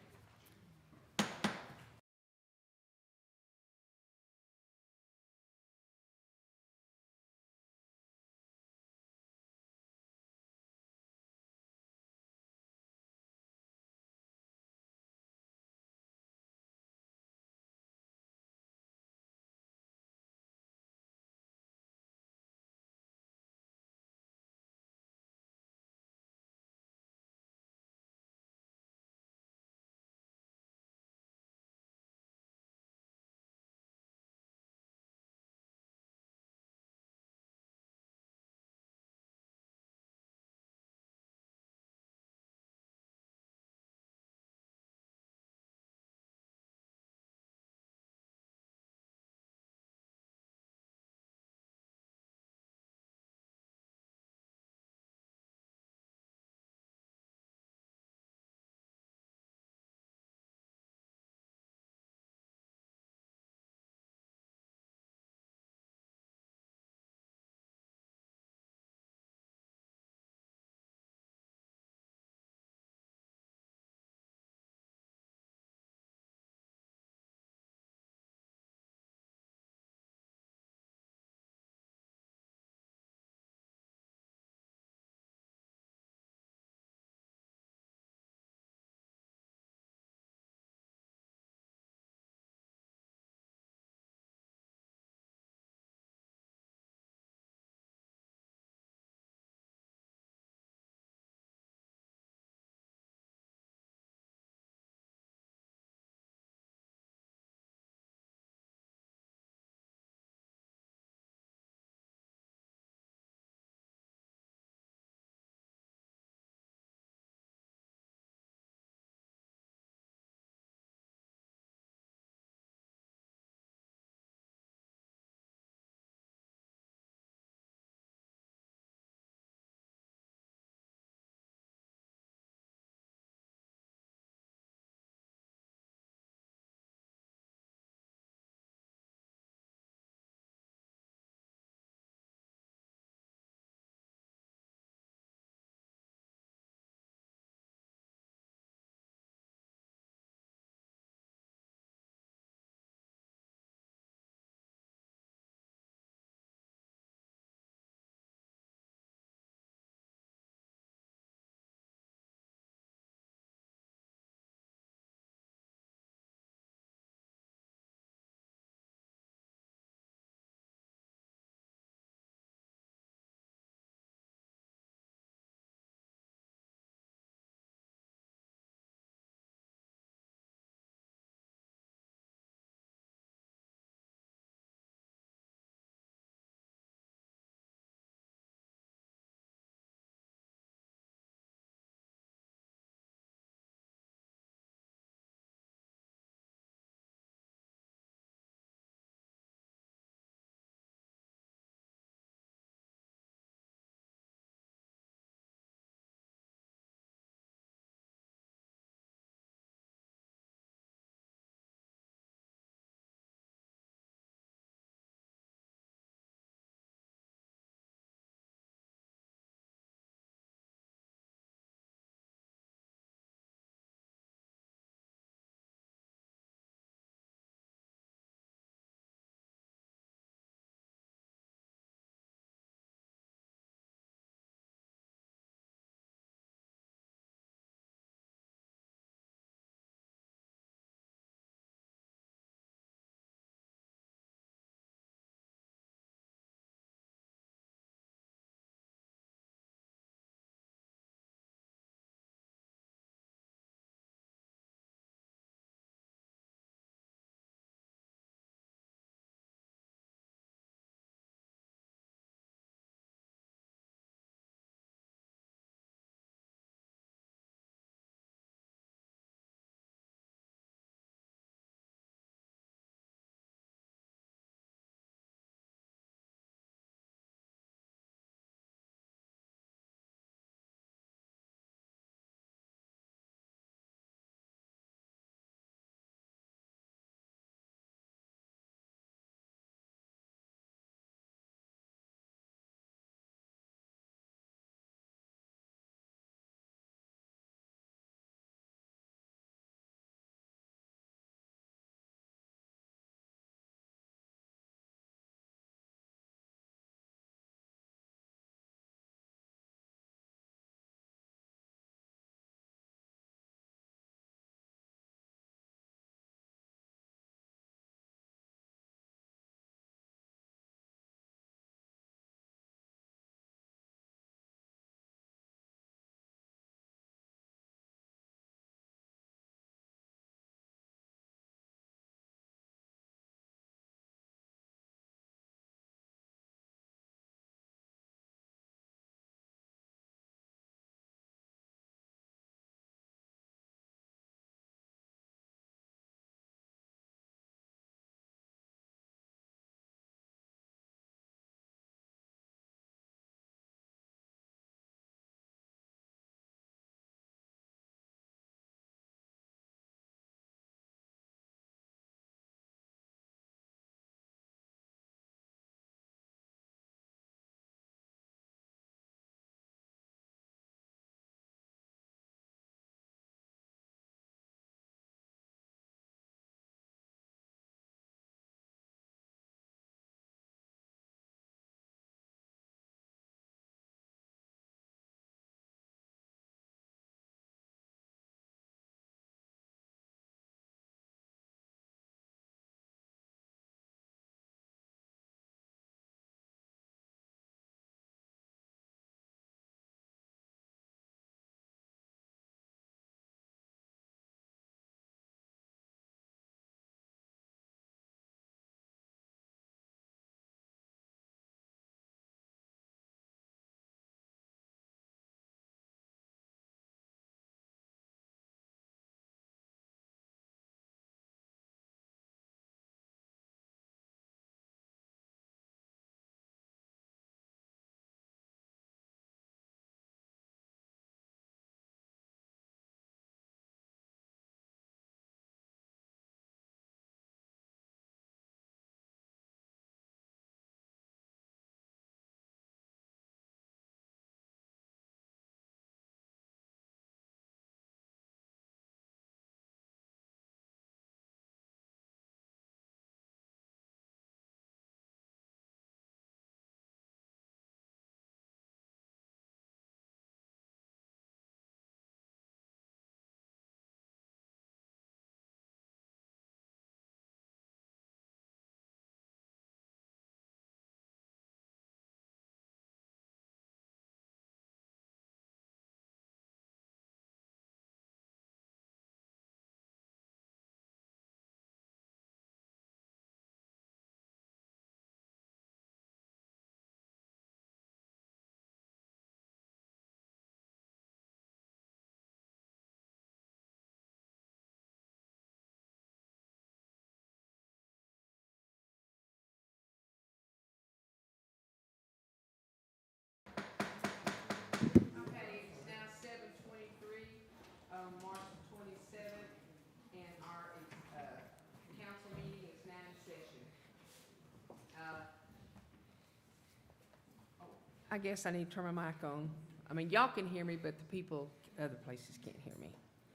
I guess I need to turn my mic on. I mean, y'all can hear me, but the people other places can't hear me.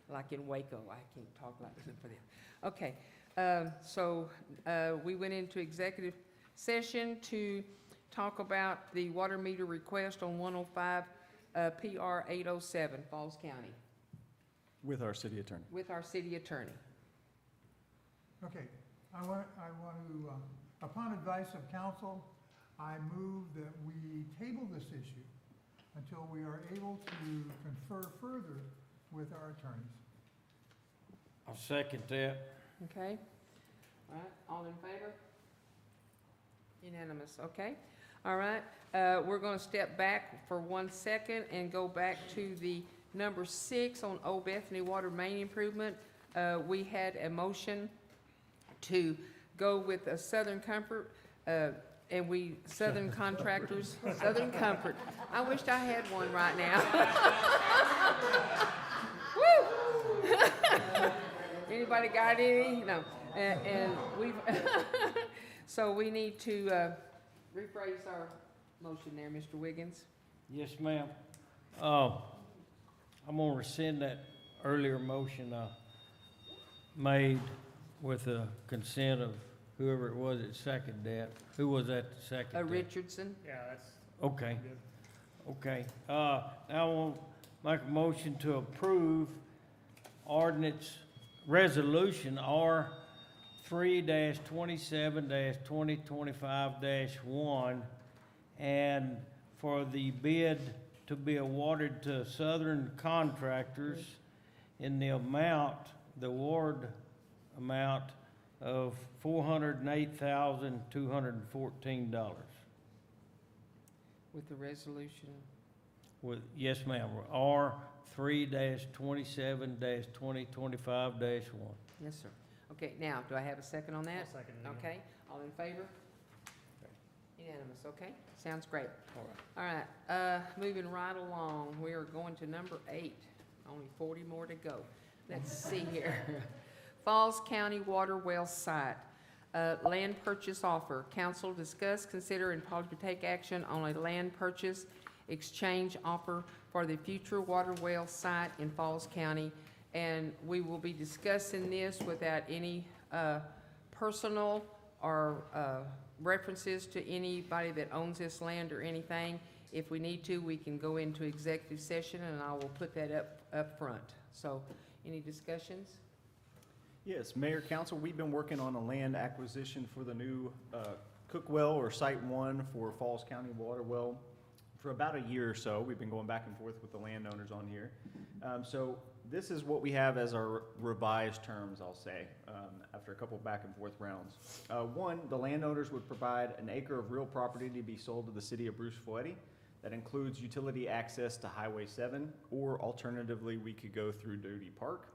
Like in Waco, I can't talk like this for them. Okay, we went into executive session to talk about the water meter request on 105 PR 807, Falls County, With our city attorney. with our city attorney. Okay, I want to, upon advice of council, I move that we table this issue until we are able to confer further with our attorneys. I'll second that. Okay? All right, all in favor? Unanimous, okay? All right, we're gonna step back for 1 second and go back to the number 6 on Old Bethany Water Main Improvement. We had a motion to go with a Southern Comfort, Southern Contractors, Southern Comfort. I wished I had one right now. Woo! Anybody got any? No. And we've, so we need to rephrase our motion there, Mr. Wiggins. Yes, ma'am. I'm gonna rescind that earlier motion I made with the consent of whoever it was that seconded that. Who was that that seconded that? Richardson. Yeah, that's Okay, good. okay. Now I'll make a motion to approve ordinance resolution R 3-27-2025-1 and for the bid to be awarded to Southern Contractors in the award amount of $408,214. With the resolution. Yes, ma'am, R 3-27-2025-1. Yes, sir. Okay, now, do I have a second on that? I'll second it. Okay, all in favor? Unanimous, okay? Sounds great. All right. All right, moving right along, we are going to number 8, only 40 more to go. Let's see here. Falls County Water Well Site, land purchase offer. Council discuss, consider, and possibly take action on a land purchase exchange offer for the future water well site in Falls County. And we will be discussing this without any personal or references to anybody that owns this land or anything. If we need to, we can go into executive session, and I will put that up front. So, any discussions? Yes, Mayor, Council, we've been working on a land acquisition for the new Cook Well or Site 1 for Falls County Water Well for about a year or so. We've been going back and forth with the landowners on here. So this is what we have as our revised terms, I'll say, after a couple back and forth rounds. One, the landowners would provide an acre of real property to be sold to the city of Bruceville-Eddy. That includes utility access to Highway 7, or alternatively, we could go through Doty Park.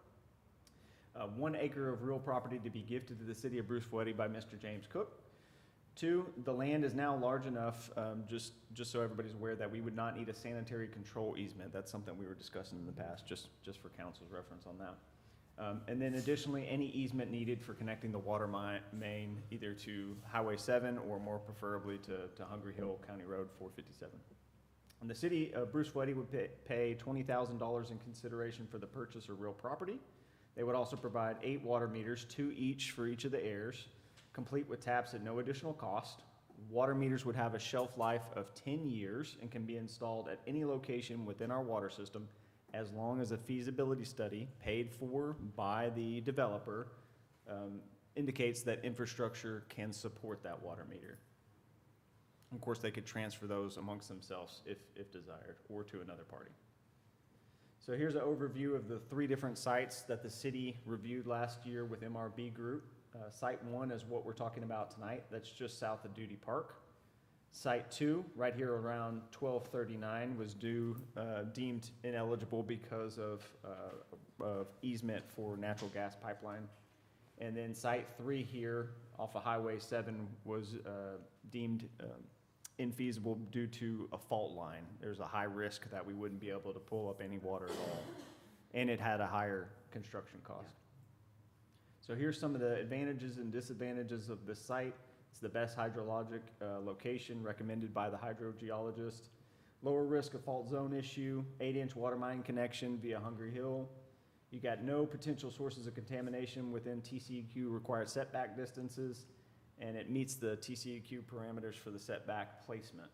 1 acre of real property to be gifted to the city of Bruceville-Eddy by Mr. James Cook. 2, the land is now large enough, just so everybody's aware, that we would not need a sanitary control easement. That's something we were discussing in the past, just for council's reference on that. And then additionally, any easement needed for connecting the water main either to Highway 7 or more preferably to Hungry Hill County Road 457. And the city of Bruceville-Eddy would pay $20,000 in consideration for the purchase of real property. They would also provide 8 water meters, 2 each for each of the heirs, complete with taps at no additional cost. Water meters would have a shelf life of 10 years and can be installed at any location within our water system as long as a feasibility study paid for by the developer indicates that infrastructure can support that water meter. Of course, they could transfer those amongst themselves if desired, or to another party. So here's an overview of the 3 different sites that the city reviewed last year with MRB Group. Site 1 is what we're talking about tonight. That's just south of Doty Park. Site 2, right here around 1239, was deemed ineligible because of easement for natural gas pipeline. And then Site 3 here off of Highway 7 was deemed infeasible due to a fault line. There's a high risk that we wouldn't be able to pull up any water at all. And it had a higher construction cost. So here's some of the advantages and disadvantages of this site. It's the best hydrologic location recommended by the hydrogeologist. Lower risk of fault zone issue, 8-inch water main connection via Hungry Hill. You got no potential sources of contamination within TCEQ required setback distances, and it meets the TCEQ parameters for the setback placement.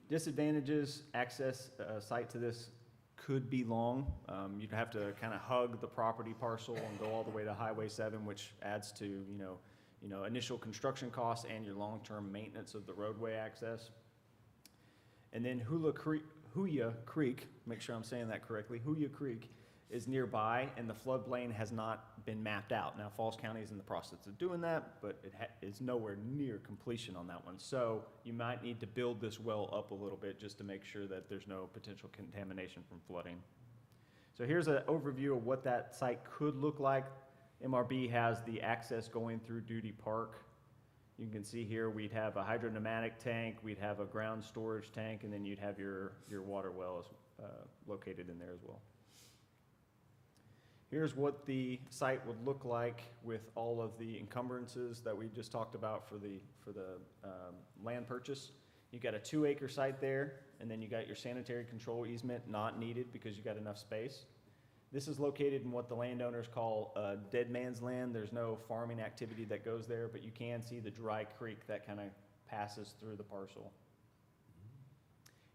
Disadvantages, access site to this could be long. You'd have to kind of hug the property parcel and go all the way to Highway 7, which adds to, you know, initial construction costs and your long-term maintenance of the roadway access. And then Huya Creek, make sure I'm saying that correctly, Huya Creek is nearby, and the floodplain has not been mapped out. Now, Falls County is in the process of doing that, but it is nowhere near completion on that one. So you might need to build this well up a little bit just to make sure that there's no potential contamination from flooding. So here's an overview of what that site could look like. MRB has the access going through Duty Park. You can see here we'd have a hydropneumatic tank, we'd have a ground storage tank, and then you'd have your water well located in there as well. Here's what the site would look like with all of the encumbrances that we just talked about for the land purchase. You got a 2-acre site there, and then you got your sanitary control easement not needed because you got enough space. This is located in what the landowners call dead man's land. There's no farming activity that goes there, but you can see the dry creek that kind of passes through the parcel.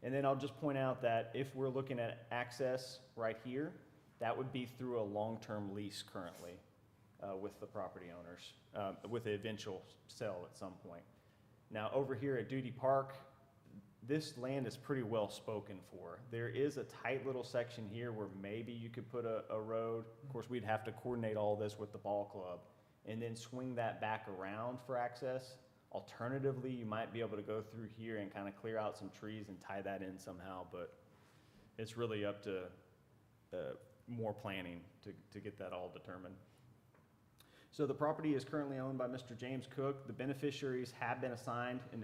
And then I'll just point out that if we're looking at access right here, that would be through a long-term lease currently with the property owners, with the eventual sale at some point. Now, over here at Duty Park, this land is pretty well spoken for. There is a tight little section here where maybe you could put a road. Of course, we'd have to coordinate all this with the ball club and then swing that back around for access. Alternatively, you might be able to go through here and kind of clear out some trees and tie that in somehow, but it's really up to more planning to get that all determined. So the property is currently owned by Mr. James Cook. The beneficiaries have been assigned an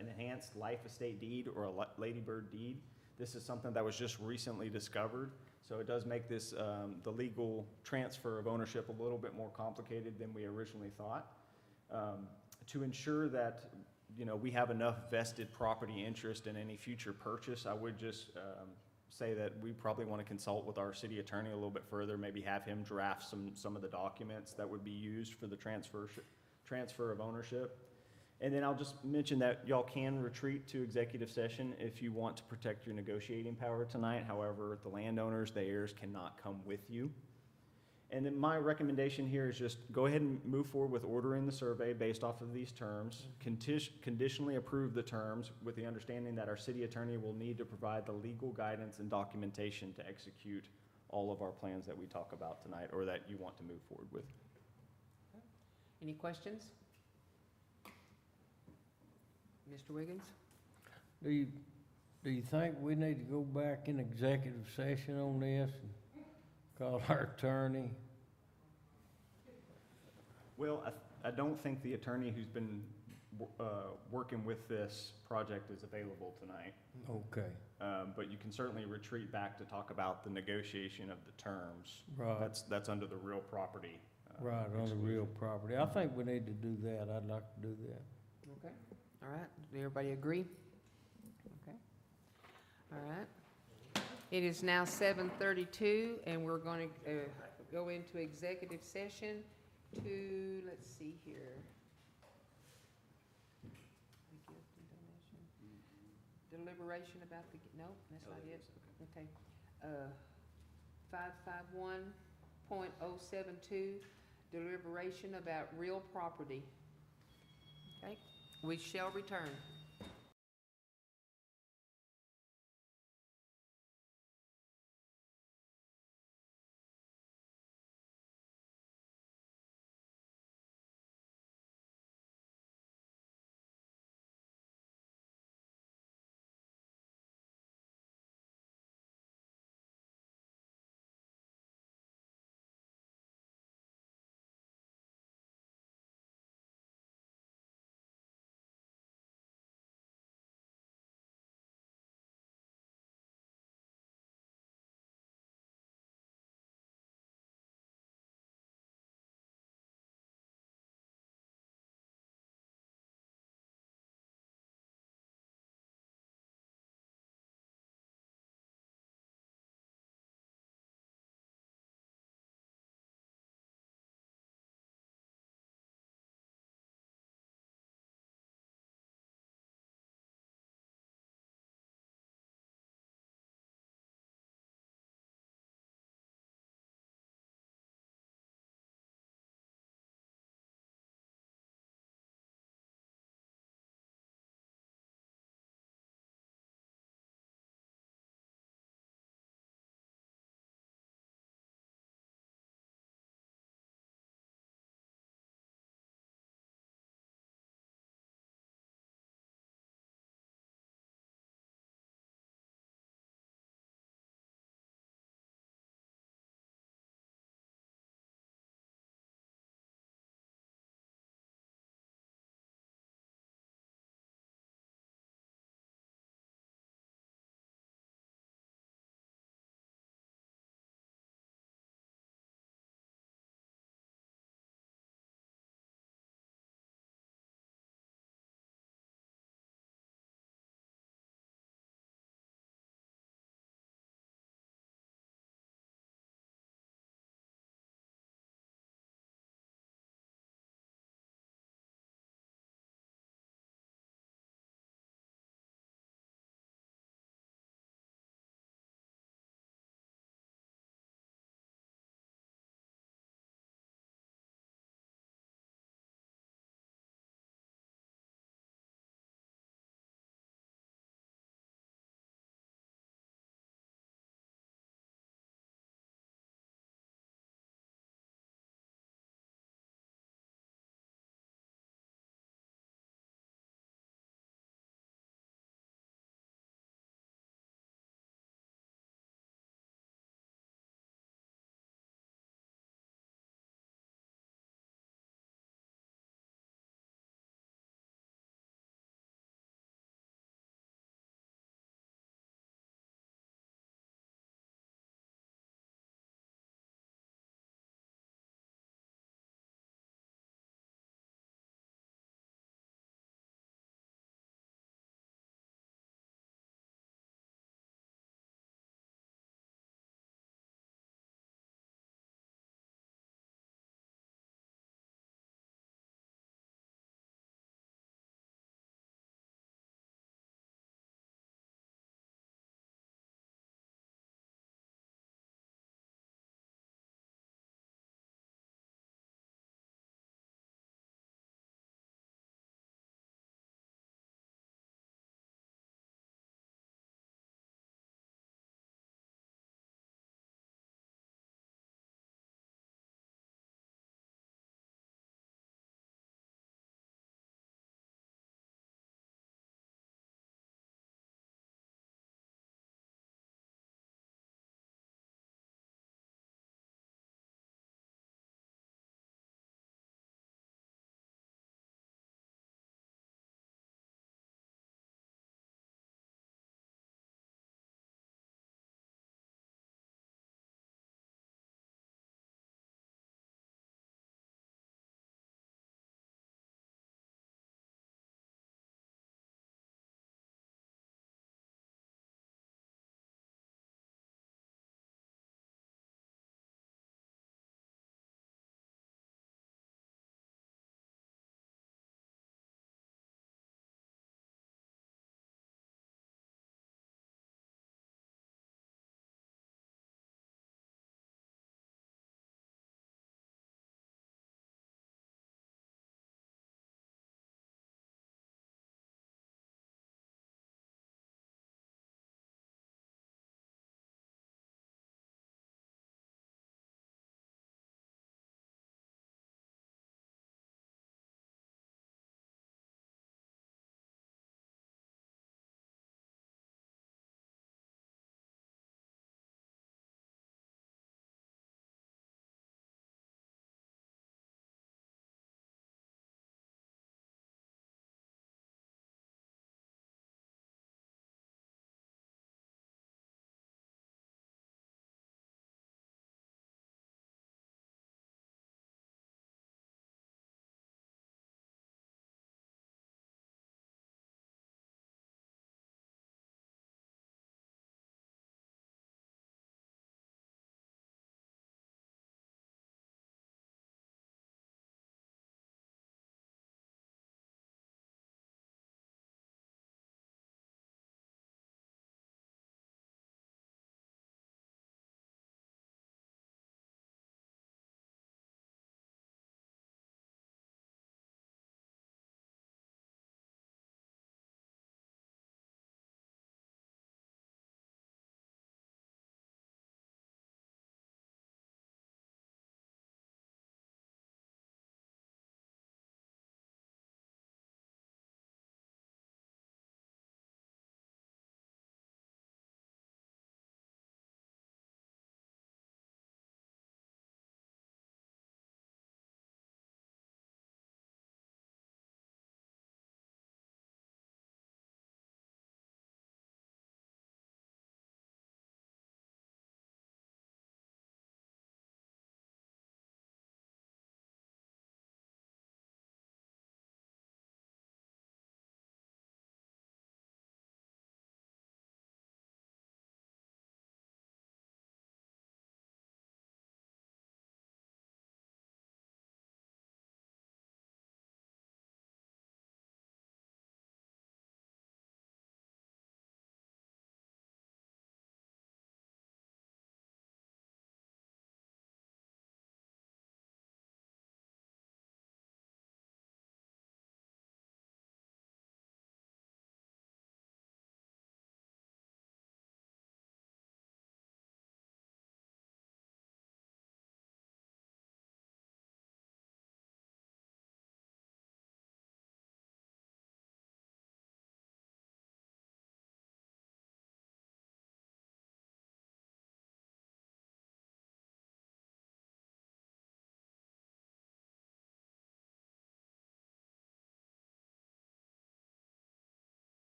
enhanced life estate deed or a ladybird deed. This is something that was just recently discovered, so it does make this the legal transfer of ownership a little bit more complicated than we originally thought. To ensure that we have enough vested property interest in any future purchase, I would just say that we probably want to consult with our city attorney a little bit further, maybe have him draft some of the documents that would be used for the transfer of ownership. And then I'll just mention that y'all can retreat to executive session if you want to protect your negotiating power tonight. However, the landowners, the heirs, cannot come with you. And then my recommendation here is just go ahead and move forward with ordering the survey based off of these terms. Conditionally approve the terms with the understanding that our city attorney will need to provide the legal guidance and documentation to execute all of our plans that we talk about tonight or that you want to move forward with. Any questions? Mr. Wiggins? Do you think we need to go back in executive session on this and call our attorney? Well, I don't think the attorney who's been working with this project is available tonight. Okay. But you can certainly retreat back to talk about the negotiation of the terms. Right. That's under the real property. Right, on the real property. I think we need to do that. I'd like to do that. Okay, all right, does everybody agree? Okay, all right. It is now 7:32, and we're going to go into executive session to, let's see here. Deliberation about the, no, that's not it. Okay. 551.072, deliberation about real property. Okay, we shall return.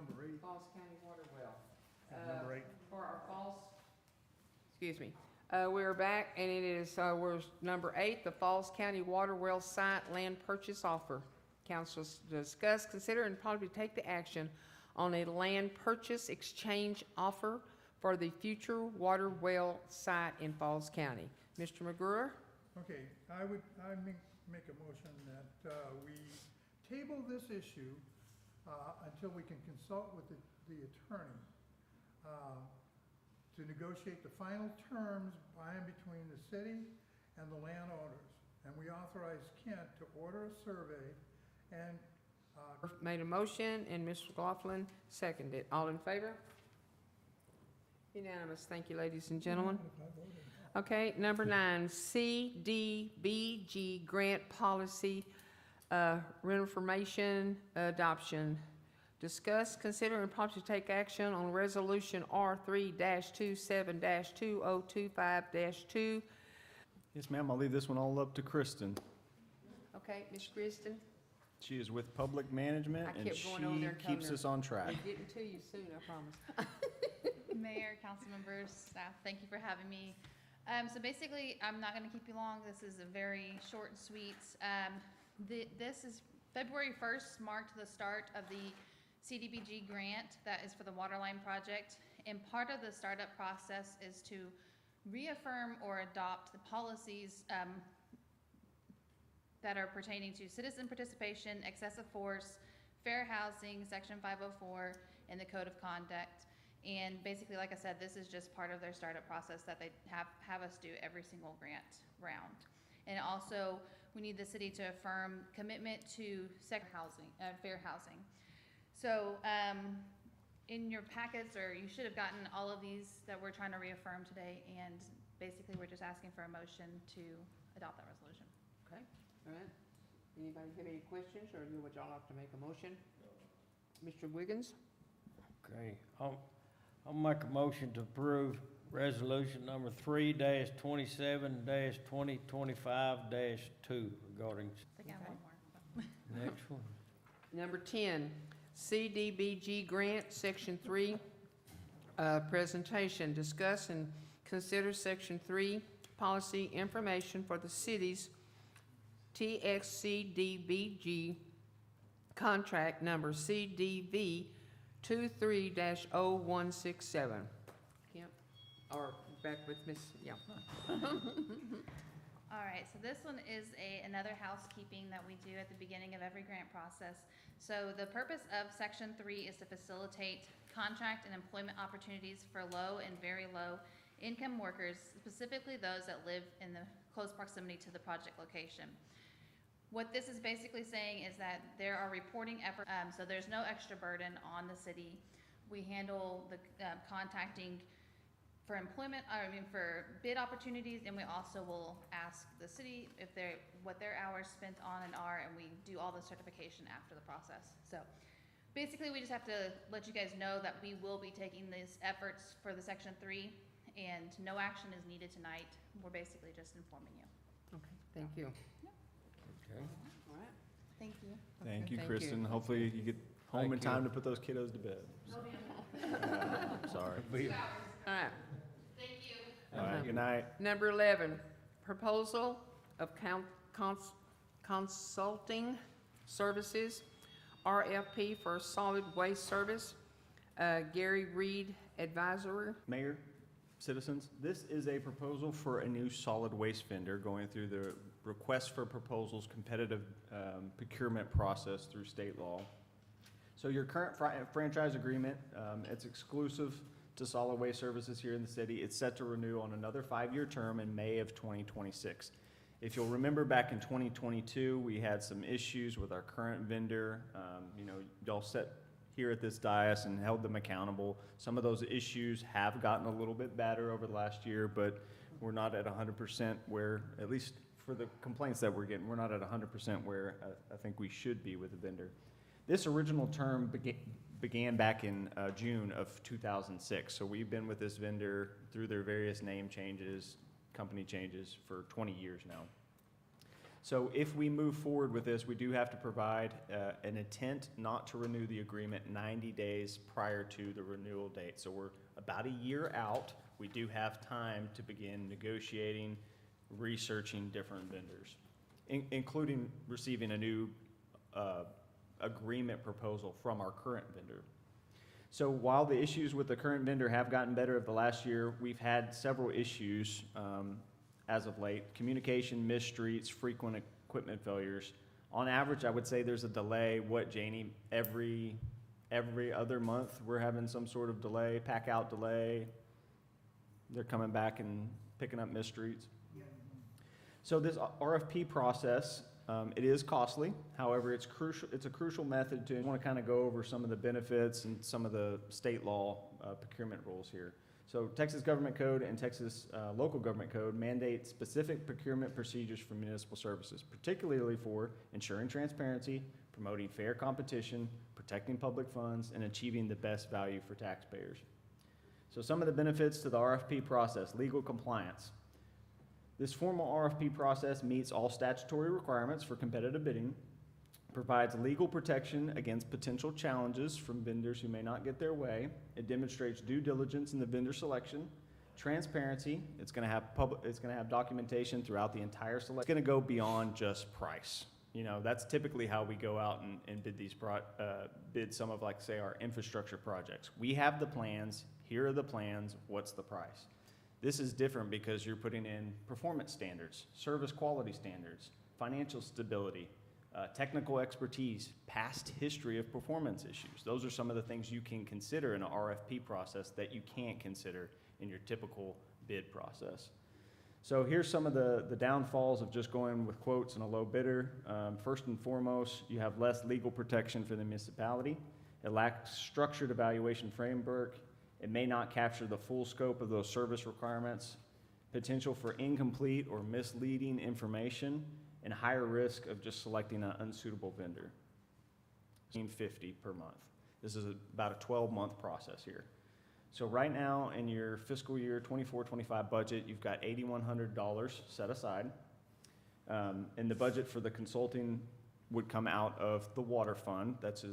number 8. Falls County Water Well. Number 8. For our excuse me, we're back, and it is, we're number 8, the Falls County Water Well Site Land Purchase Offer. Council discuss, consider, and probably take the action on a land purchase exchange offer for the future water well site in Falls County. Mr. McGruer? Okay, I make a motion that we table this issue until we can consult with the attorney to negotiate the final terms by and between the city and the landowners. And we authorize Kent to order a survey and Made a motion, and Mr. McLaughlin seconded. All in favor? Unanimous. Thank you, ladies and gentlemen. Okay, number 9, CDBG Grant Policy Reaffirmation Adoption. Discuss, consider, and possibly take action on Resolution R3-27-2025-2. Yes, ma'am, I'll leave this one all up to Kristen. Okay, Ms. Kristen? She is with Public Management, I and kept going over she there and telling keeps her, us on track. We're getting to you soon, I promise. Mayor, council members, staff, thank you for having me. So basically, I'm not going to keep you long. This is a very short and sweet. This is February 1st marked the start of the CDBG grant that is for the waterline project. And part of the startup process is to reaffirm or adopt the policies that are pertaining to citizen participation, excessive force, fair housing, Section 504, and the Code of Conduct. And basically, like I said, this is just part of their startup process that they have us do every single grant round. And also, we need the city to affirm commitment to fair housing. So, in your packets, or you should have gotten all of these that we're trying to reaffirm today, and basically, we're just asking for a motion to adopt that resolution. Okay, all right. Anybody have any questions, or would y'all like to make a motion? Mr. Wiggins? Okay, I'll make a motion to approve resolution number 3-27-2025-2 regarding I think I have one more. next one. Number 10, CDBG Grant, Section 3, presentation. Discuss and consider Section 3 policy information for the city's TXCDBG contract number CDV 23-0167. Kemp, or back with Miss, yeah. All right, so this one is another housekeeping that we do at the beginning of every grant process. So the purpose of Section 3 is to facilitate contract and employment opportunities for low and very low income workers, specifically those that live in the close proximity to the project location. What this is basically saying is that there are reporting efforts, so there's no extra burden on the city. We handle the contacting for employment, for bid opportunities, and we also will ask the city if what their hours spent on and are, and we do all the certification after the process. So basically, we just have to let you guys know that we will be taking these efforts for the Section 3, and no action is needed tonight. We're basically just informing you. Okay, thank you. Okay. All right. Thank you. Thank you, Thank Kristen. you. Hopefully you get home Thank in time you. to put those kiddos to bed. Sorry. All right. All right, good night. Number 11, proposal of consulting services, RFP for solid waste service. Gary Reed, advisor. Mayor, citizens, this is a proposal for a new solid waste vendor going through the request for proposals competitive procurement process through state law. So your current franchise agreement, it's exclusive to solid waste services here in the city. It's set to renew on another 5-year term in May of 2026. If you'll remember back in 2022, we had some issues with our current vendor. Y'all sat here at this dais and held them accountable. Some of those issues have gotten a little bit better over the last year, but we're not at 100% where, at least for the complaints that we're getting, we're not at 100% where I think we should be with the vendor. This original term began back in June of 2006. So we've been with this vendor through their various name changes, company changes for 20 years now. So if we move forward with this, we do have to provide an intent not to renew the agreement 90 days prior to the renewal date. So we're about a year out. We do have time to begin negotiating, researching different vendors, including receiving a new agreement proposal from our current vendor. So while the issues with the current vendor have gotten better over the last year, we've had several issues as of late. Communication, missed streets, frequent equipment failures. On average, I would say there's a delay, Janie, every other month we're having some sort of delay, pack out delay. They're coming back and picking up missed streets. So this RFP process, it is costly. However, it's crucial. It's a crucial method to. I want to kind of go over some of the benefits and some of the state law procurement rules here. So Texas Government Code and Texas Local Government Code mandate specific procurement procedures for municipal services, particularly for ensuring transparency, promoting fair competition, protecting public funds, and achieving the best value for taxpayers. So some of the benefits to the RFP process: legal compliance. This formal RFP process meets all statutory requirements for competitive bidding, provides legal protection against potential challenges from vendors who may not get their way. It demonstrates due diligence in the vendor selection, transparency. It's going to have documentation throughout the entire selection. It's going to go beyond just price. You know, that's typically how we go out and bid these bid some of, like, say, our infrastructure projects. We have the plans. Here are the plans. What's the price? This is different because you're putting in performance standards, service quality standards, financial stability, technical expertise, past history of performance issues. Those are some of the things you can consider in an RFP process that you can't consider in your typical bid process. So here's some of the downfalls of just going with quotes and a low bidder. First and foremost, you have less legal protection for the municipality. It lacks structured evaluation framework. It may not capture the full scope of those service requirements, potential for incomplete or misleading information, and higher risk of just selecting an unsuitable vendor. $50 per month. This is about a 12-month process here. So right now in your fiscal year 24-25 budget, you've got $8,100 set aside. And the budget for the consulting would come out of the water fund. That's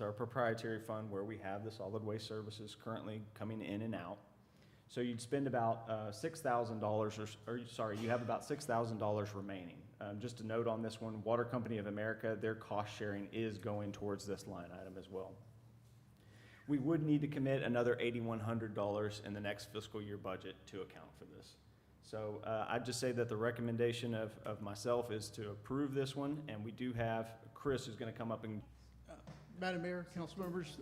our proprietary fund where we have the solid waste services currently coming in and out. So you'd spend about $6,000, you have about $6,000 remaining. Just a note on this one, Water Company of America, their cost sharing is going towards this line item as well. We would need to commit another $8,100 in the next fiscal year budget to account for this. So I'd just say that the recommendation of myself is to approve this one, and we do have Chris who's going to come up and. Madam Mayor, council members,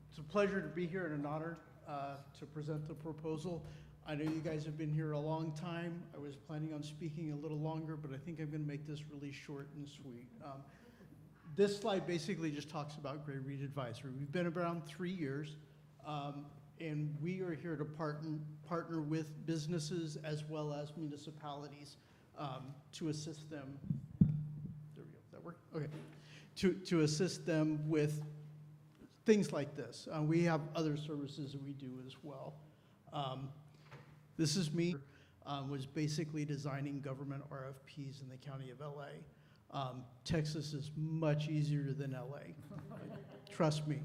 it's a pleasure to be here and an honor to present the proposal. I know you guys have been here a long time. I was planning on speaking a little longer, but I think I'm going to make this really short and sweet. This slide basically just talks about Gray Reed Advisory. We've been around 3 years. And we are here to partner with businesses as well as municipalities to assist them. There we go. That work? Okay. To assist them with things like this. We have other services that we do as well. This is me. Was basically designing government RFPs in the county of LA. Texas is much easier than LA. Trust me.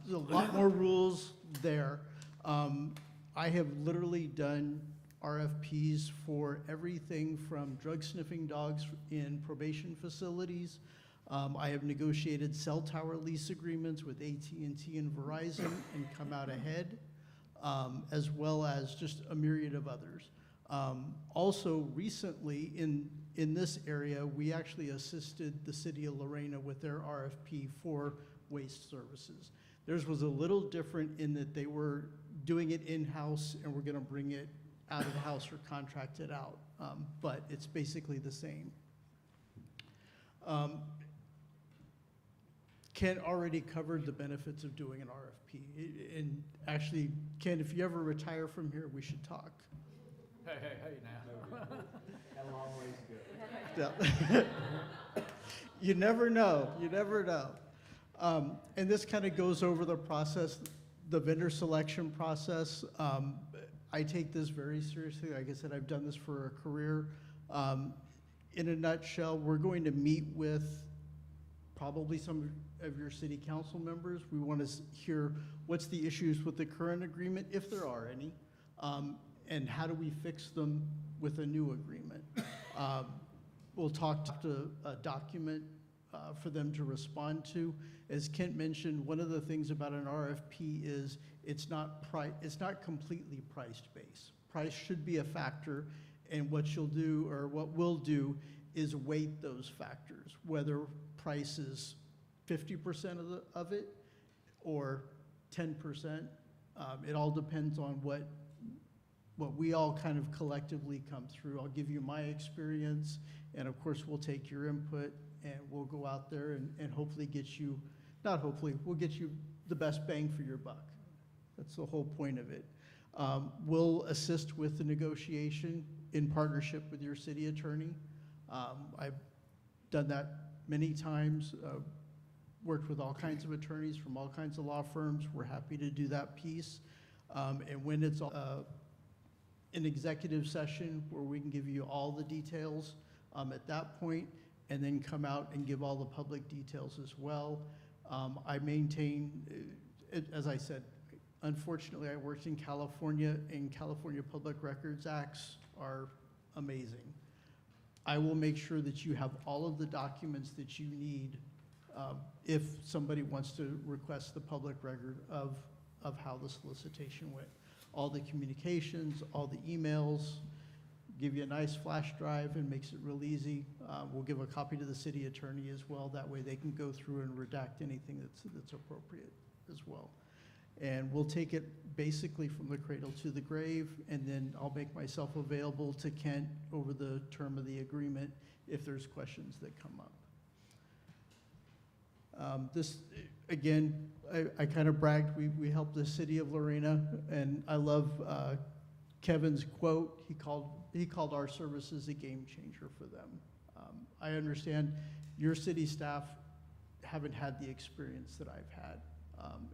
There's a lot more rules there. I have literally done RFPs for everything from drug sniffing dogs in probation facilities. I have negotiated cell tower lease agreements with AT&T and Verizon and come out ahead, as well as just a myriad of others. Also recently in this area, we actually assisted the city of Lorena with their RFP for waste services. Theirs was a little different in that they were doing it in-house and we're gonna bring it out of the house or contract it out, but it's basically the same. Ken already covered the benefits of doing an RFP. And actually, Ken, if you ever retire from here, we should talk. Hey now. Got a long ways to go. Yeah. You never know, you never know. And this kind of goes over the process, the vendor selection process. I take this very seriously. Like I said, I've done this for a career. in a nutshell, we're going to meet with probably some of your city council members. We want to hear what's the issues with the current agreement, if there are any, and how do we fix them with a new agreement. We'll talk to a document for them to respond to. As Kent mentioned, one of the things about an RFP is it's not completely price-based. Price should be a factor, and what you'll do, or what we'll do, is weight those factors, whether price is 50% of it or 10%. It all depends on what we all kind of collectively come through. I'll give you my experience, and of course, we'll take your input, and we'll go out there and hopefully get you, not hopefully, we'll get you the best bang for your buck. That's the whole point of it. We'll assist with the negotiation in partnership with your city attorney. I've done that many times, worked with all kinds of attorneys from all kinds of law firms. We're happy to do that piece. And when it's an executive session where we can give you all the details at that point, and then come out and give all the public details as well. I maintain, as I said, unfortunately, I worked in California, and California Public Records Acts are amazing. I will make sure that you have all of the documents that you need if somebody wants to request the public record of how the solicitation went. All the communications, all the emails, give you a nice flash drive and makes it real easy. We'll give a copy to the city attorney as well. That way they can go through and redact anything that's appropriate as well. And we'll take it basically from the cradle to the grave, and then I'll make myself available to Kent over the term of the agreement if there's questions that come up. This, again, I kind of bragged, we helped the city of Lorena, and I love Kevin's quote. He called our services a game changer for them. I understand your city staff haven't had the experience that I've had,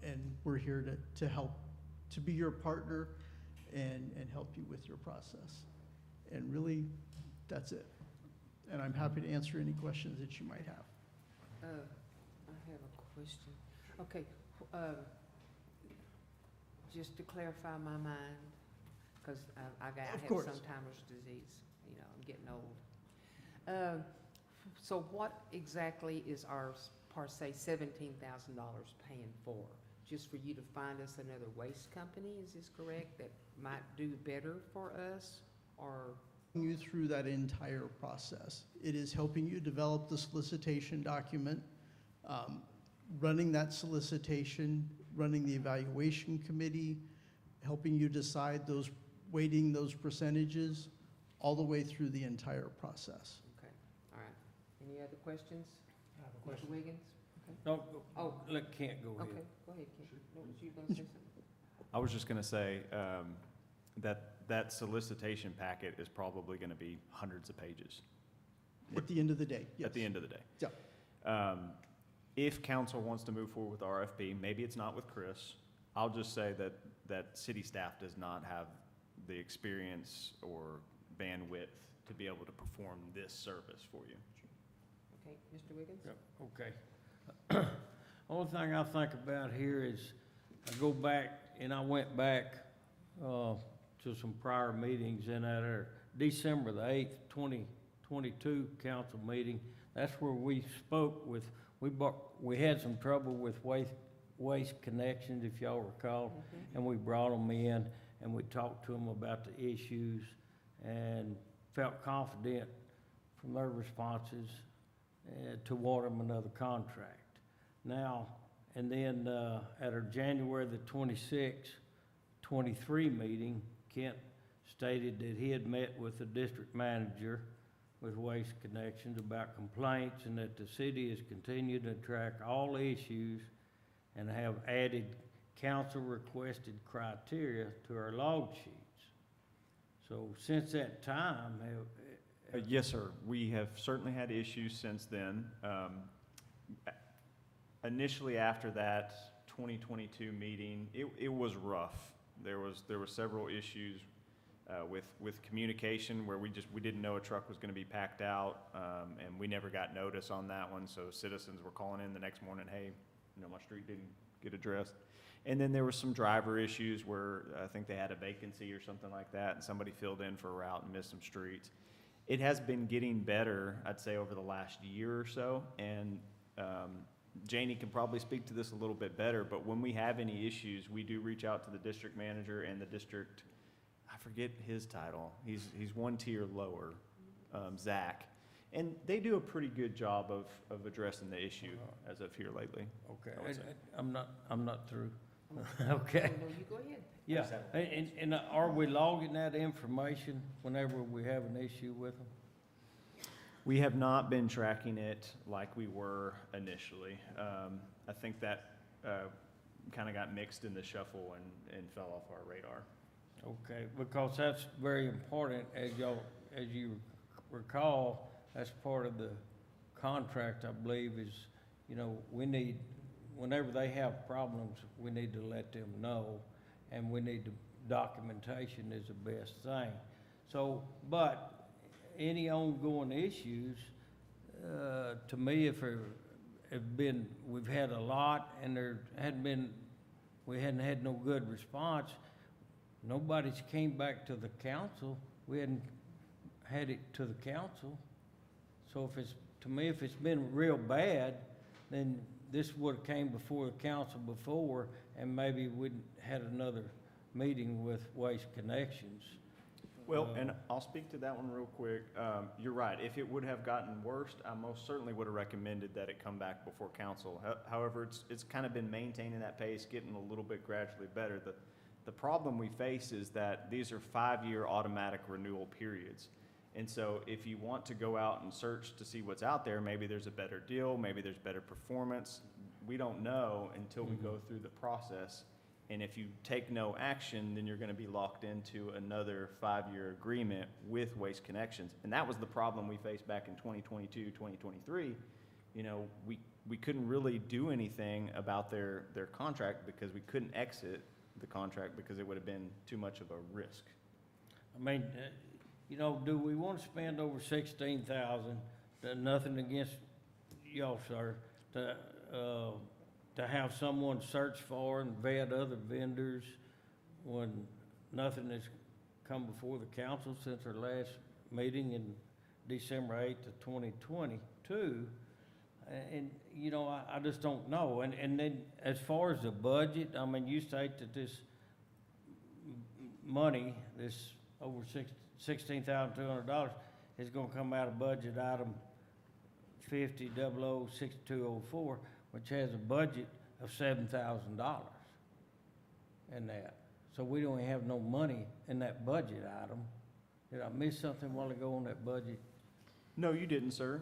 and we're here to help, to be your partner and help you with your process. And really, that's it. And I'm happy to answer any questions that you might have. I have a question. Okay, just to clarify my mind, because I have Alzheimer's disease, you know, I'm getting old. So what exactly is our, per se, $17,000 paying for? Just for you to find us another waste company, is this correct, that might do better for us, or? You through that entire process. It is helping you develop the solicitation document, running that solicitation, running the evaluation committee, helping you decide those, weighting those percentages, all the way through the entire process. Okay, all right. Any other questions? I have a question. Mr. Wiggins? Okay. No, Oh. let Kent go ahead. Okay, go ahead, Ken. No, was you gonna say something? I was just gonna say, that solicitation packet is probably gonna be hundreds of pages. At the end of the day, yes. At the end of the day. Yeah. If council wants to move forward with RFP, maybe it's not with Chris. I'll just say that city staff does not have the experience or bandwidth to be able to perform this service for you. Okay, Mr. Wiggins? Yep, okay. Only thing I think about here is, I go back, and I went back to some prior meetings, and at our December the 8th, 2022 council meeting, that's where we spoke with, we had some trouble with waste connections, if y'all recall, and we brought them in, and we talked to them about the issues, and felt confident from their responses to award them another contract. Now, and then at our January the 26th, 23 meeting, Kent stated that he had met with the district manager with Waste Connections about complaints, and that the city has continued to track all issues and have added council-requested criteria to our log sheets. So since that time, Yes, sir. We have certainly had issues since then. Initially, after that 2022 meeting, it was rough. There were several issues with communication where we didn't know a truck was gonna be packed out, and we never got notice on that one, so citizens were calling in the next morning, hey, my street didn't get addressed. And then there was some driver issues where I think they had a vacancy or something like that, and somebody filled in for a route and missed some streets. It has been getting better, I'd say, over the last year or so, and Janie can probably speak to this a little bit better, but when we have any issues, we do reach out to the district manager and the district, I forget his title, he's one tier lower, Zach, and they do a pretty good job of addressing the issue as of here lately. Okay, I would say. I'm not through. Okay. No, you go ahead. Yeah, and are we logging that information whenever we have an issue with them? We have not been tracking it like we were initially. I think that kind of got mixed in the shuffle and fell off our radar. Okay, because that's very important, as you recall, that's part of the contract, I believe, is, we need, whenever they have problems, we need to let them know, and we need documentation is the best thing. So, but any ongoing issues, to me, we've had a lot, and we hadn't had no good response. Nobody's came back to the council. We hadn't had it to the council. So if it's been real bad, then this would've came before the council before, and maybe we'd had another meeting with Waste Connections. Well, and I'll speak to that one real quick. You're right. If it would have gotten worse, I most certainly would have recommended that it come back before council. However, it's kind of been maintaining that pace, getting a little bit gradually better. The problem we face is that these are 5-year automatic renewal periods. And so if you want to go out and search to see what's out there, maybe there's a better deal, maybe there's better performance. We don't know until we go through the process. And if you take no action, then you're going to be locked into another 5-year agreement with Waste Connections. And that was the problem we faced back in 2022, 2023. We couldn't really do anything about their contract because we couldn't exit the contract because it would have been too much of a risk. I mean, do we want to spend over $16,000? Nothing against y'all, sir, to have someone search for and vet other vendors when nothing has come before the council since our last meeting in December 8th of 2022. And, I just don't know. And then as far as the budget, I mean, you state that this money, this over $16,200 is gonna come out of budget item 50006204, which has a budget of $7,000 in that. So we don't have no money in that budget item. Did I miss something a while ago on that budget? No, you didn't, sir.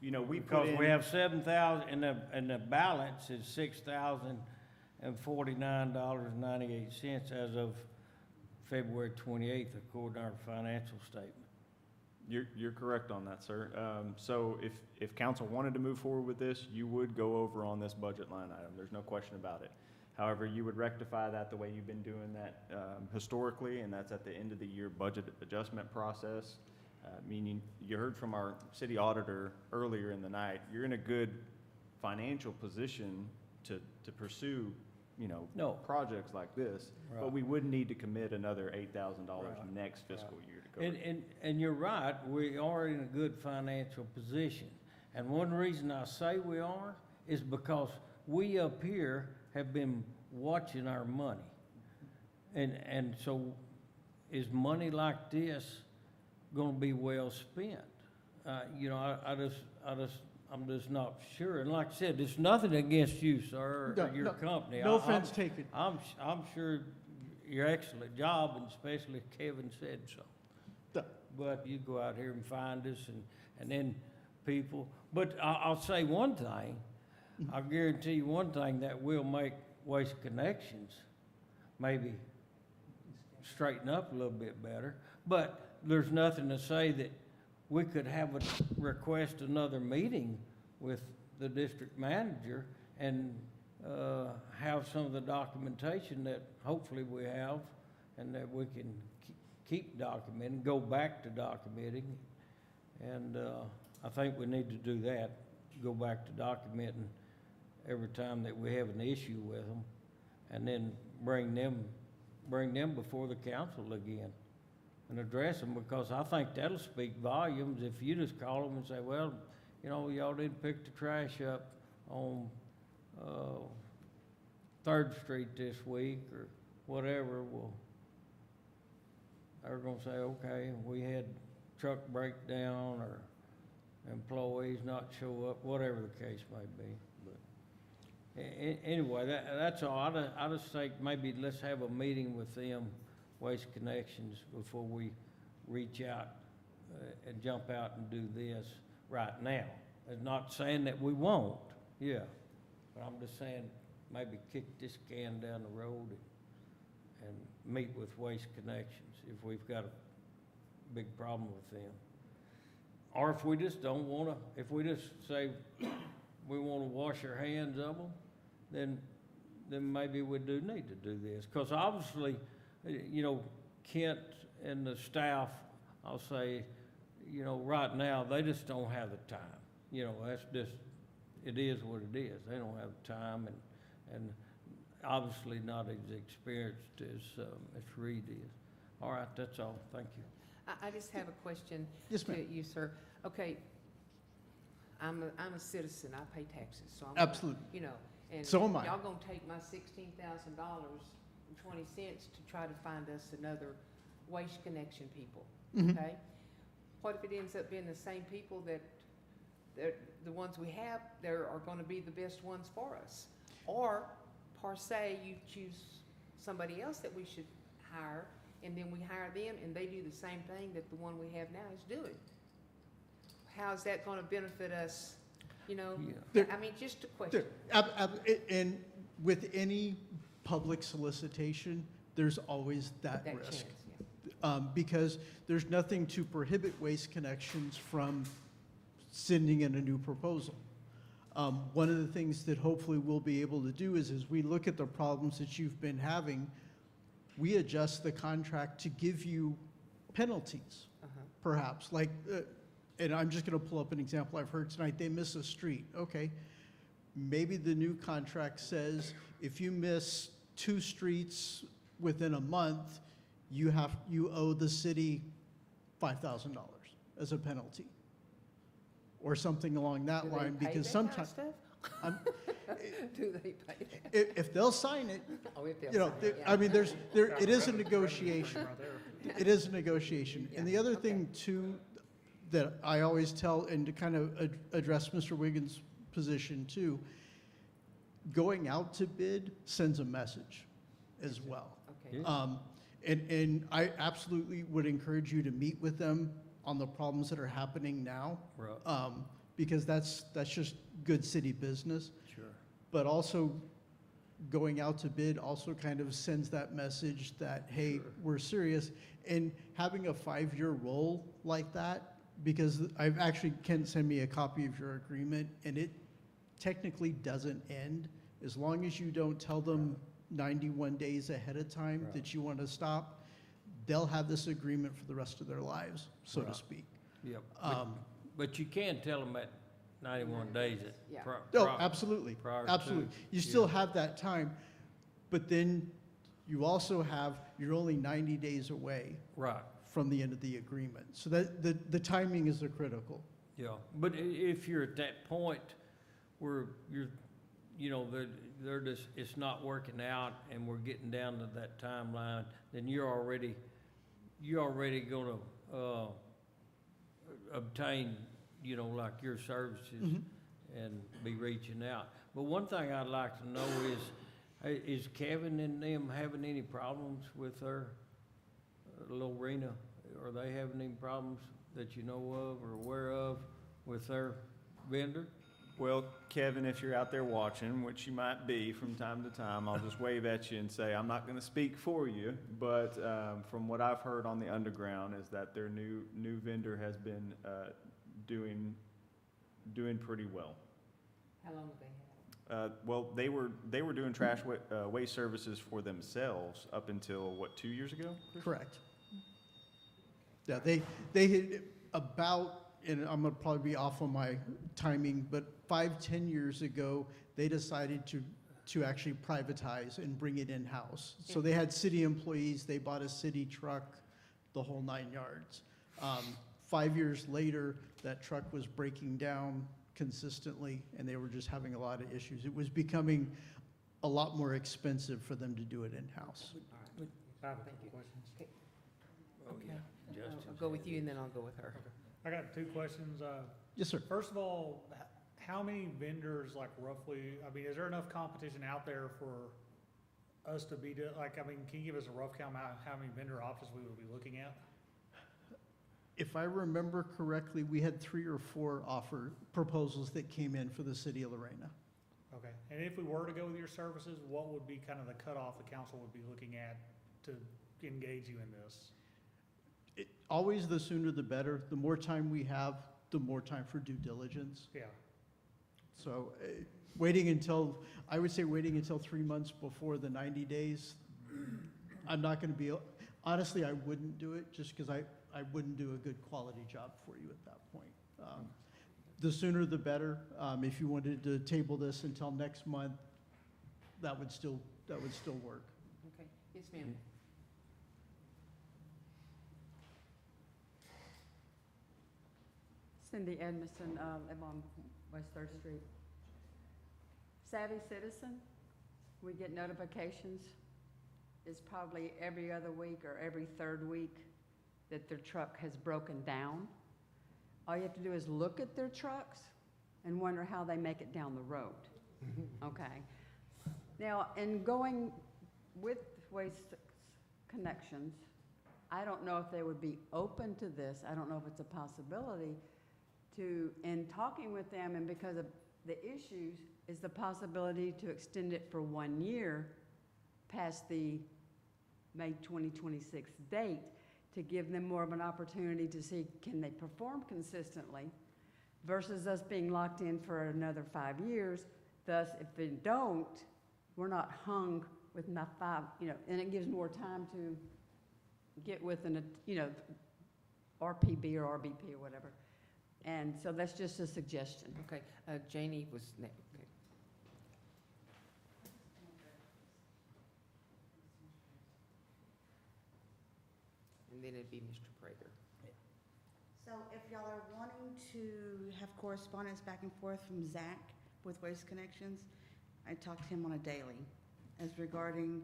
We put Because in. we have 7,000, and the balance is $6,049.98 as of February 28th, according to our financial statement. You're correct on that, sir. So if council wanted to move forward with this, you would go over on this budget line item. There's no question about it. However, you would rectify that the way you've been doing that historically, and that's at the end of the year budget adjustment process. Meaning, you heard from our city auditor earlier in the night, you're in a good financial position to pursue, projects like this. Right. But we would need to commit another $8,000 next fiscal year to cover it. And you're right, we are in a good financial position. And one reason I say we are is because we up here have been watching our money. And so is money like this gonna be well spent? I'm just not sure. And like I said, there's nothing against you, sir, or your company. No offense taken. I'm sure your excellent job, and especially Kevin said so. But you go out here and find us and then people, but I'll say one thing, I'll guarantee you one thing, that will make Waste Connections maybe straighten up a little bit better. But there's nothing to say that we could request another meeting with the district manager and have some of the documentation that hopefully we have, and that we can keep documenting, go back to documenting. And, I think we need to do that, go back to documenting every time that we have an issue with them, and then bring them before the council again and address them, because I think that'll speak volumes if you just call them and say, well, you know, y'all didn't pick the trash up on, 3rd Street this week, or whatever. Well, they're gonna say, okay, we had truck breakdown, or employees not show up, whatever the case may be. But anyway, that's all. I just think maybe let's have a meeting with them, Waste Connections, before we reach out and jump out and do this right now. It's not saying that we won't, yeah, but I'm just saying maybe kick this can down the road and meet with Waste Connections if we've got a big problem with them. Or if we just don't wanna, if we just say we wanna wash our hands of them, then maybe we do need to do this. Cause obviously, you know, Kent and the staff, I'll say, you know, right now, they just don't have the time. You know, that's just, it is what it is. They don't have the time, and obviously not as experienced as Reed is. All right, that's all. Thank you. I just have a question Yes, to ma'am. you, sir. Okay, I'm a citizen, I pay taxes, so I'm. Absolutely. You know, and So am I. y'all gonna take my $16,000.20 to try to find us another Waste Connection people, Mhm. okay? What if it ends up being the same people that, the ones we have, there are gonna be the best ones for us? Or, per se, you choose somebody else that we should hire, and then we hire them, and they do the same thing that the one we have now is doing. How's that gonna benefit us, you know? There- I mean, just a question. And with any public solicitation, there's always that That risk. chance, yeah. Because there's nothing to prohibit Waste Connections from sending in a new proposal. One of the things that hopefully we'll be able to do is, as we look at the problems that you've been having, we adjust the contract to give you penalties, perhaps, like, and I'm just gonna pull up an example I've heard tonight, they miss a street, okay. Maybe the new contract says if you miss 2 streets within a month, you owe the city $5,000 as a penalty. Or something along that line, because sometimes. Do they pay that? If they'll sign it, Oh, if they'll you know, sign it, yeah. I mean, it is a negotiation. It is a negotiation. And the other thing too, that I always tell, and to kind of address Mr. Wiggins' position too, going out to bid sends a message as well. Okay. And I absolutely would encourage you to meet with them on the problems that are happening now. Right. Because that's just good city business. Sure. But also, going out to bid also kind of sends that message that, hey, we're serious. And having a 5-year roll like that, because I've actually, Ken sent me a copy of your agreement, and it technically doesn't end. As long as you don't tell them 91 days ahead of time that you want to stop, they'll have this agreement for the rest of their lives, so to Right. speak. Yep. But you can tell them at 91 days that. Yeah. Oh, absolutely, prior to, absolutely. You still have that time, but then you also have, you're only 90 days away Right. from the end of the agreement. So that, the timing is the critical. Yeah, but if you're at that point where you're, you know, they're just, it's not working out and we're getting down to that timeline, then you're already gonna, obtain, you know, like your services and be reaching out. But one thing I'd like to know is Kevin and them having any problems with their little arena? Are they having any problems that you know of or aware of with their vendor? Well, Kevin, if you're out there watching, which you might be from time to time, I'll just wave at you and say, I'm not going to speak for you, but from what I've heard on the underground is that their new vendor has been doing pretty well. How long have they had? Well, they were doing trash waste services for themselves up until, what, 2 years ago? Chris? Correct. Yeah, they had about, and I'm gonna probably be off on my timing, but 5-10 years ago, they decided to actually privatize and bring it in-house. So they had city employees, they bought a city truck, the whole 9 yards. 5 years later, that truck was breaking down consistently, and they were just having a lot of issues. It was becoming a lot more expensive for them to do it in-house. I have a couple questions. Okay. I'll go with you and then I'll go with her. I got two questions. Yes, sir. First of all, how many vendors, like roughly, I mean, is there enough competition out there for us to be, like, I mean, can you give us a rough count how many vendor options we would be looking at? If I remember correctly, we had 3 or 4 proposals that came in for the city of Lorena. Okay, and if we were to go with your services, what would be kind of the cutoff the council would be looking at to engage you in this? Always the sooner the better. The more time we have, the more time for due diligence. Yeah. So I would say waiting until 3 months before the 90 days, I'm not going to be, honestly, I wouldn't do it just because I wouldn't do a good quality job for you at that point. The sooner the better. If you wanted to table this until next month, that would still work. Okay, yes, ma'am. Cindy Edmondson, live on West 3rd Street. Savvy citizen, we get notifications. It's probably every other week or every 3rd week that their truck has broken down. All you have to do is look at their trucks and wonder how they make it down the road. Okay. Now, in going with Waste Connections, I don't know if they would be open to this. I don't know if it's a possibility to, in talking with them, and because of the issues, is the possibility to extend it for 1 year past the May 2026 date to give them more of an opportunity to see can they perform consistently versus us being locked in for another 5 years. Thus, if they don't, we're not hung with my 5, and it gives more time to get with an, RPB or RBP or whatever. And so that's just a suggestion. Okay, Janie was next. Okay. And then it'd be Mr. Prater. So if y'all are wanting to have correspondence back and forth from Zach with Waste Connections, I talk to him on a daily as regarding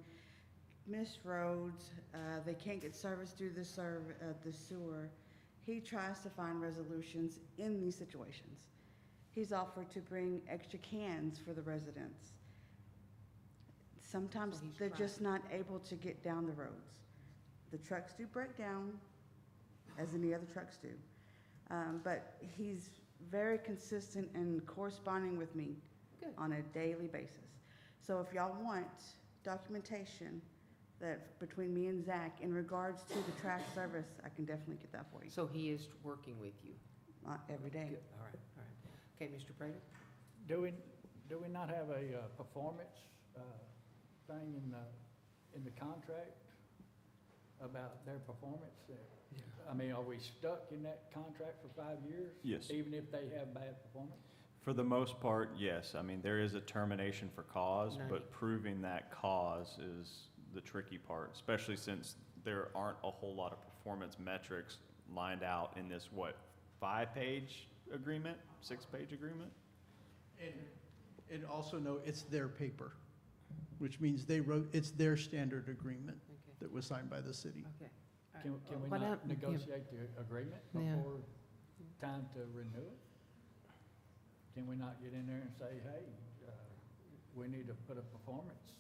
missed roads, they can't get service through the sewer. He tries to find resolutions in these situations. He's offered to bring extra cans for the residents. Sometimes So he's they're trying. just not able to get down the roads. The trucks do break down, as any other trucks do. But he's very consistent in corresponding with me Good. on a daily basis. So if y'all want documentation that between me and Zach in regards to the trash service, I can definitely get that for you. So he is working with you? Every day. Good. All right. Okay, Mr. Prater? Do we not have a performance thing in the contract about their performance? I mean, are we stuck in that contract for 5 years? Yes. Even if they have bad performance? For the most part, yes. I mean, there is a termination for cause, Nice. but proving that cause is the tricky part, especially since there aren't a whole lot of performance metrics lined out in this, 5-page agreement, 6-page agreement? And also know it's their paper, which means it's their standard agreement Okay. that was signed by the city. Okay. Can we What not hap- yeah. negotiate the agreement Yeah. before time to renew it? Can we not get in there and say, hey, we need to put a performance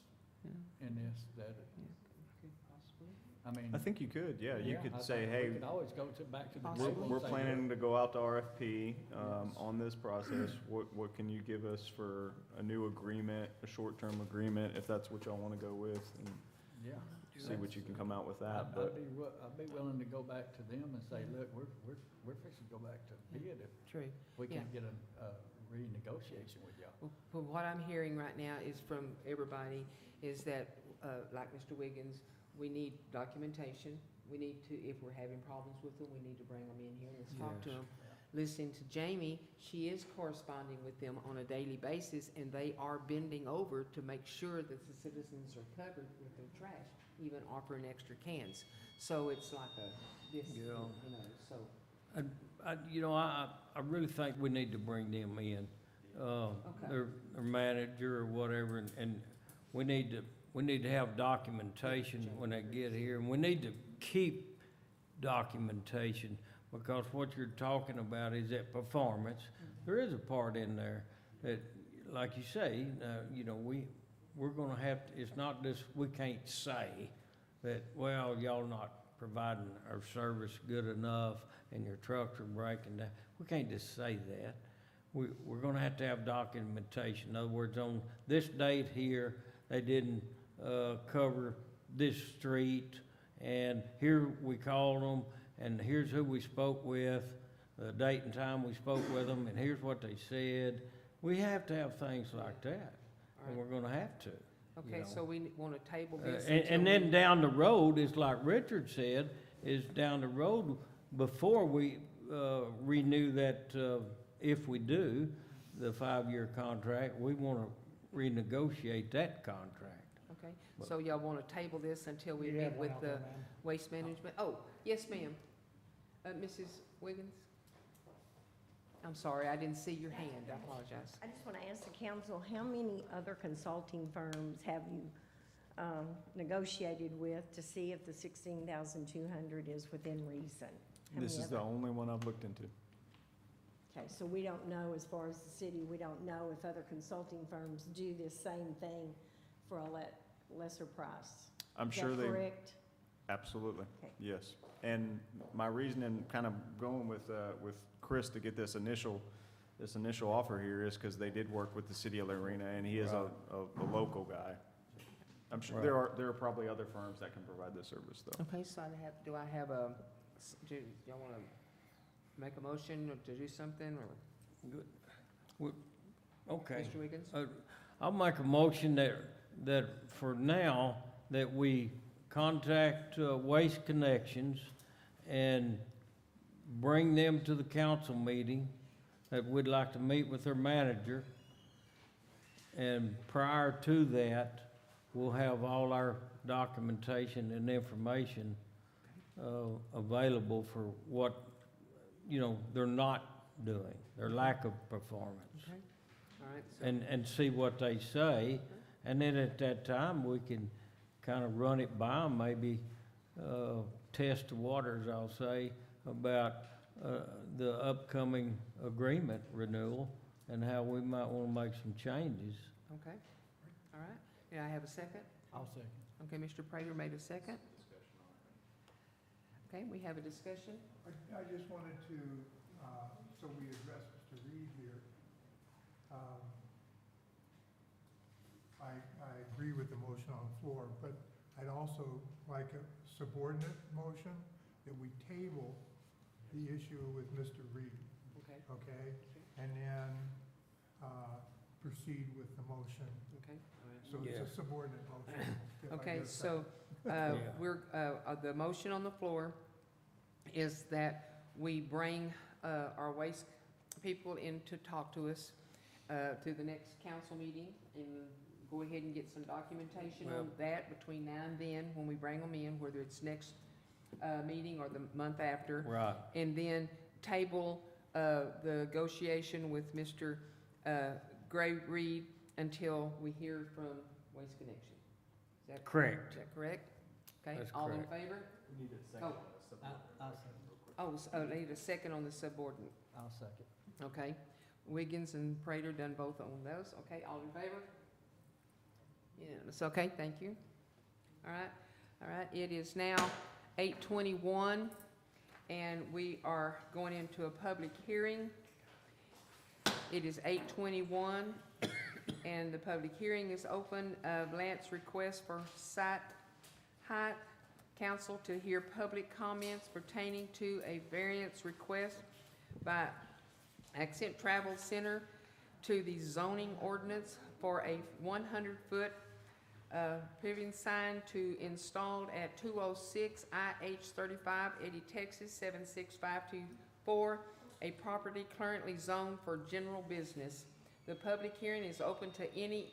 Yeah. in this, that, Okay, possibly. I mean. I think you could, yeah. You could I say, think hey, We could always go back to the Possibly. table. we're and say, planning look, to go out to RFP Yes. on this process. What can you give us for a new agreement, a short-term agreement, if that's what y'all want to go with? And Yeah. see what you can come out with that, I'd but be willing to go back to them and say, look, we're fixing to go back to bid if True. we Yeah. can't get a renegotiation with y'all. Well, from what I'm hearing right now is from everybody is that, like Mr. Wiggins, we need documentation. we need to, if we're having problems with them, we need to bring them in here, let's talk to Yes. them. Listening to Jamie, she is corresponding with them on a daily basis, and they are bending over to make sure that the citizens are covered with their trash, even offering extra cans. So it's like Yeah. so. I really think we need to bring them in, their manager or whatever, and we need to have documentation when they get here, and we need to keep documentation, because what you're talking about is that performance. There is a part in there that, like you say, we're gonna have to, it's not just, we can't say that, well, y'all not providing our service good enough and your trucks are breaking down. We can't just say that. We're gonna have to have documentation. In other words, on this date here, they didn't, cover this street, and here we called them, and here's who we spoke with, the date and time we spoke with them, and here's what they said. We have to have things like that, and we're gonna have to. Okay, so we want to table this And then down the road, is like Richard said, is down the road, before we renew that, if we do, the 5-year contract, we want to renegotiate that contract. Okay, so y'all want to table this until we meet with the waste management? Oh, yes, ma'am. Mrs. Wiggins? I'm sorry, I didn't see your hand, I apologize. I just want to ask the council, how many other consulting firms have you negotiated with to see if the 16,200 is within reason? How This many is the other- only one I've looked into. Okay, so we don't know, as far as the city, we don't know if other consulting firms do this same thing for a lesser price. I'm Is sure that they. correct? Absolutely, Okay. yes. And my reason in kind of going with Chris to get this initial offer here is because they did work with the city of Lorena, and he is a local guy. I'm sure there are probably other firms that can provide this service, though. Okay, so do y'all want to make a motion or to do something, or? Okay. Mr. Wiggins? I'll make a motion that for now, that we contact Waste Connections and bring them to the council meeting, that we'd like to meet with their manager. And prior to that, we'll have all our documentation and information available for what, they're not doing, their lack of performance. Okay, all right. So And see what they say, and then at that time, we can kind of run it by them, maybe test the waters, I'll say, about the upcoming agreement renewal and how we might want to make some changes. Okay, all right. May I have a second? I'll second. Okay, Mr. Prater made a second. Okay, we have a discussion. I just wanted to, so we address Mr. Reed here. I agree with the motion on the floor, but I'd also like a subordinate motion that we table the issue with Mr. Reed, Okay, okay? And then proceed with the motion. okay, all right. So it's a subordinate motion. if I Okay, get a so, the motion on the floor is that we bring, our waste people in to talk to us, to the next council meeting, and go ahead and get some documentation on that between now and then, when we bring them in, whether it's next, meeting or the month after. Right. And then table, the negotiation with Mr. Gray Reed until we hear from Waste Connection. Is that Correct. Is that correct? Okay, That's all in correct. favor? We need a second Oh. on the subordinate. I'll second. Oh, I need a second on the subordinate. I'll second. Okay. Wiggins and Prater done both on those. Okay, all in favor? Unanimous. Okay, thank you. All right. It is now 8:21, and we are going into a public hearing. It is 8:21, and the public hearing is open. Lance requests for site height. Council to hear public comments pertaining to a variance request by Accent Travel Center to the zoning ordinance for a 100-foot paving sign to installed at 206 IH35, Eddy, Texas, 76524, a property currently zoned for general business. The public hearing is open to any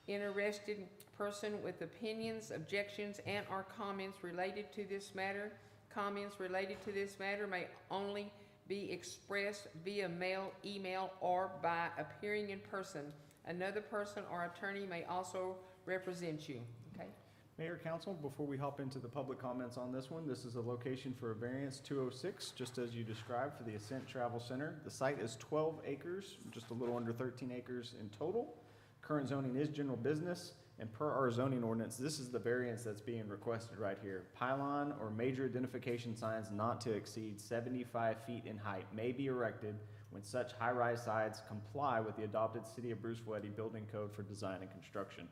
interested person with opinions, objections, and/or comments related to this matter. Comments related to this matter may only be expressed via mail, email, or by appearing in person. Another person or attorney may also represent you. Okay? Mayor, Council, before we hop into the public comments on this one, this is a location for a variance 206, just as you described, for the Ascent Travel Center. The site is 12 acres, just a little under 13 acres in total. Current zoning is general business, and per our zoning ordinance, this is the variance that's being requested right here. Pylon or major identification signs not to exceed 75 feet in height may be erected when such high-rise sites comply with the adopted City of Bruceville-Eddy Building Code for Design and Construction.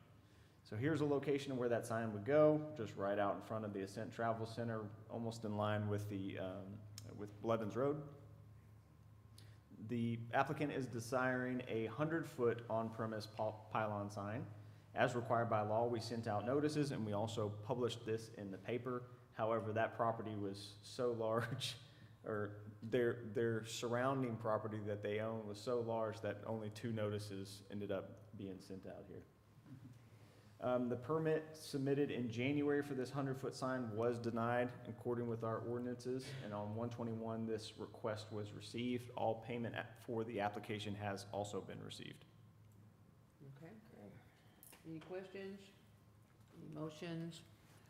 So here's a location of where that sign would go, just right out in front of the Ascent Travel Center, almost in line with the with Blevins Road. The applicant is desiring a 100-foot on-premise pylon sign. As required by law, we sent out notices and we also published this in the paper. However, that property was so large, or their surrounding property that they own was so large that only 2 notices ended up being sent out here. The permit submitted in January for this 100-foot sign was denied according with our ordinances, and on 121 this request was received. All payment for the application has also been received. Okay. Any questions? Any motions?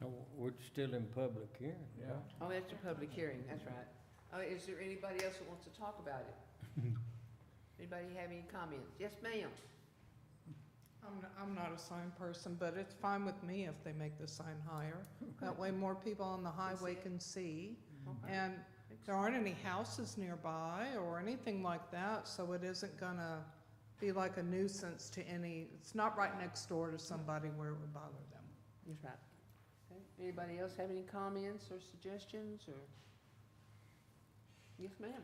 No, we're still in public hearing, yeah. Oh, that's a public hearing, that's right. Is there anybody else that wants to talk about it? Anybody have any comments? Yes, ma'am. I'm not a sign person, but it's fine with me if they make the sign higher. That way more people on the highway can see. Okay. And there aren't any houses nearby or anything like that, so it isn't gonna be like a nuisance to it's not right next door to somebody where it would bother them. That's right. Okay. Anybody else have any comments or suggestions, or? Yes, ma'am.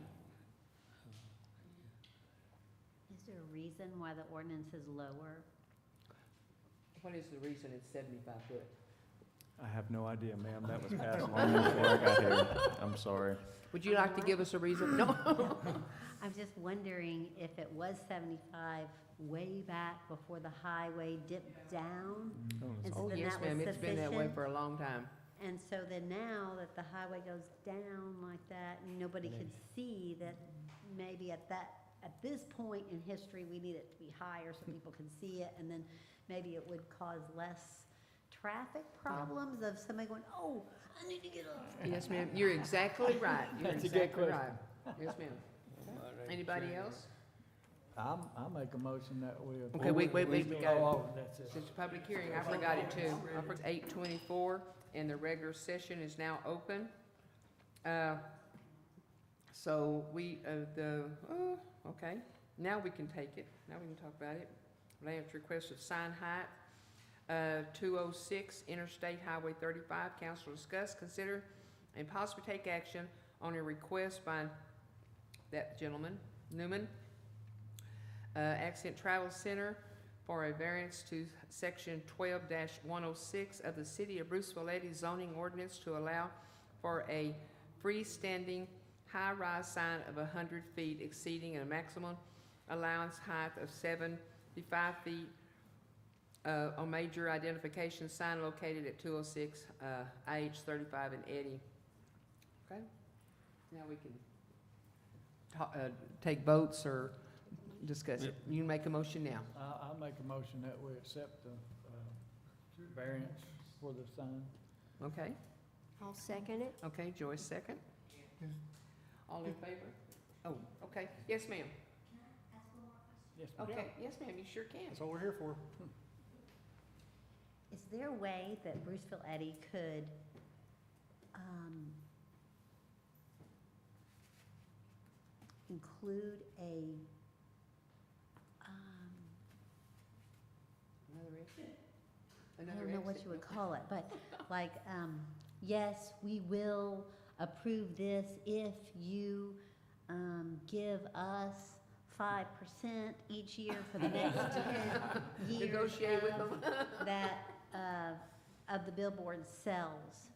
Is there a reason why the ordinance is lower? What is the reason it's 75 foot? I have no idea, ma'am. That was passed along before I got here. I'm sorry. Would you like to give us a reason? No. I'm just wondering if it was 75 way back before the highway dipped down. and so Oh, then yes, that was ma'am. It's been that way sufficient. for a long time. And so then now that the highway goes down like that, and nobody could see that maybe at this point in history, we need it to be higher so people can see it, and then maybe it would cause less traffic problems of somebody going, oh, I need to get up. Yes, ma'am. You're exactly right. You're That's a good exactly question. right. Yes, ma'am. Anybody else? I'll make a motion that we. Okay, wait, we got it. Oh, that's it. It's a public hearing. I forgot it too. It's 8:24 and the regular session is now open. So we, okay, now we can take it. Now we can talk about it. Land request of sign height, 206 Interstate Highway 35. Council discuss, consider, and possibly take action on a request by that gentleman, Newman, Accent Travel Center, for a variance to section 12-106 of the City of Bruceville-Eddy zoning ordinance to allow for a freestanding high-rise sign of 100 feet exceeding a maximum allowance height of 75 feet on major identification sign located at 206 IH35 in Eddy. Okay? Now we can take votes or discuss it. You can make a motion now. I'll make a motion that we accept the variance for the sign. Okay? I'll second it. Okay, Joyce, second. All in favor? Oh, okay. Yes, ma'am. Yes, ma'am. Okay, yes, ma'am, you sure can. That's what we're here for. Is there a way that Bruceville-Eddy could include I don't know what you would call it, but like, yes, we will approve this if you give us 5% each year for the next 10 years. Negotiate with them. That of the billboard sells?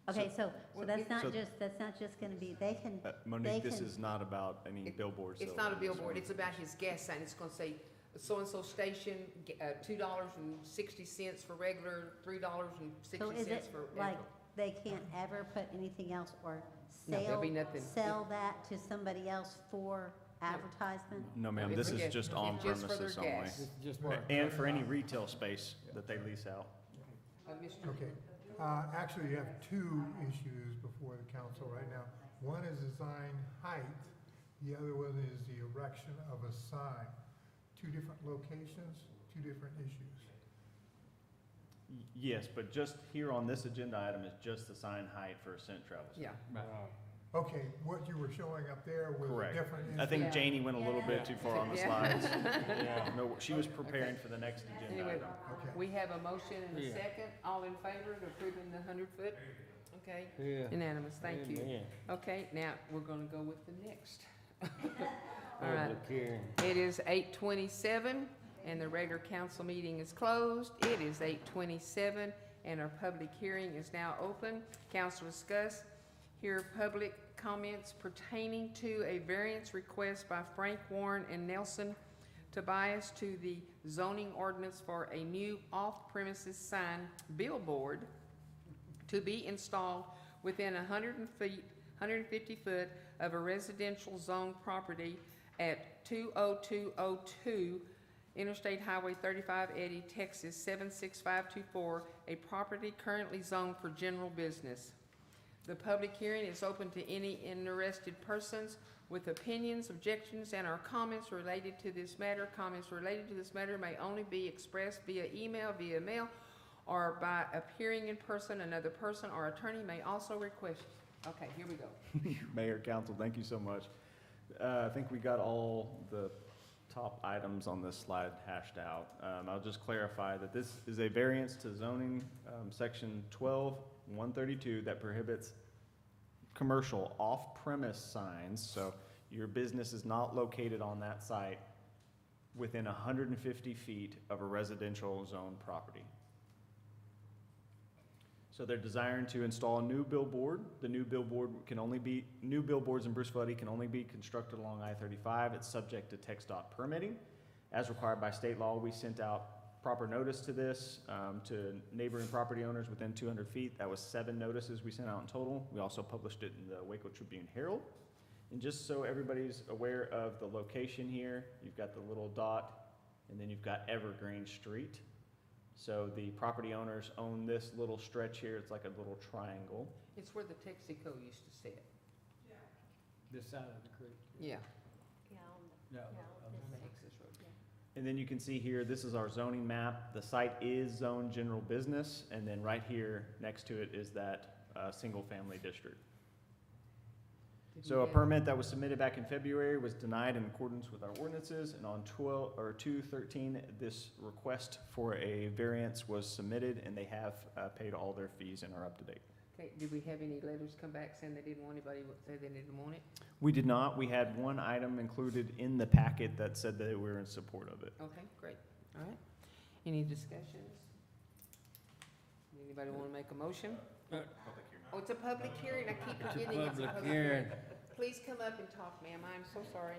Okay, so Well, that's it- not So- just, that's not just gonna be, they can, Monique, this can- is not about any billboards. It's not a billboard, it's about his gas sign. It's gonna say so-and-so station, $2.60 for regular, $3.60 so is it for. like, they can't ever put anything else or No, there'll be nothing. sell that to somebody else for advertisement? No, ma'am, It's this for is gas. just It's on just for their premises only. gas. It's just for. And for any retail space that they lease out. Mr. Okay, actually, you have two issues before the council right now. One is the sign height, the other one is the erection of a sign. Two different locations, two different issues. Yes, but just here on this agenda item is just the sign height for Ascent Travel. Yeah. Okay, what you were showing up there was a Correct. different. I think Yeah. Janie went a little bit too far on the Yeah. slides. Yeah. No, she was preparing for the next agenda Anyway, item. Okay. we have a motion and a Yeah. second. All in favor of approving the 100-foot? Okay, Yeah. unanimous, thank you. Amen. Okay, now, we're gonna go with the next. All right. Public hearing. It is 8:27, and the regular council meeting is closed. It is 8:27, and our public hearing is now open. Council discuss, hear public comments pertaining to a variance request by Frank Warren and Nelson Tobias to the zoning ordinance for a new off-premises sign billboard to be installed within 150 foot of a residential zone property at 20202 Interstate Highway 35, Eddy, Texas 76524, a property currently zoned for general business. The public hearing is open to any interested persons with opinions, objections, and/or comments related to this matter. Comments related to this matter may only be expressed via email, via mail, or by appearing in person. Another person or attorney may also request. Okay, here we go. Mayor, council, thank you so much. I think we got all the top items on this slide hashed out. I'll just clarify that this is a variance to zoning, section 12-132 that prohibits commercial off-premise signs. So your business is not located on that site within 150 feet of a residential zone property. So they're desiring to install a new billboard. The new billboard new billboards in Bruceville-Eddy can only be constructed along I-35. It's subject to TxDOT permitting. As required by state law, we sent out proper notice to this, to neighboring property owners within 200 feet. That was 7 notices we sent out in total. We also published it in the Waco Tribune Herald. And just so everybody's aware of the location here, you've got the little dot, and then you've got Evergreen Street. So the property owners own this little stretch here. It's like a little triangle. It's where the Texaco used to sit. This side of the creek. Yeah. No. Texas Road. And then you can see here, this is our zoning map. The site is zoned general business, and then right here next to it is that single-family district. So a permit that was submitted back in February was denied in accordance with our ordinances, and on 2/13, this request for a variance was submitted, and they have paid all their fees and are up to date. Okay, did we have any letters come back saying they didn't want anybody to say they didn't want it? We did not. We had one item included in the packet that said that we were in support of it. Okay, great. All right. Any discussions? Anybody want to make a motion? Oh, it's a public hearing. I keep It's a forgetting it's a public public hearing. hearing. Please come up and talk, ma'am. I'm so sorry.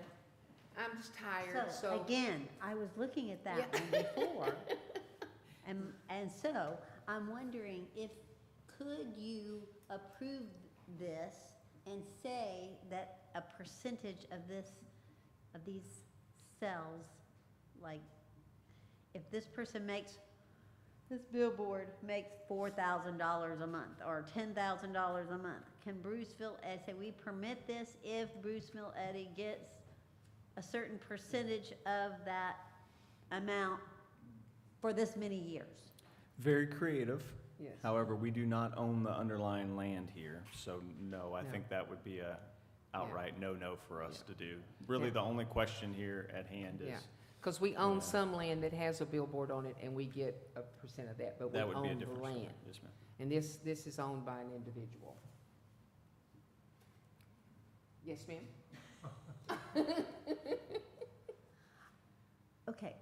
I'm just tired, So, so. again, I was looking at that Yeah. one before, and so, I'm wondering if, could you approve this and say that a percentage of these cells, like, if this person makes, this billboard makes $4,000 a month, or $10,000 a month, can Bruceville-Eddy, say we permit this if Bruceville-Eddy gets a certain percentage of that amount for this many years? Very creative. Yes. However, we do not own the underlying land here, so no, I No. think that would be a outright no-no for us Yeah. to do. Really, Yeah. the only question here at hand Yeah, is, because we own Yeah. some land that has a billboard on it, and we get a percent of that, but we that would be a own the different story. land. Yes, ma'am. And this is owned by an individual. Yes, ma'am? Okay,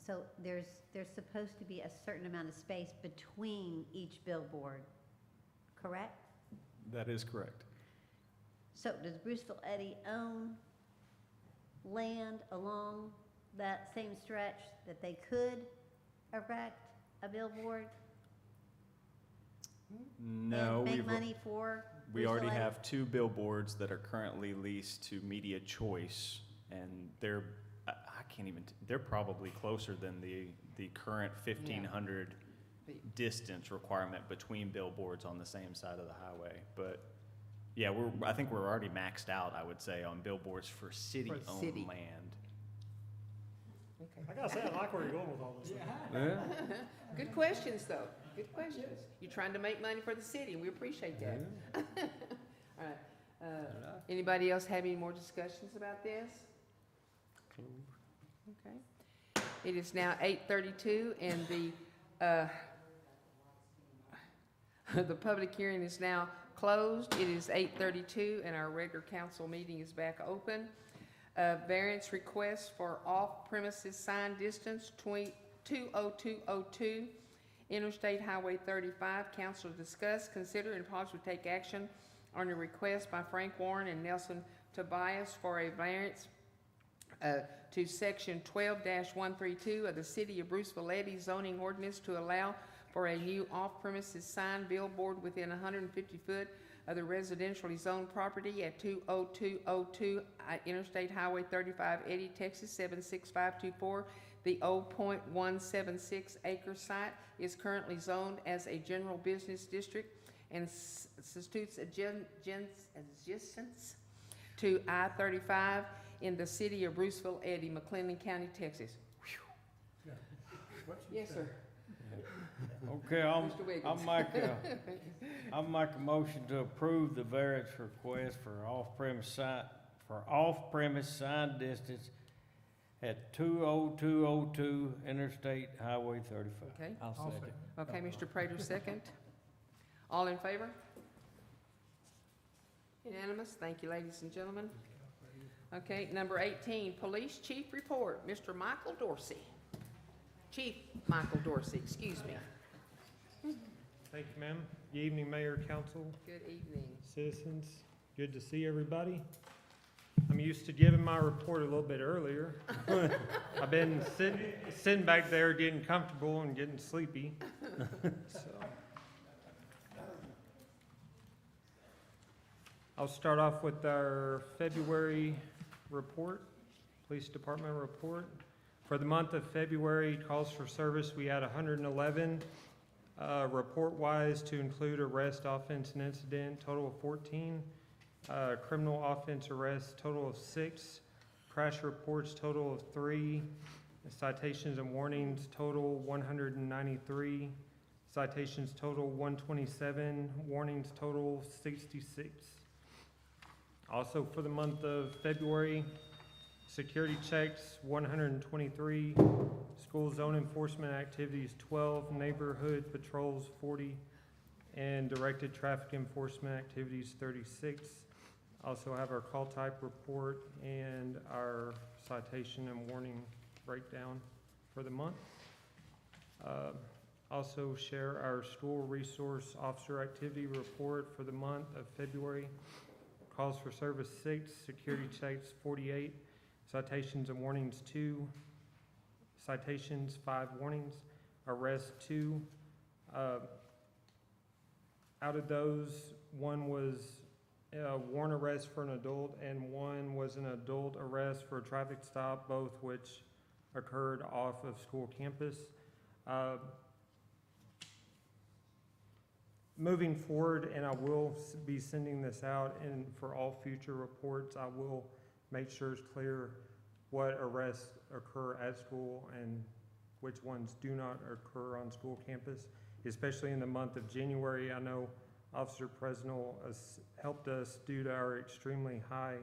So there's supposed to be a certain amount of space between each billboard, correct? That is correct. So does Bruceville-Eddy own land along that same stretch that they could erect a billboard? No, And make we've, money for we already Bruceville-Eddy? have 2 billboards that are currently leased to Media Choice, and they're, I can't even, they're probably closer than the current 1,500 distance requirement between billboards on the same side of the highway. But yeah, I think we're already maxed out, I would say, on billboards for city-owned city. land. I gotta say, I like where you're going with all this. Yeah. Good questions, though. Good questions. You're trying to make money for the city, and we appreciate that. All right. Anybody else have any more discussions about this? Okay. It is now 8:32, and the public hearing is now closed. It is 8:32, and our regular council meeting is back open. Variance request for off-premises sign distance 20202, Interstate Highway 35. Council to discuss, consider, and possibly take action on a request by Frank Warren and Nelson Tobias for a variance to section 12-132 of the City of Bruceville-Eddy zoning ordinance to allow for a new off-premises sign billboard within 150 foot of the residentially zoned property at 20202 Interstate Highway 35, Eddy, Texas 76524. The 0.176 acre site is currently zoned as a general business district and constitutes adjacent to I-35 in the City of Bruceville-Eddy, McLennan County, Texas. Yes, sir. Okay, I'll Mr. Wiggins. I'll make a motion to approve the variance request for off-premise sign distance at 20202 Interstate Highway 35. Okay. I'll second. Okay, Mr. Prater, second. All in favor? Unanimous. Thank you, ladies and gentlemen. Okay, number 18, Police Chief Report, Mr. Michael Dorsey. Chief Michael Dorsey, excuse me. Thank you, ma'am. Good evening, Mayor, Council, Good evening. citizens. Good to see everybody. I'm used to giving my report a little bit earlier. I've been sitting back there getting comfortable and getting sleepy. So. I'll start off with our February report, Police Department report. For the month of February, calls for service, we had 111. Report-wise, to include arrest, offense, and incident, total of 14. Criminal offense arrests, total of 6. Crash reports, total of 3. Citations and warnings, total 193. Citations, total 127. Warnings, total 66. Also, for the month of February, security checks, 123. School zone enforcement activities, 12. Neighborhood patrols, 40. And directed traffic enforcement activities, 36. Also have our call type report and our citation and warning breakdown for the month. Also share our school resource officer activity report for the month of February. Calls for service 6, security checks 48, citations and warnings 2, citations 5 warnings, arrests 2. Out of those, 1 was a warrant arrest for an adult and 1 was an adult arrest for a traffic stop, both which occurred off of school campus. Moving forward, and I will be sending this out, and for all future reports, I will make sure it's clear what arrests occur at school and which ones do not occur on school campus, especially in the month of January. I know Officer Presnell has helped us due to our extremely high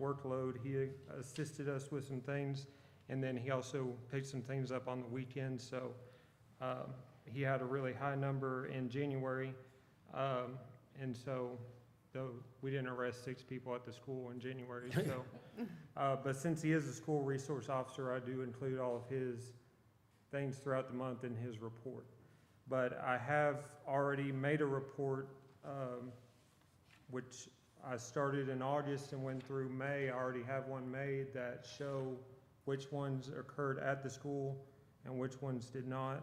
workload. He assisted us with some things, and then he also picked some things up on the weekend, so he had a really high number in January. And so, though we didn't arrest 6 people at the school in January, so, but since he is a school resource officer, I do include all of his things throughout the month in his report. But I have already made a report, which I started in August and went through May. I already have one made that show which ones occurred at the school and which ones did not.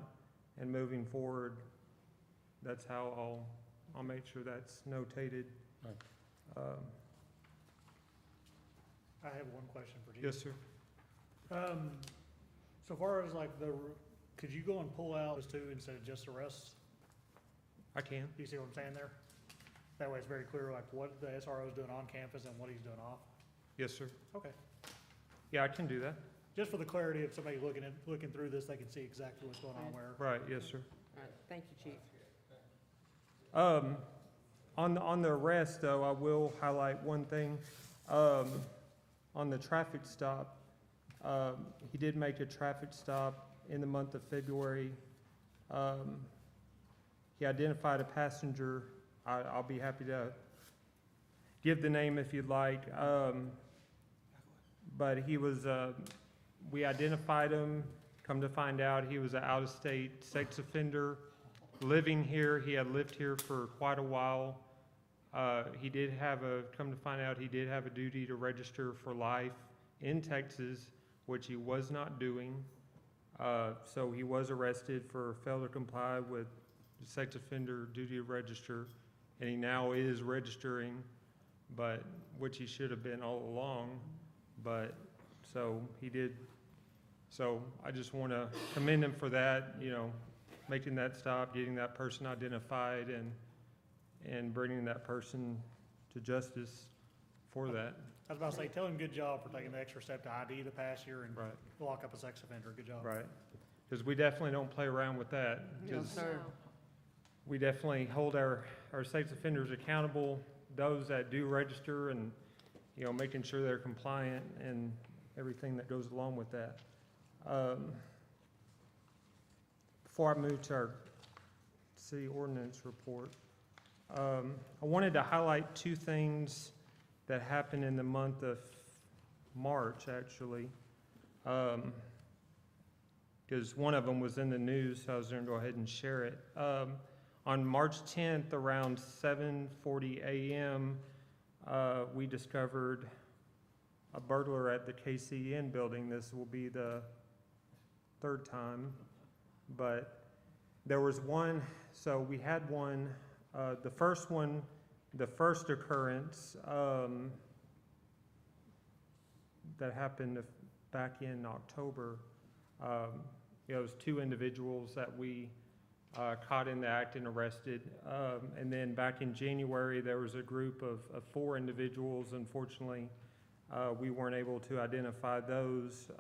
And moving forward, that's how I'll make sure that's notated. Right. I have one question for you. Yes, sir. So far as like could you go and pull out those two instead of just arrests? I can. Do you see what I'm saying there? That way it's very clear like what the SRO is doing on campus and what he's doing off. Yes, sir. Okay. Yeah, I can do that. Just for the clarity of somebody looking through this, they can see exactly what's going on where. Right, yes, sir. All right, thank you, Chief. On the arrest, though, I will highlight one thing. On the traffic stop, he did make a traffic stop in the month of February. He identified a passenger. I'll be happy to give the name if you'd like. But he was, we identified him. Come to find out, he was an out-of-state sex offender living here. He had lived here for quite a while. He did have come to find out, he did have a duty to register for life in Texas, which he was not doing. So he was arrested for failure to comply with the sex offender duty to register, and he now is registering, but which he should have been all along. But so he did. So I just want to commend him for that, making that stop, getting that person identified, and bringing that person to justice for that. I was about to say, tell him good job for taking the extra step to ID the passenger and Right. lock up a sex offender. Good job. Right. Because we definitely don't play around with that. No, 'Cause sir. we definitely hold our sex offenders accountable, those that do register, and, making sure they're compliant and everything that goes along with that. Before I move to our city ordinance report, I wanted to highlight two things that happened in the month of March, actually. Because one of them was in the news, so I was going to go ahead and share it. On March 10th, around 7:40 a.m., we discovered a burglar at the KCN building. This will be the third time, but there was one. So we had one. The first occurrence that happened back in October. It was two individuals that we caught in the act and arrested. And then back in January, there was a group of 4 individuals. Unfortunately, we weren't able to identify those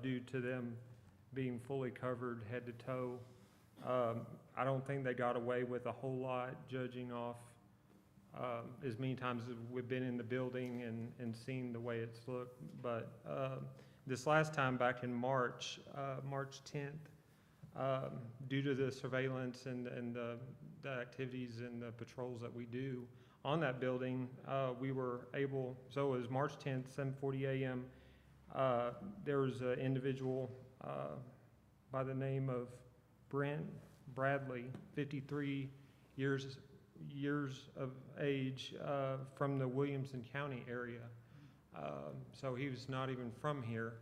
due to them being fully covered head to toe. I don't think they got away with a whole lot, judging off as many times as we've been in the building and seen the way it's looked. But this last time back in March 10th, due to the surveillance and the activities and the patrols that we do on that building, we were able, so it was March 10th, 7:40 a.m., there was an individual by the name of Brent Bradley, 53 years of age, from the Williamson County area. So he was not even from here.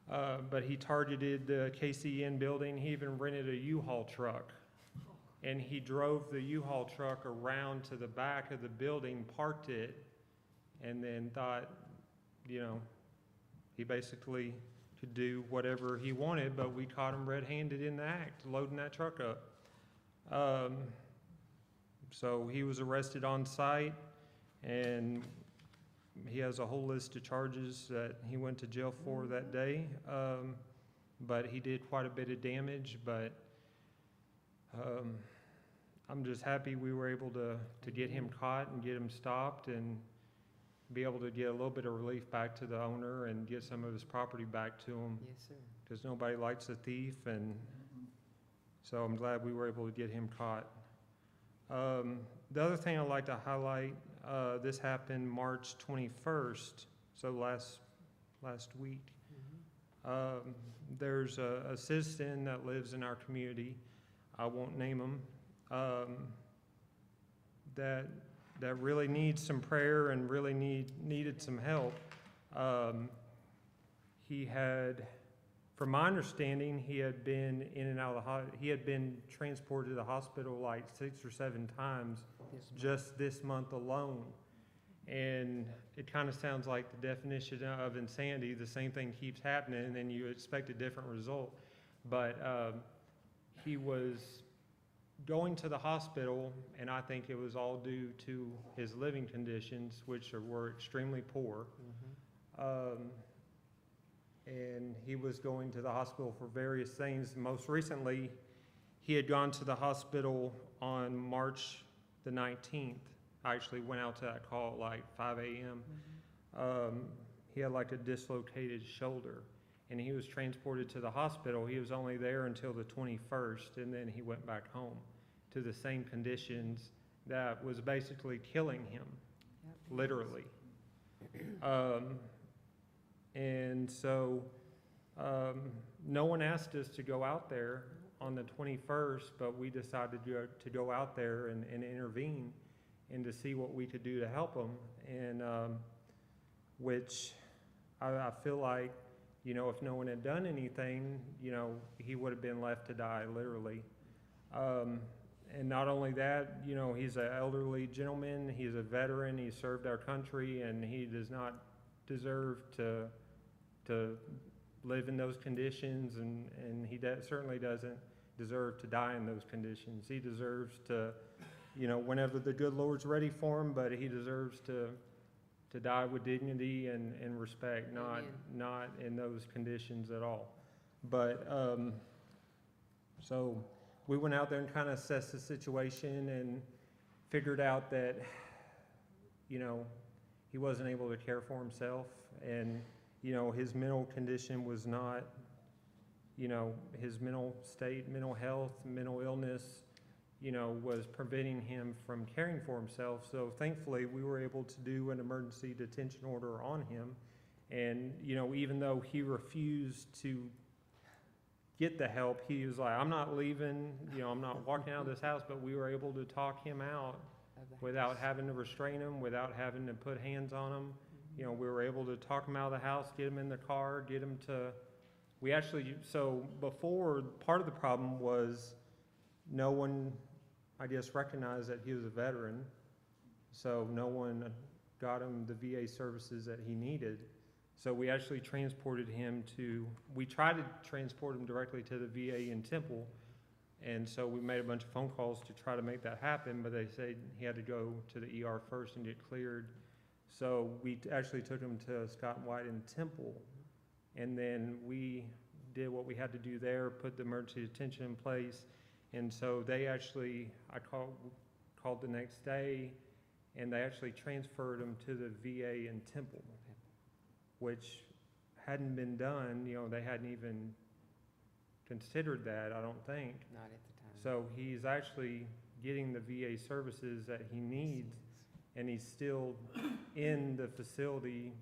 But he targeted the KCN building. He even rented a U-Haul truck. And he drove the U-Haul truck around to the back of the building, parked it, and then thought, he basically could do whatever he wanted, but we caught him red-handed in the act, loading that truck up. So he was arrested on site, and he has a whole list of charges that he went to jail for that day. But he did quite a bit of damage, but I'm just happy we were able to get him caught and get him stopped and be able to get a little bit of relief back to the owner and get some of his property back to him. Yes, sir. Because nobody likes a thief, and so I'm glad we were able to get him caught. The other thing I'd like to highlight, this happened March 21st, so last week. There's a citizen that lives in our community, I won't name him, that really needs some prayer and really needed some help. He had, from my understanding, he had been in and out of the he had been transported to the hospital like 6 or 7 times just this month alone. And it kind of sounds like the definition of insanity. The same thing keeps happening, and then you expect a different result. But he was going to the hospital, and I think it was all due to his living conditions, which were extremely poor. And he was going to the hospital for various things. Most recently, he had gone to the hospital on March the 19th. I actually went out to that call at like 5 a.m. He had like a dislocated shoulder, and he was transported to the hospital. He was only there until the 21st, and then he went back home to the same conditions that was basically killing him, literally. And so no one asked us to go out there on the 21st, but we decided to go out there and intervene and to see what we could do to help him. And which I feel like, you know, if no one had done anything, you know, he would have been left to die, literally. And not only that, you know, he's an elderly gentleman, he's a veteran, he served our country, and he does not deserve to live in those conditions, and he certainly doesn't deserve to die in those conditions. He deserves to, you know, whenever the good Lord's ready for him, but he deserves to die with dignity and respect, not in those conditions at all. But so we went out there and kind of assessed the situation and figured out that, you know, he wasn't able to care for himself, and, you know, his mental condition was not, you know, his mental state, mental health, mental illness, you know, was preventing him from caring for himself. So thankfully, we were able to do an emergency detention order on him. And, you know, even though he refused to get the help, he was like, I'm not leaving, you know, I'm not walking out of this house, but we were able to talk him out without having to restrain him, without having to put hands on him. You know, we were able to talk him out of the house, get him in the car, get him to, we actually, so before, part of the problem was no one, I guess, recognized that he was a veteran, so no one got him the VA services that he needed. So we actually transported him to, we tried to transport him directly to the VA in Temple, and so we made a bunch of phone calls to try to make that happen, but they said he had to go to the ER first and get cleared. So we actually took him to Scott and White in Temple, and then we did what we had to do there, put the emergency detention in place. And so they actually, I called the next day, and they actually transferred him to the VA in Temple, which hadn't been done. You know, they hadn't even considered that, I don't think. Not at the time. So he's actually getting the VA services that he needs, and he's still in the facility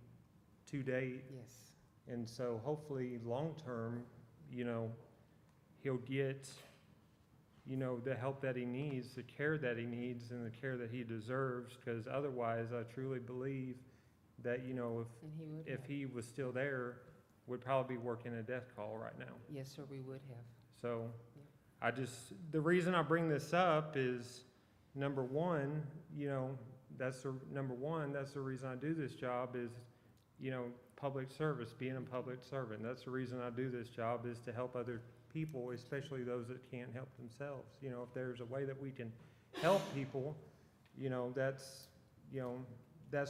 to date. Yes. And so hopefully, long-term, you know, he'll get, you know, the help that he needs, the care that he needs, and the care that he deserves, because otherwise, I truly believe that, you know, if he was still there, we'd probably be working a death call right now. Yes, sir, we would have. So the reason I bring this up is, number one, you know, that's the reason I do this job is, you know, public service, being a public servant. That's the reason I do this job, is to help other people, especially those that can't help themselves. You know, if there's a way that we can help people, you know, that's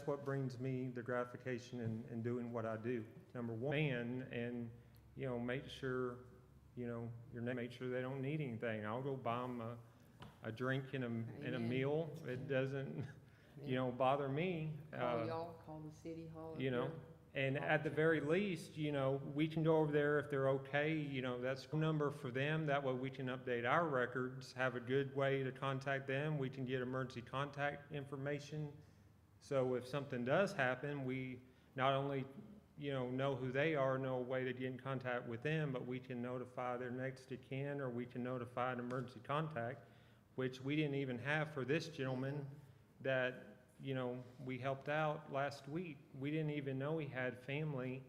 what brings me the gratification in doing what I do. Number one, and, you know, make sure, you know, make sure they don't need anything. I'll go buy them a drink and a meal. It doesn't, you know, bother me. Call y'all, call the city hall. You know, and at the very least, you know, we can go over there if they're okay. You know, that's a number for them. That way we can update our records, have a good way to contact them. We can get emergency contact information. So if something does happen, we not only know who they are, know a way to get in contact with them, but we can notify their next of kin, or we can notify an emergency contact, which we didn't even have for this gentleman that, we helped out last week. We didn't even know he had family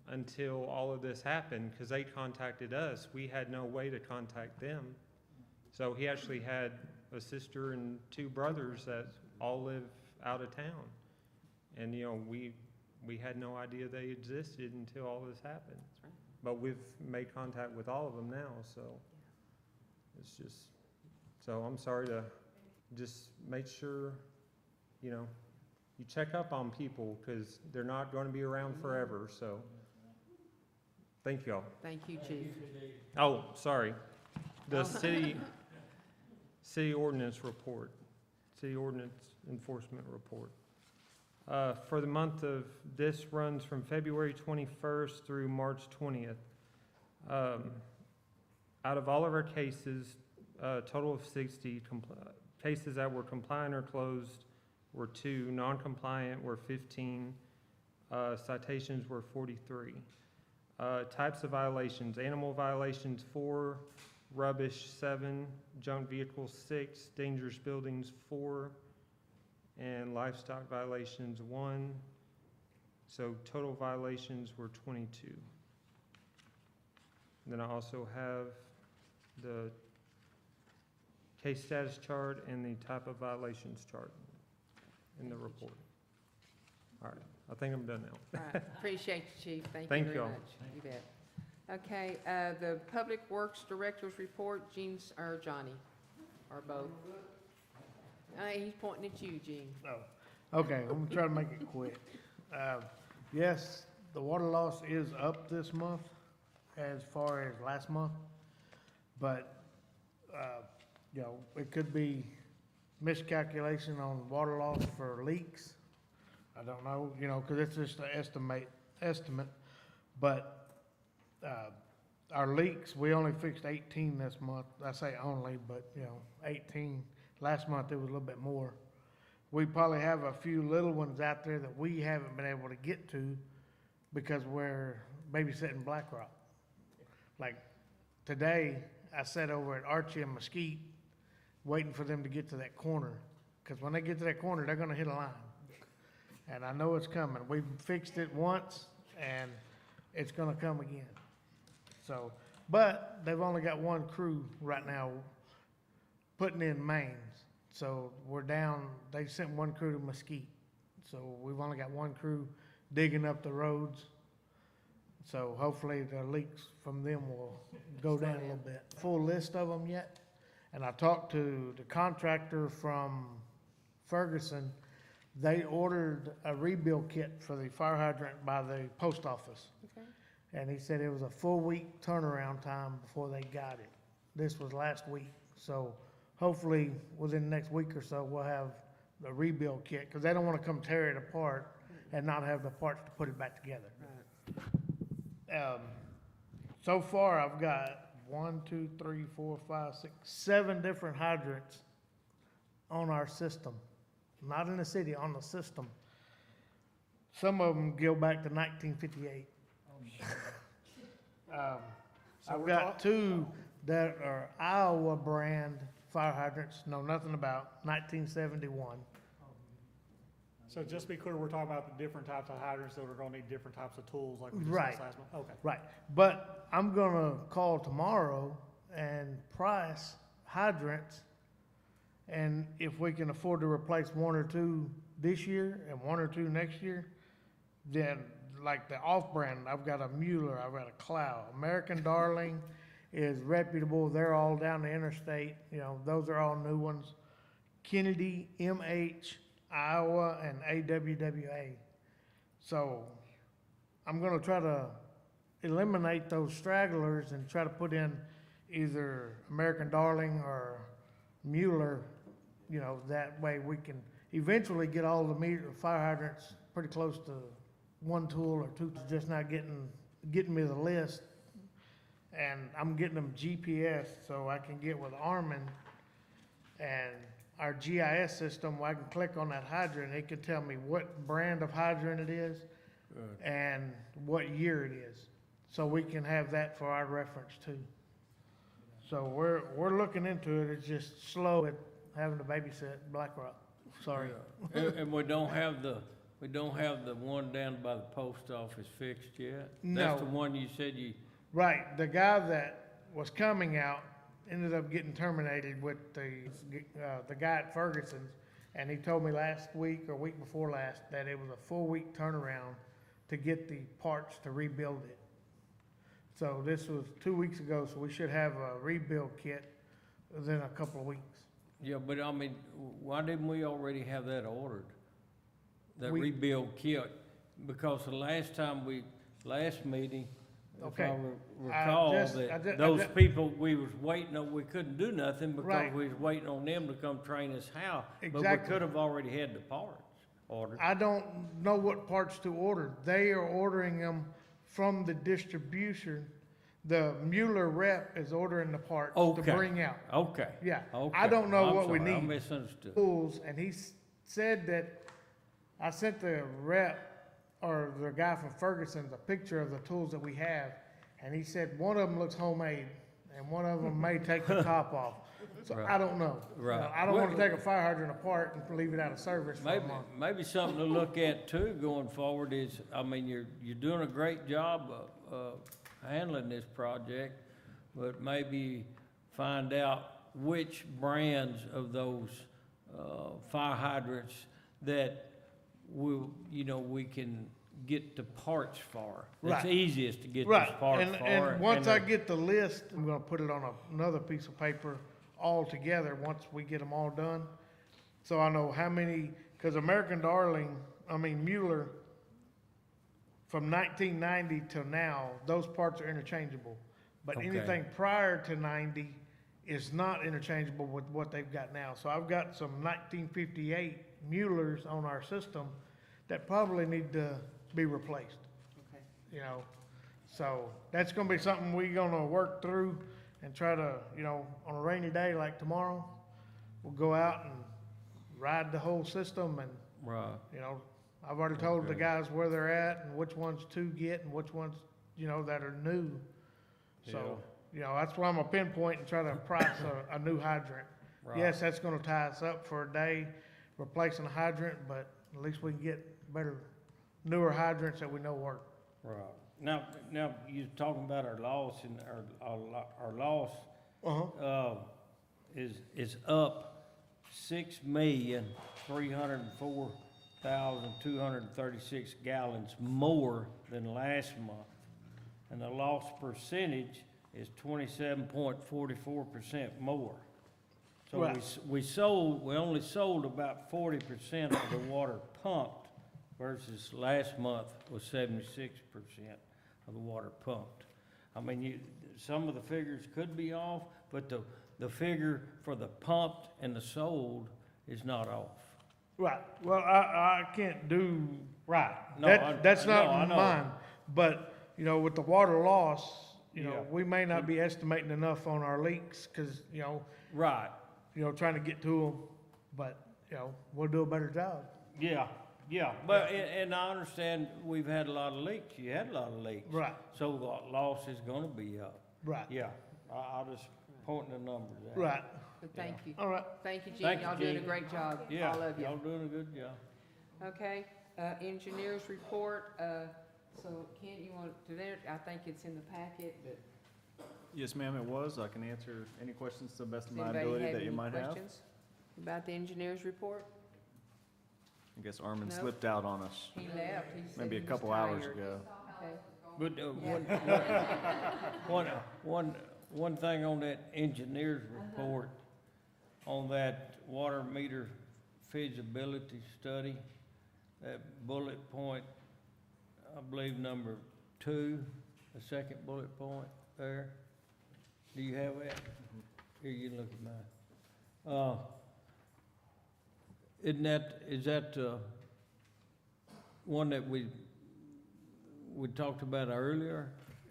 until all of this happened, because they contacted us. We had no way to contact them. So he actually had a sister and 2 brothers that all live out of town. And, we had no idea they existed until all this happened. That's right. But we've made contact with all of them now, so it's just, so I'm sorry to just make sure, you check up on people, because they're not going to be around forever, so. Thank y'all. Thank you, Chief. Oh, sorry. The city ordinance report, city ordinance enforcement report. For the month of, this runs from February 21st through March 20th. Out of all of our cases, a total of 60, cases that were compliant or closed were 2, non-compliant were 15, citations were 43. Types of violations: animal violations 4, rubbish 7, junk vehicles 6, dangerous buildings 4, and livestock violations 1. So total violations were 22. Then I also have the case status chart and the type of violations chart in the report. All right, I think I'm done now. All right, appreciate you, Chief. Thank Thank you very y'all. much. You bet. Okay, the Public Works Director's report, or Johnny, or both. He's pointing at you, Gene. Oh, okay, I'm gonna try to make it quick. Yes, the water loss is up this month as far as last month, but, it could be miscalculation on water loss for leaks. I don't know, because it's just an estimate, but, our leaks, we only fixed 18 this month. I say only, but, 18. Last month it was a little bit more. We probably have a few little ones out there that we haven't been able to get to because we're babysitting Black Rock. Like today, I sat over at Archie and Mesquite waiting for them to get to that corner. Because when they get to that corner, they're gonna hit a line. And I know it's coming. We've fixed it once and it's gonna come again. So, but they've only got 1 crew right now putting in mains. So we're down, they sent 1 crew to Mesquite. So we've only got 1 crew digging up the roads. So hopefully the leaks from them will go down a little bit. Full list of them yet. And I talked to the contractor from Ferguson. They ordered a rebuild kit for the fire hydrant by the post office. Okay. And he said it was a full week turnaround time before they got it. This was last week. So hopefully within the next week or so, we'll have the rebuild kit, because they don't want to come tear it apart and not have the parts to put it back together. Right. So far, I've got 7 different hydrants on our system. Not in the city, on the system. Some of them go back to 1958. I've got 2 that are Iowa brand fire hydrants, know nothing about, 1971. So just to be clear, we're talking about the different types of hydrants that are gonna need different types of tools like we Right. discussed last month? Okay. Right, but I'm gonna call tomorrow and price hydrants, and if we can afford to replace 1 or 2 this year and 1 or 2 next year, then like the off-brand, I've got a Mueller, I've got a Clow. American Darling is reputable, they're all down the interstate, those are all new ones. Kennedy, MH, Iowa, and AWWA. So I'm gonna try to eliminate those stragglers and try to put in either American Darling or Mueller, that way we can eventually get all the fire hydrants pretty close to 1 tool or 2, just not getting me the list. And I'm getting them GPS so I can get with Armin and our GIS system where I can click on that hydrant. It can tell me what brand of hydrant it is. Good. and what year it is, so we can have that for our reference too. So we're looking into it, it's just slow with having to babysit Black Rock, sorry. Yeah. And we don't have the one down by the post office fixed yet? That's the No. one you said you, Right, the guy that was coming out ended up getting terminated with the guy at Ferguson's, and he told me last week or week before last that it was a 4-week turnaround to get the parts to rebuild it. So this was 2 weeks ago, so we should have a rebuild kit within a couple of weeks. yeah, but I mean, why didn't we already have that ordered? That We- rebuild kit? Because the last meeting, if Okay. I recall, those people, we was waiting on, we couldn't do nothing because Right. we was waiting on them to come train us how. But we Exactly. could have already had the parts ordered. I don't know what parts to order. They are ordering them from the distribution. The Mueller rep is ordering the parts to Okay. bring out. Okay. Yeah, Okay. I don't know I'm what we sorry, I need. misunderstood. Tools, and he said that, I sent the rep, or the guy from Ferguson's, a picture of the tools that we have, and he said one of them looks homemade, and one of them may take the top off. So Right. I don't know. Right. I don't wanna take a fire hydrant apart and leave it out of service for a Maybe, month. maybe something to look at too going forward is, I mean, you're doing a great job of handling this project, but maybe find out which brands of those, fire hydrants that we can get the parts for. It's Right. easiest to get Right, those parts and, for. and once I get the list, I'm gonna put it on another piece of paper all together, once we get them all done. So I know how many, cause Mueller, from 1990 till now, those parts are interchangeable. But Okay. anything prior to 90 is not interchangeable with what they've got now. So I've got some 1958 Muellers on our system that probably need to be replaced. Okay. You know, so that's gonna be something we gonna work through and try to, on a rainy day like tomorrow, we'll go out and ride the whole system and, Right. I've already told the Okay. guys where they're at and which ones to get and which ones, that are new. So, that's where I'm gonna pinpoint and try to price a new hydrant. Right. Yes, that's gonna tie us up for a day replacing a hydrant, but at least we can get better, newer hydrants that we know work. Right. Now, you're talking about our loss and our loss, is up 6,304,236 gallons more than last month. And the loss percentage is 27.44% more. So Right. we only sold about 40% of the water pumped versus last month was 76% of the water pumped. I mean, some of the figures could be off, but the figure for the pumped and the sold is not off. Right, well, I can't do, Right. No, that's I know. not mine, but, with the water loss, Yeah. we may not be estimating enough on our leaks, cause, Right. trying to get to them, but, we'll do a better job. Yeah, but, and I understand we've had a lot of leaks, you had a lot of leaks. Right. So the loss is gonna be up. Right. Yeah, I'll just point the numbers out. Right. But thank you. All right. Thank you, Gene. Thank you, Y'all doing a Gene. great job, Yeah, all of you. y'all doing a good job. Okay, engineers report, so Kent, you want to there, I think it's in the packet, but Yes, ma'am, it was. I can answer any questions to the best of does my anybody ability have that you any might have. questions about the engineers report? I guess Armin No. slipped out on us. He left, he said Maybe he a was couple hours tired. ago. Okay. But, one thing on that engineer's report, on that water meter feasibility study, that bullet point, I believe number 2, the second bullet point there. Do you have that? Here, you look at mine. Is that one that we talked about earlier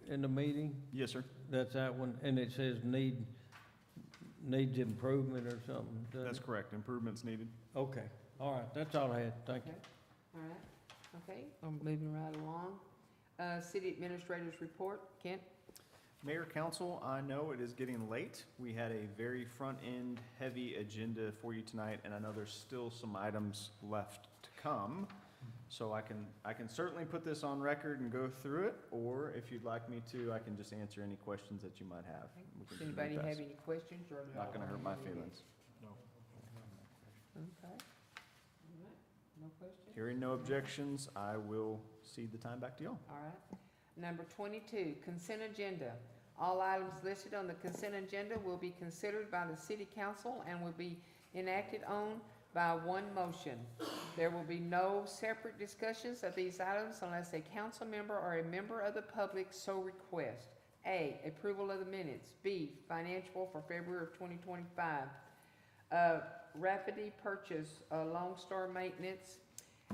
in the meeting? Yes, sir. That's that one, and it says needs improvement or something? doesn't That's it? correct. Improvements needed. Okay, all right, that's all I had, thank you. All right, Okay, I'm moving right along. City Administrator's Report, Kent? Mayor, Council, I know it is getting late. We had a very front-end heavy agenda for you tonight, and I know there's still some items left to come. So I can certainly put this on record and go through it, or if you'd like me to, I can just answer any questions that you might have. We can Does do anybody our have best. any questions or? Not gonna hurt my feelings. Okay. All right, no questions? Hearing no objections, I will cede the time back to y'all. All right. Number 22, consent agenda. All items listed on the consent agenda will be considered by the city council and will be enacted on by one motion. There will be no separate discussions of these items unless a council member or a member of the public so request. A, approval of the minutes. B, financial for February of 2025. Rapidly purchase, Lone Star Maintenance.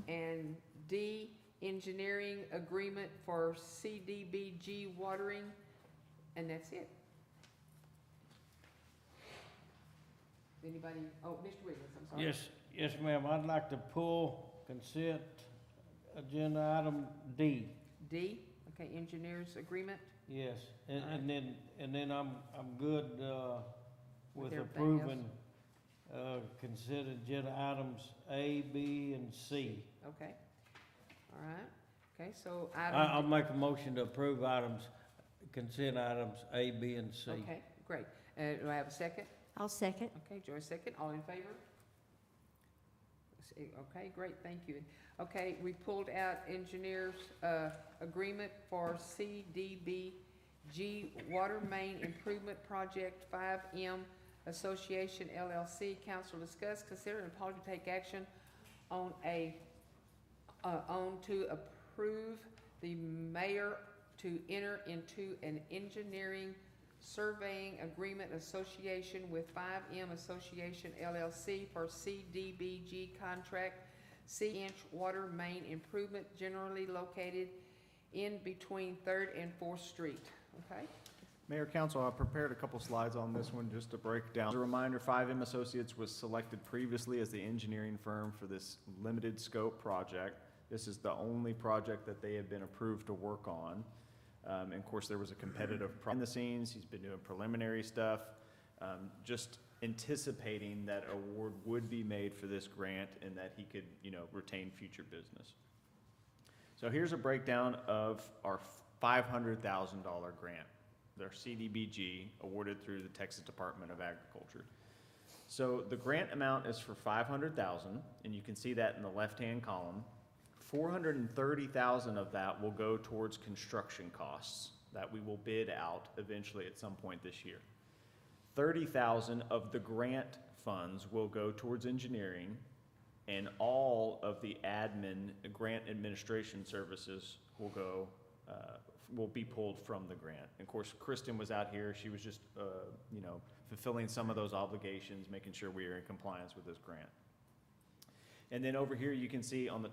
And D, engineering agreement for CDBG watering. And that's it. Anybody, oh, Mr. Wiggins, I'm sorry. Yes, ma'am, I'd like to pull consent agenda item D. D, okay, engineers agreement. Yes, Alright. and then I'm good, with everything approving, consent agenda items A, B, and C. Okay, all right, okay, so I'll item. make a motion to approve consent items A, B, and C. Okay, great. Do I have a second? I'll second. Okay, Joyce second, all in favor? Okay, great, thank you. Okay, we pulled out engineers, agreement for CDBG Water Main Improvement Project 5M Association LLC. Council discuss, consider, and possibly take action on to approve the mayor to enter into an engineering surveying agreement association with 5M Association LLC for CDBG contract C-inch water main improvement generally located in between 3rd and 4th Street. Okay? Mayor, Council, I prepared a couple slides on this one just to break down. As a reminder, 5M Associates was selected previously as the engineering firm for this limited scope project. This is the only project that they have been approved to work on. And of course, there was a competitive behind the scenes. He's been doing preliminary stuff, just anticipating that award would be made for this grant and that he could, retain future business. So here's a breakdown of our $500,000 grant, their CDBG awarded through the Texas Department of Agriculture. So the grant amount is for $500,000, and you can see that in the left-hand column. $430,000 of that will go towards construction costs that we will bid out eventually at some point this year. $30,000 of the grant funds will go towards engineering, and all of the grant administration services will be pulled from the grant. And of course, Kristen was out here. She was just, fulfilling some of those obligations, making sure we are in compliance with this grant. And then over here, you can see on the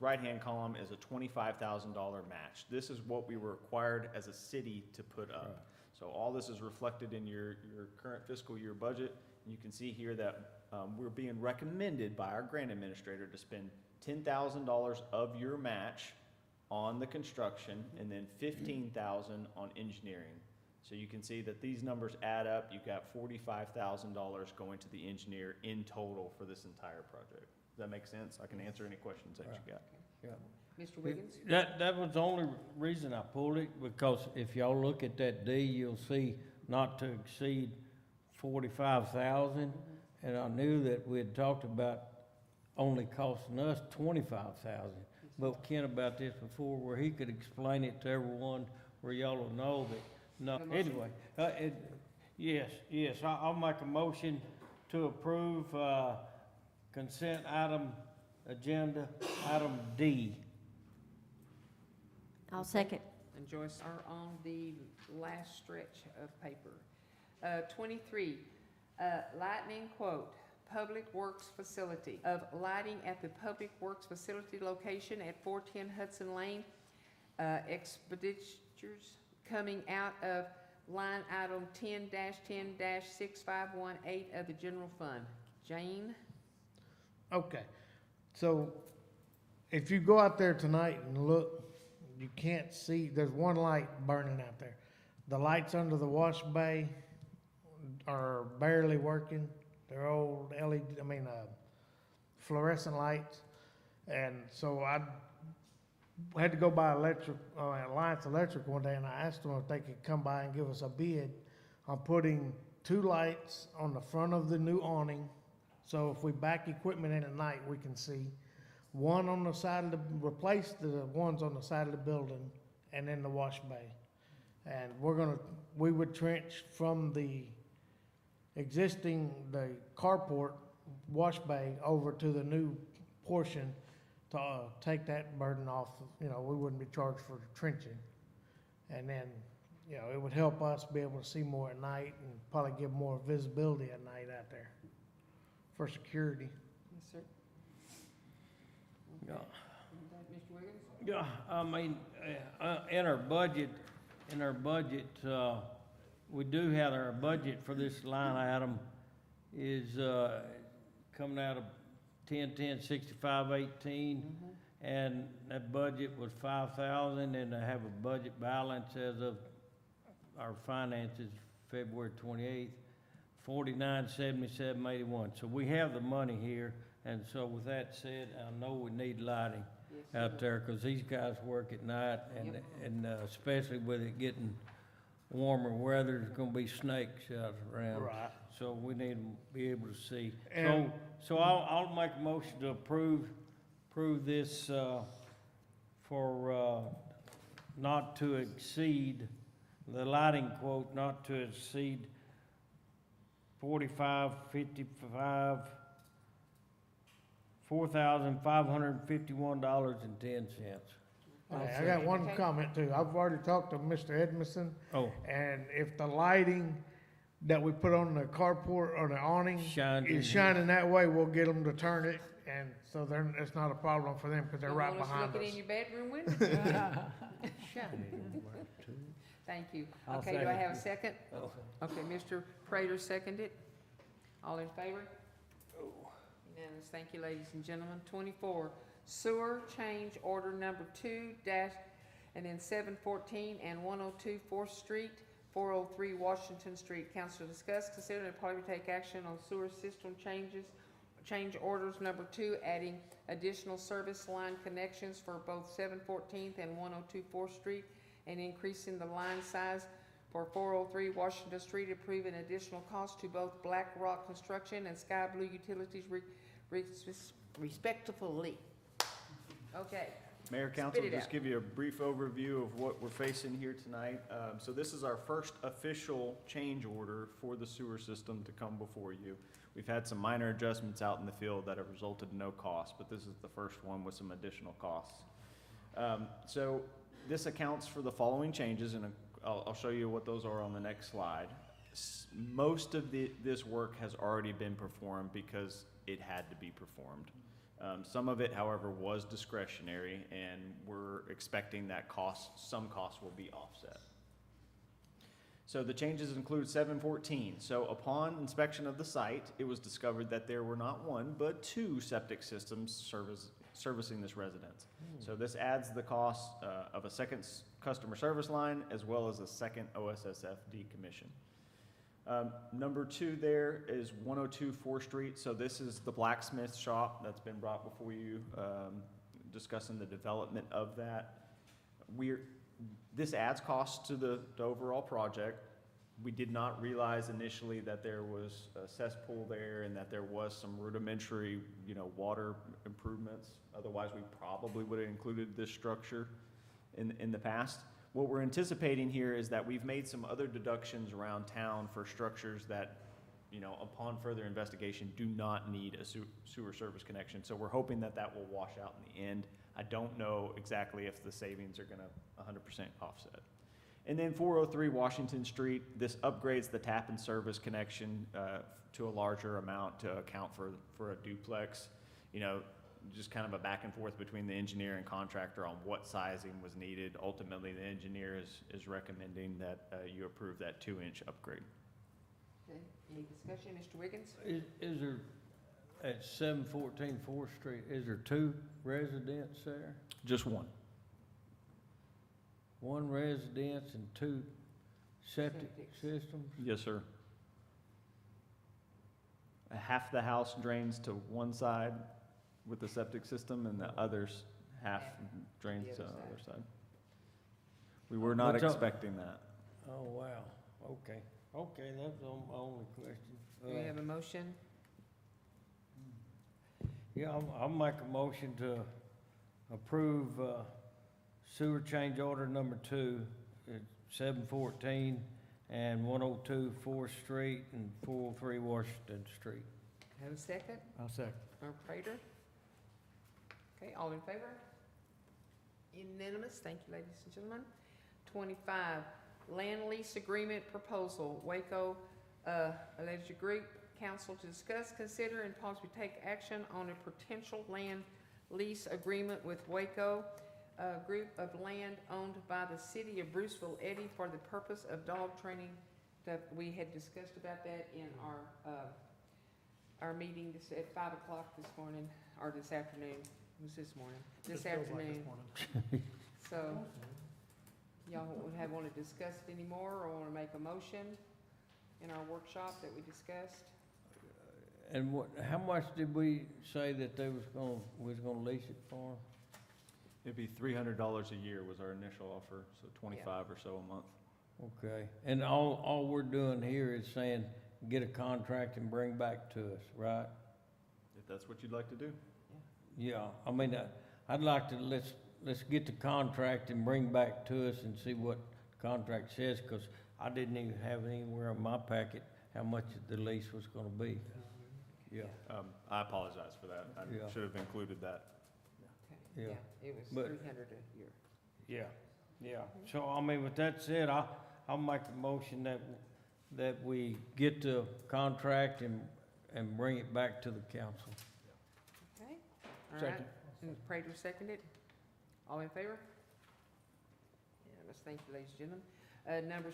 right-hand column is a $25,000 match. This is what we were required as a city to put up. Right. So all this is reflected in your current fiscal year budget. And you can see here that we're being recommended by our grant administrator to spend $10,000 of your match on the construction and then $15,000 on engineering. So you can see that these numbers add up. You've got $45,000 going to the engineer in total for this entire project. Does that make sense? I can answer any questions that you got. Yeah. Mr. Wiggins? That was the only reason I pulled it, because if y'all look at that D, you'll see not to exceed 45,000. And I knew that we had talked about only costing us 25,000. But Ken about this before, where he could explain it to everyone, where y'all will know that, no, anyway. Yes, I'll make a motion to approve, consent agenda item D. I'll second. And Joyce are on the last stretch of paper. 23, lightning quote, Public Works Facility, of lighting at the Public Works Facility location at 410 Hudson Lane. Expenditures coming out of line item 10-10-6518 of the general fund. Jane? Okay, so if you go out there tonight and look, you can't see, there's one light burning out there. The lights under the wash bay are barely working. They're old fluorescent lights. And so I had to go by Alliance Electric one day, and I asked them if they could come by and give us a bid on putting 2 lights on the front of the new awning. So if we back equipment in at night, we can see. One on the side of replace the ones on the side of the building, and then the wash bay. And we would trench from the carport wash bay over to the new portion to take that burden off. We wouldn't be charged for trenching. And then, it would help us be able to see more at night and probably give more visibility at night out there for security. Yes, sir. Yeah. Mr. Wiggins? Yeah, I mean, in our budget, we do have our budget for this line item is, coming out of 10-10-65-18, and that budget was 5,000, and I have a budget balance as of our finances February 28th, 49,77,81. So we have the money here, and so with that said, I know we need lighting out there, because these guys work at night, and especially with it getting warmer weather, there's gonna be snakes out around. Right. So we need to be able to see. And- So I'll make a motion to approve this, for, not to exceed, the lighting quote, not to exceed $4,551.10. Okay, I got one comment too. I've already talked to Mr. Edmondson. Oh. And if the lighting that we put on the carport or the awning is shining that way, we'll get them to turn it. And so then it's not a problem for them because they're right behind Looking us. in your bedroom window? Thank you. I'll Okay, do I second. have a second? Okay, Mr. Prater seconded. All in favor? Unanimous. Thank you, ladies and gentlemen. 24, sewer change order number 2 and then 714 and 102 4th Street, 403 Washington Street. Council to discuss, consider, and probably take action on sewer system change orders number 2, adding additional service line connections for both 714th and 102 4th Street, and increasing the line size for 403 Washington Street, approving additional cost to both Black Rock Construction and Sky Blue Utilities respectively. Okay. Mayor, Spit Council, it just out. give you a brief overview of what we're facing here tonight. So this is our first official change order for the sewer system to come before you. We've had some minor adjustments out in the field that have resulted in no cost, but this is the first one with some additional costs. So this accounts for the following changes, and I'll show you what those are on the next slide. Most of this work has already been performed because it had to be performed. Some of it, however, was discretionary, and we're expecting that some costs will be offset. So the changes include 714. So upon inspection of the site, it was discovered that there were not one, but 2 septic systems servicing this residence. So this adds the cost of a second customer service line as well as a second OSSF decommission. Number 2 there is 102 4th Street. So this is the blacksmith shop that's been brought before you, discussing the development of that. This adds costs to the overall project. We did not realize initially that there was a cesspool there and that there was some rudimentary, water improvements. Otherwise, we probably would have included this structure in the past. What we're anticipating here is that we've made some other deductions around town for structures that, upon further investigation, do not need a sewer service connection. So we're hoping that will wash out in the end. I don't know exactly if the savings are going to 100% offset. And then 403 Washington Street, this upgrades the tap and service connection to a larger amount to account for a duplex. Just kind of a back and forth between the engineer and contractor on what sizing was needed. Ultimately, the engineer is recommending that you approve that 2-inch upgrade. Okay. Any discussion, Mr. Wiggins? Is there, at 714 4th Street, is there two residents there? Just one. One residence and two septic systems? Yes, sir. Half the house drains to one side with the septic system, and the others half drains to the other side. We were not What's up? expecting that. Oh, wow, okay, okay, that's my only question. Do we have a motion? Yeah, I'll make a motion to approve, sewer change order number 2 at 714 and 102 4th Street and 403 Washington Street. Have a second? I'll second. Prater? Okay, all in favor? Unanimous, thank you, ladies and gentlemen. 25, land lease agreement proposal, Waco, alleged group, council to discuss, consider, and possibly take action on a potential land lease agreement with Waco, a group of land owned by the city of Bruceville-Eddy for the purpose of dog training. That we had discussed about that in our meeting this, at 5 o'clock this morning, or this afternoon. It was this morning, this Just feels like afternoon. morning. So, y'all want to discuss it anymore, or want to make a motion in our workshop that we discussed? And how much did we say that they was gonna lease it for? It'd be $300 a year was our initial offer, so 25 or so a month. Okay, and all we're doing here is saying, get a contract and bring back to us, right? If that's what you'd like to do. Yeah, I mean, I'd like to, let's get the contract and bring back to us and see what the contract says, because I didn't even have anywhere in my packet how much the lease was gonna be. Yeah, I apologize for that. I Yeah. should have included that. Okay, Yeah. yeah, it was But- 300 a year. yeah, yeah. So, I mean, with that said, I'll make the motion that we get the contract and bring it back to the council. Okay, all right. Second. And Prater seconded. All in favor? Yeah, let's thank you, ladies and gentlemen. Number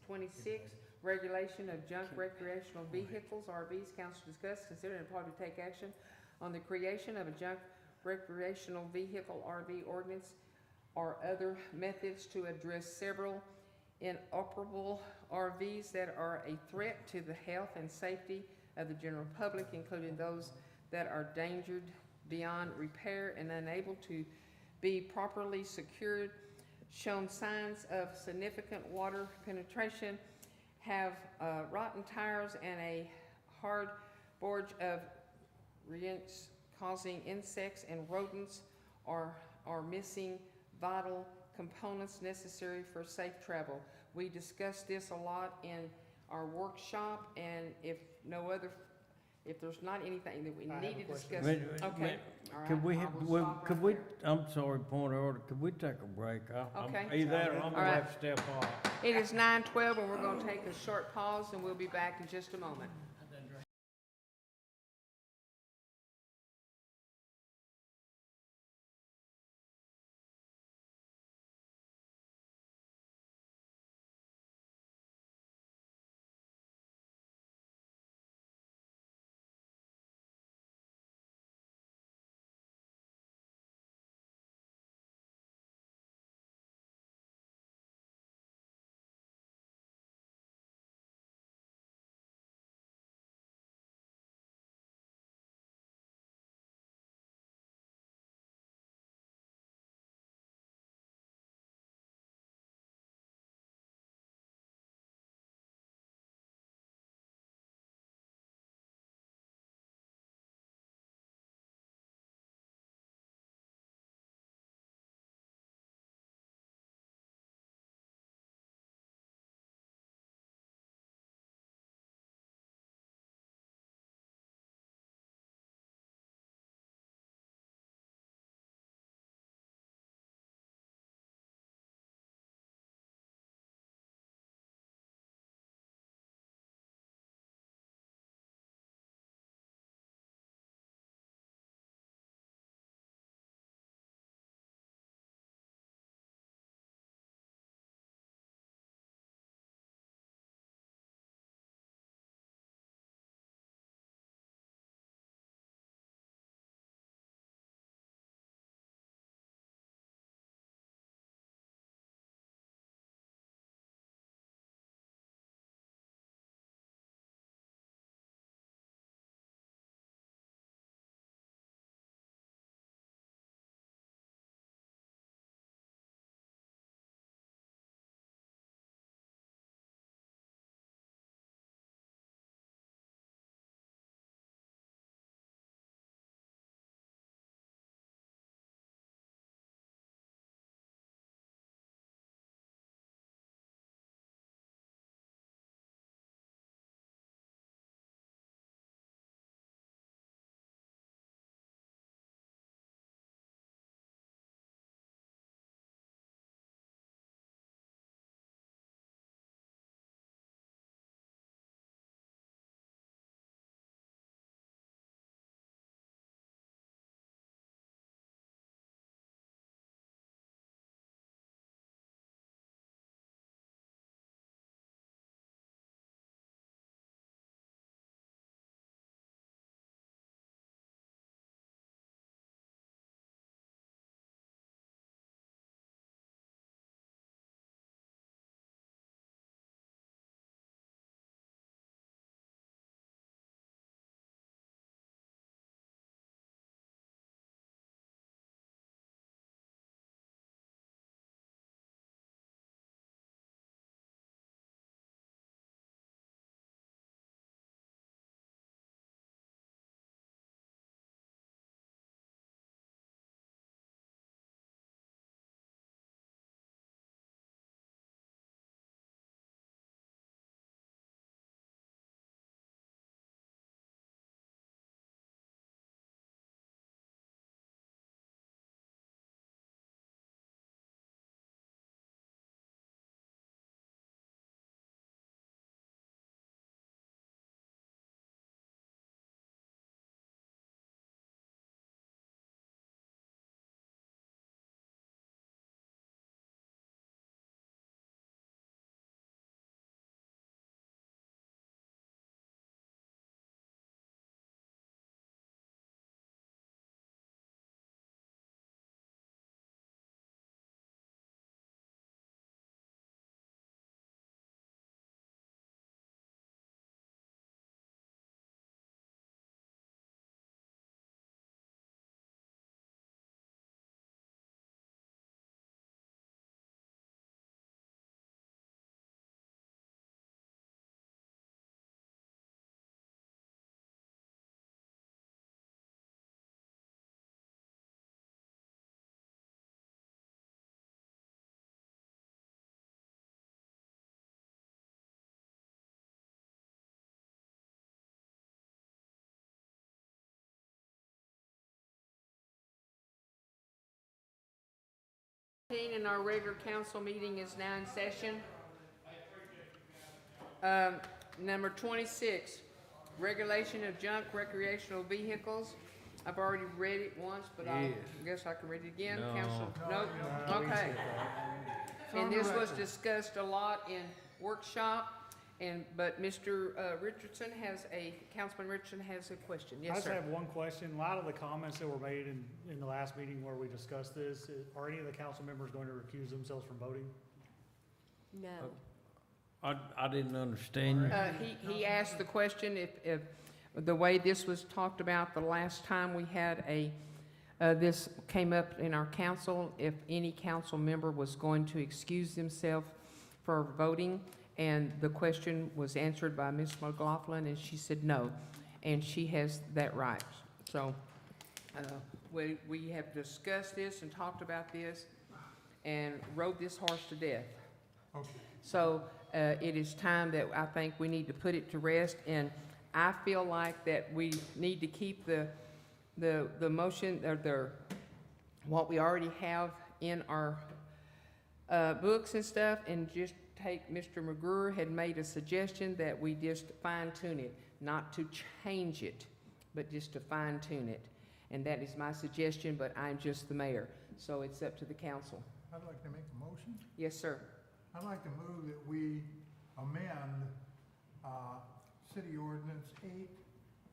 26, regulation of junk recreational vehicles, RVs. Council discuss, consider, and probably take action on the creation of a junk recreational vehicle, RV ordinance, or other methods to address several inoperable RVs that are a threat to the health and safety of the general public, including those that are endangered beyond repair and unable to be properly secured, shown signs of significant water penetration, have rotten tires and a hard board of rents causing insects and rodents, are missing vital components necessary for safe travel. We discussed this a lot in our workshop, and if there's not anything that we I have need a to question. discuss, okay, all right. Could we, I have- will stop could right we, there. I'm sorry, point of order, could we take a break? Okay. Either that or I'm All gonna right. have to step off. It is 9:12, and we're gonna take a short pause, and we'll be back in just a moment. And our regular council meeting is now in session. Number 26, regulation of junk recreational vehicles. I've already read it once, but I guess I can read it again. No. Council, nope, okay. And this was discussed a lot in workshop, but Mr. Richardson Councilman Richardson has a question. I Yes, just sir. have one question. A lot of the comments that were made in the last meeting where we discussed this, are any of the council members going to recuse themselves from voting? No. I didn't understand you. He asked the question if the way this was talked about the last time we had this came up in our council, if any council member was going to excuse themselves for voting, and the question was answered by Ms. McLaughlin, and she said no, and she has that right. So we have discussed this and talked about this and rode this horse to death. Okay. So it is time that I think we need to put it to rest, and I feel like that we need to keep the motion, or what we already have in our books and stuff, and just take, Mr. McGurr had made a suggestion that we just fine tune it, not to change it, but just to fine tune it. And that is my suggestion, but I'm just the mayor, so it's up to the council. I'd like to make a motion. Yes, sir. I'd like to move that we amend City Ordinance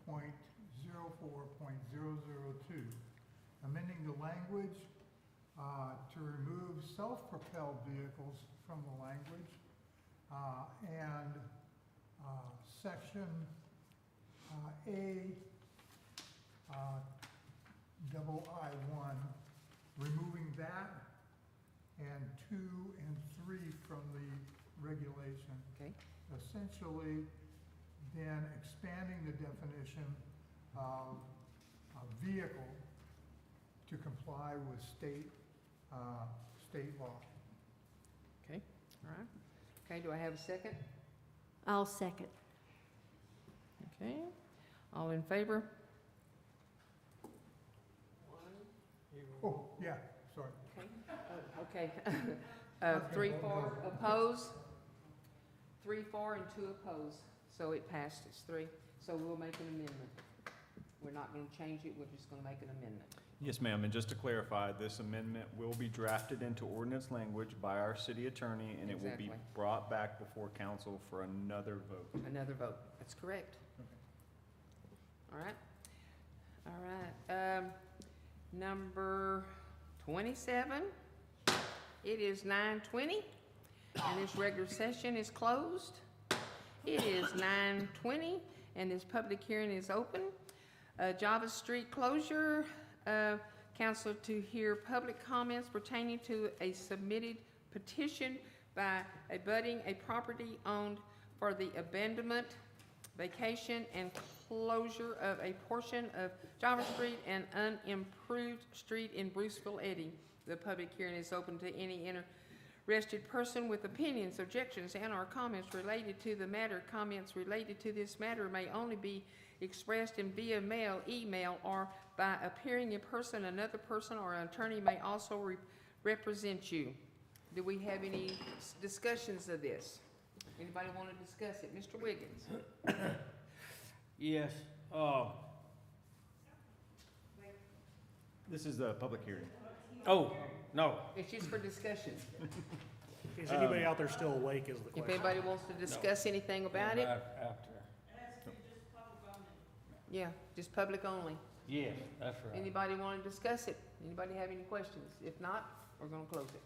8.04.002, amending the language to remove self-propelled vehicles from the language, and section I1, removing that, and 2 and 3 from the regulation. Okay. Essentially, then expanding the definition of a vehicle to comply with state law. Okay, all right. Okay, do I have a second? I'll second. Okay, all in favor? Oh, yeah, sorry. Okay. 3, 4 oppose, 3, 4, and 2 oppose. So it passed, it's 3. So we'll make an amendment. We're not gonna change it, we're just gonna make an amendment. Yes, ma'am, and just to clarify, this amendment will be drafted into ordinance language by our city attorney, and it will be Exactly. brought back before council for another vote. Another vote, that's correct. All right, all right. Number 27, it is 9:20, and this regular session is closed. It is 9:20, and this public hearing is open. Java Street closure, council to hear public comments pertaining to a submitted petition by abutting a property owned for the abandonment, vacation, and closure of a portion of Java Street and unimproved street in Bruceville-Eddy. The public hearing is open to any interested person with opinions, objections, and/or comments related to the matter. Comments related to this matter may only be expressed in via mail, email, or by appearing in person. Another person or an attorney may also represent you. Do we have any discussions of this? Anybody want to discuss it? Mr. Wiggins? Yes, This is a public hearing. oh, no. It's just for discussion. Is anybody out there still awake is the If question. anybody wants to discuss anything about it, After. yeah, just public only. Yes, that's right. Anybody want to discuss it? Anybody have any questions? If not, we're going to close it.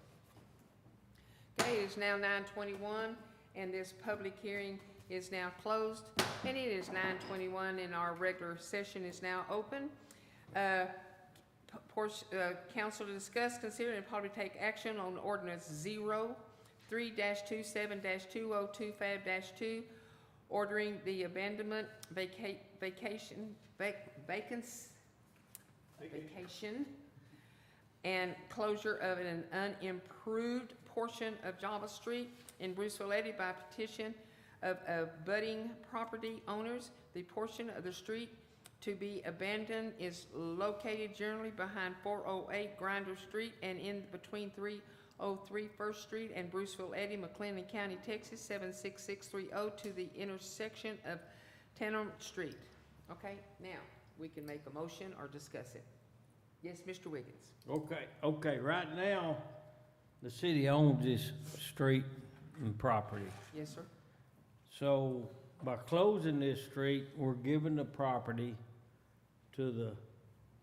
Okay, it is now 9:21, and this public hearing is now closed, and it is 9:21, and our regular session is now open. Council to discuss, consider, and probably take action on ordinance 03-27-2025-2, ordering the abandonment, vacation, and closure of an unimproved portion of Java Street in Bruceville-Eddy by petition of budding property owners. The portion of the street to be abandoned is located generally behind 408 Grinder Street and in between 303 First Street and Bruceville-Eddy, McLennan County, Texas, 76630 to the intersection of Tenement Street. Okay, now, we can make a motion or discuss it. Yes, Mr. Wiggins? Okay, right now, the city owns this street and property. Yes, sir. So by closing this street, we're giving the property to the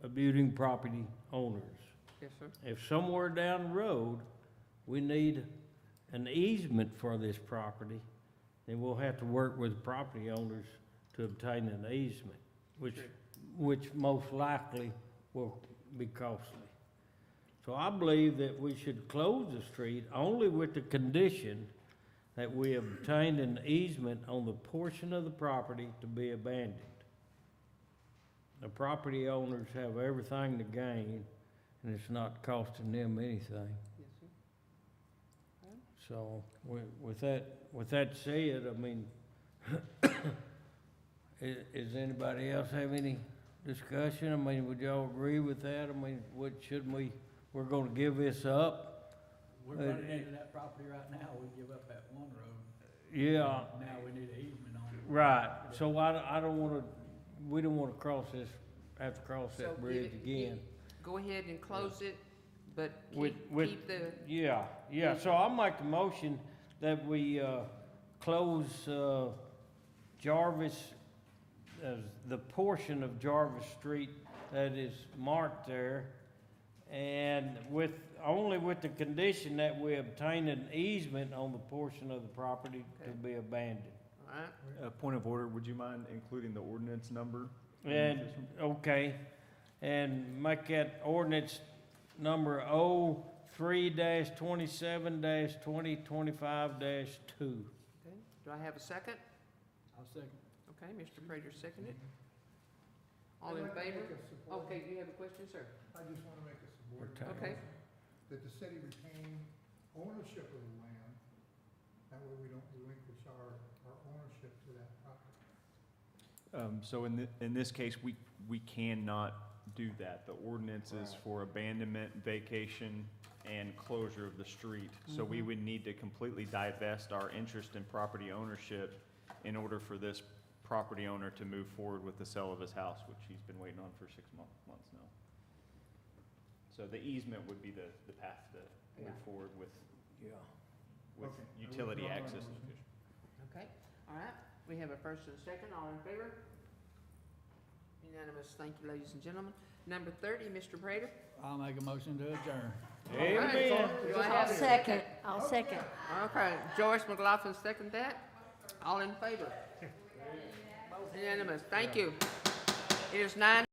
abutting property owners. Yes, sir. If somewhere down the road, we need an easement for this property, then we'll have to work with the property owners to obtain an easement, which most likely will be costly. So I believe that we should close the street only with the condition that we obtained an easement on the portion of the property to be abandoned. The property owners have everything to gain, and it's not costing them anything. Yes, sir. So with that said, I mean, is anybody else have any discussion? I mean, would y'all agree with that? I mean, we're gonna give this up? We're running into that property right now, we give up that one road. Yeah. Now we need an easement on it. Right, so I don't wanna, we don't wanna have to cross So that bridge again. Go ahead and close it, but With- keep the, Yeah, so I'll make a motion that we, close, Jarvis, the portion of Jarvis Street that is marked there, and only with the condition that we obtain an easement on the portion of the property to be abandoned. all right? Point of order, would you mind including the ordinance number? And, okay, and make that ordinance number 03-27-2025-2. Okay, do I have a second? I'll second. Okay, Mr. Prater seconded. All in favor? Okay, do you have a question, sir? I just want to make a subordinate. Okay. That the city retain ownership of the land, that way we don't relinquish our ownership to that property. So in this case, we cannot do that. The ordinance is for abandonment, vacation, and closure of the street. So we would need to completely divest our interest in property ownership in order for this property owner to move forward with the sale of his house, which he's been waiting on for 6 months now. So the easement would be the path to move forward with Okay. utility I withdraw my access. motion. Okay, all right, we have a first and a second, all in favor? Unanimous, thank you, ladies and gentlemen. Number 30, Mr. Prater. I'll make a motion to adjourn. Amen. Do I have I'll a second, I'll second. Okay, Joyce McLaughlin second that. All in favor? Unanimous, thank you. It is 9